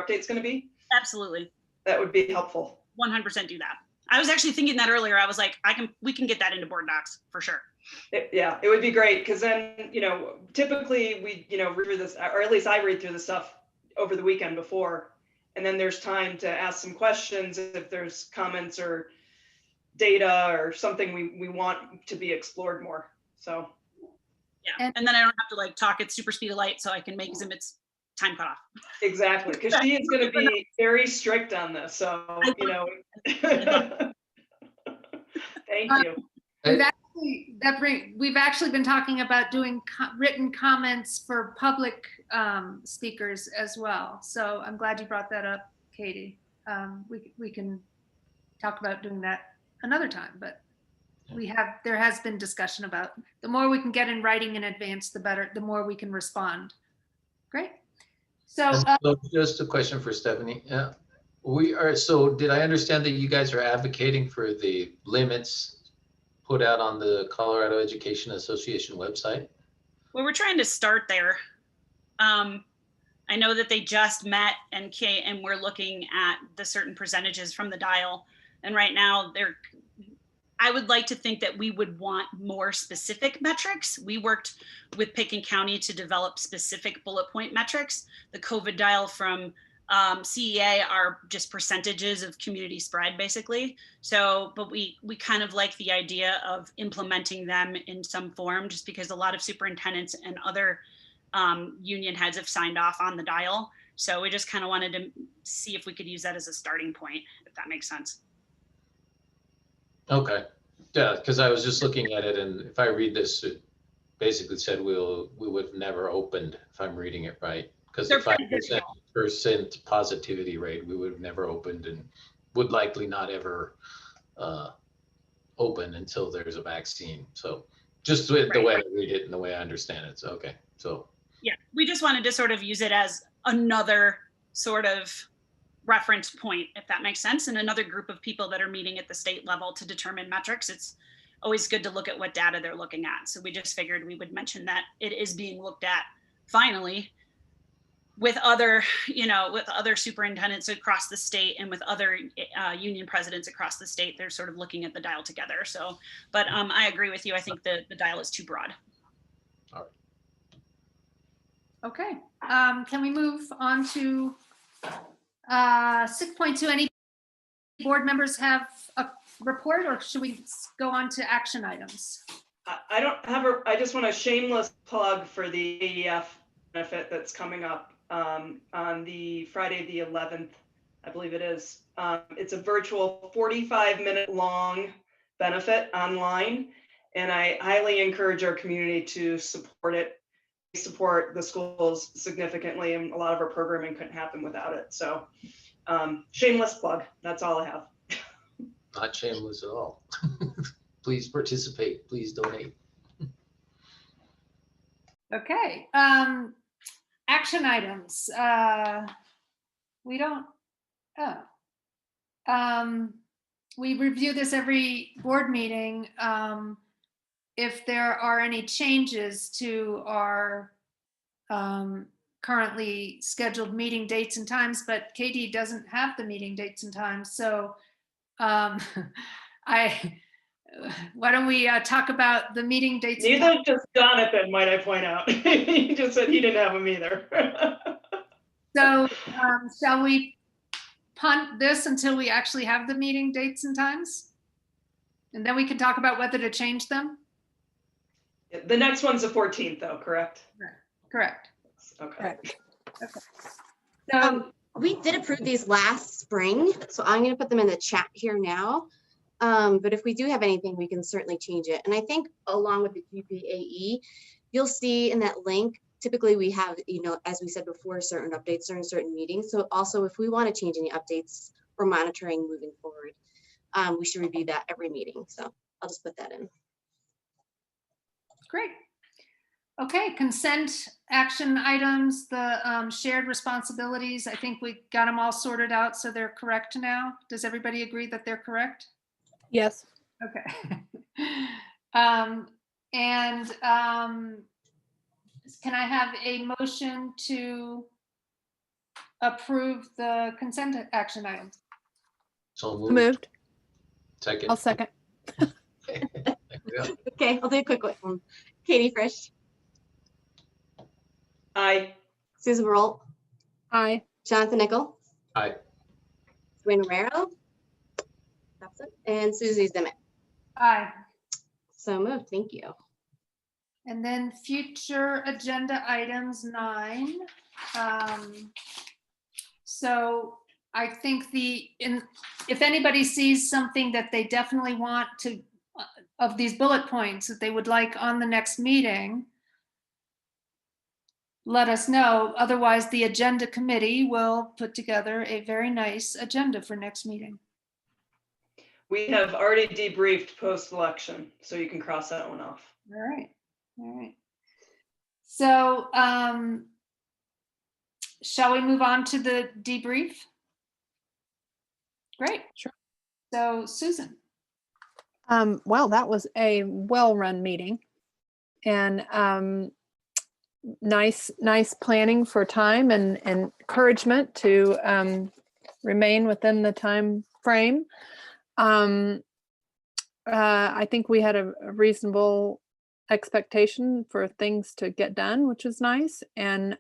update's going to be? Absolutely. That would be helpful. 100% do that. I was actually thinking that earlier. I was like, we can get that into board docs for sure. Yeah, it would be great, because then, you know, typically we, you know, read through this, or at least I read through the stuff over the weekend before, and then there's time to ask some questions if there's comments or data or something we want to be explored more. So yeah, and then I don't have to like talk at super speed of light, so I can make Exhibit's time cut off. Exactly, because she is going to be very strict on this. So, you know, thank you. We've actually been talking about doing written comments for public speakers as well. So I'm glad you brought that up, Katie. We can talk about doing that another time, but there has been discussion about the more we can get in writing in advance, the better, the more we can respond. Great. So just a question for Stephanie. So did I understand that you guys are advocating for the limits put out on the Colorado Education Association website? Well, we're trying to start there. I know that they just met and we're looking at the certain percentages from the dial. And right now I would like to think that we would want more specific metrics. We worked with Pickens County to develop specific bullet point metrics. The COVID dial from CEA are just percentages of community spread, basically. So, but we kind of like the idea of implementing them in some form, just because a lot of superintendents and other union heads have signed off on the dial. So we just kind of wanted to see if we could use that as a starting point, if that makes sense. Okay, yeah, because I was just looking at it, and if I read this, it basically said we would have never opened, if I'm reading it right, because the 5% positivity rate, we would have never opened and would likely not ever open until there's a vaccine. So just the way I read it and the way I understand it. So, okay, so. Yeah, we just wanted to sort of use it as another sort of reference point, if that makes sense, and another group of people that are meeting at the state level to determine metrics. It's always good to look at what data they're looking at. So we just figured we would mention that it is being looked at finally with other, with other superintendents across the state and with other union presidents across the state. They're sort of looking at the dial together. So, but I agree with you. I think the dial is too broad. All right. Okay. Can we move on to 6.2, any board members have a report, or should we go on to action items? I don't have I just want a shameless plug for the AEF benefit that's coming up on the Friday, the 11th, I believe it is. It's a virtual 45-minute long benefit online, and I highly encourage our community to support it. We support the schools significantly, and a lot of our programming couldn't happen without it. So shameless plug, that's all I have. Not shameless at all. Please participate, please donate. Okay, action items. We don't, we review this every board meeting. If there are any changes to our currently scheduled meeting dates and times, but Katie doesn't have the meeting dates and times. So why don't we talk about the meeting dates? Neither does Jonathan, might I point out. He just said he didn't have them either. So shall we punt this until we actually have the meeting dates and times? And then we can talk about whether to change them? The next one's the 14th though, correct? Correct. Okay. Correct. Okay. So We did approve these last spring, so I'm going to put them in the chat here now. But if we do have anything, we can certainly change it. And I think along with the GPAE, you'll see in that link, typically we have, you know, as we said before, certain updates during certain meetings. So also if we want to change any updates or monitoring moving forward, we should review that every meeting. So I'll just put that in. great. Okay, consent action items, the shared responsibilities. I think we got them all sorted out, so they're correct now. Does everybody agree that they're correct? Yes. Okay. Can I have a motion to approve the consent action items? So Moved. Second. I'll second. Okay, I'll do a quick one. Katie Frisch, Aye. Susan Roll, Aye. Jonathan Nickel, Aye. Dwayne Romero, absent, and Susie Zimmett. Aye. So moved. Thank you. And then future agenda items 9. So I think if anybody sees something that they definitely want to, of these bullet points that they would like on the next meeting, let us know. Otherwise, the agenda committee will put together a very nice agenda for next meeting. We have already debriefed post-election, so you can cross that one off. All right. All right. So shall we move on to the debrief? Great. Sure. So Susan. Well, that was a well-run meeting, and nice planning for time and encouragement to remain within the time frame. I think we had a reasonable expectation for things to get done, which is nice, and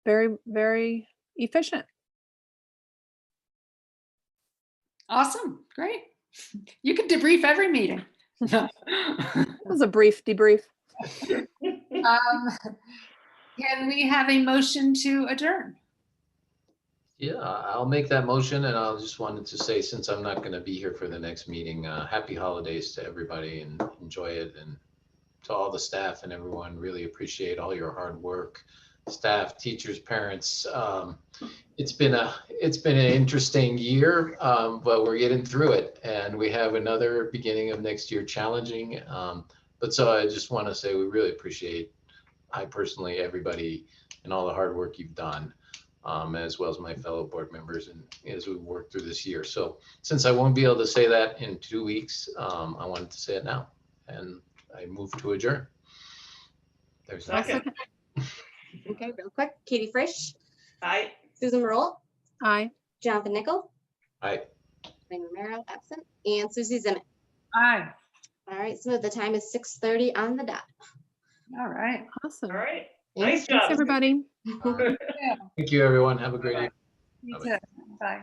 very, very efficient. Awesome. Great. You can debrief every meeting. It was a brief debrief. Can we have a motion to adjourn? Yeah, I'll make that motion, and I just wanted to say, since I'm not going to be here for the next meeting, happy holidays to everybody and enjoy it. And to all the staff and everyone, really appreciate all your hard work. Staff, teachers, parents. It's been an interesting year, but we're getting through it, and we have another beginning of next year challenging. But so I just want to say we really appreciate, I personally, everybody and all the hard work you've done, as well as my fellow board members, and as we work through this year. So since I won't be able to say that in 2 weeks, I wanted to say it now, and I move to adjourn. There's Second. Okay, real quick. Katie Frisch, Aye. Susan Roll, Aye. Jonathan Nickel, Aye. Dwayne Romero, absent, and Susie Zimmett. Aye. All right, so the time is 6:30 on the dot. All right. Awesome. All right. Thanks. Nice job. Thanks, everybody. Thank you, everyone. Have a great evening. You too. Bye.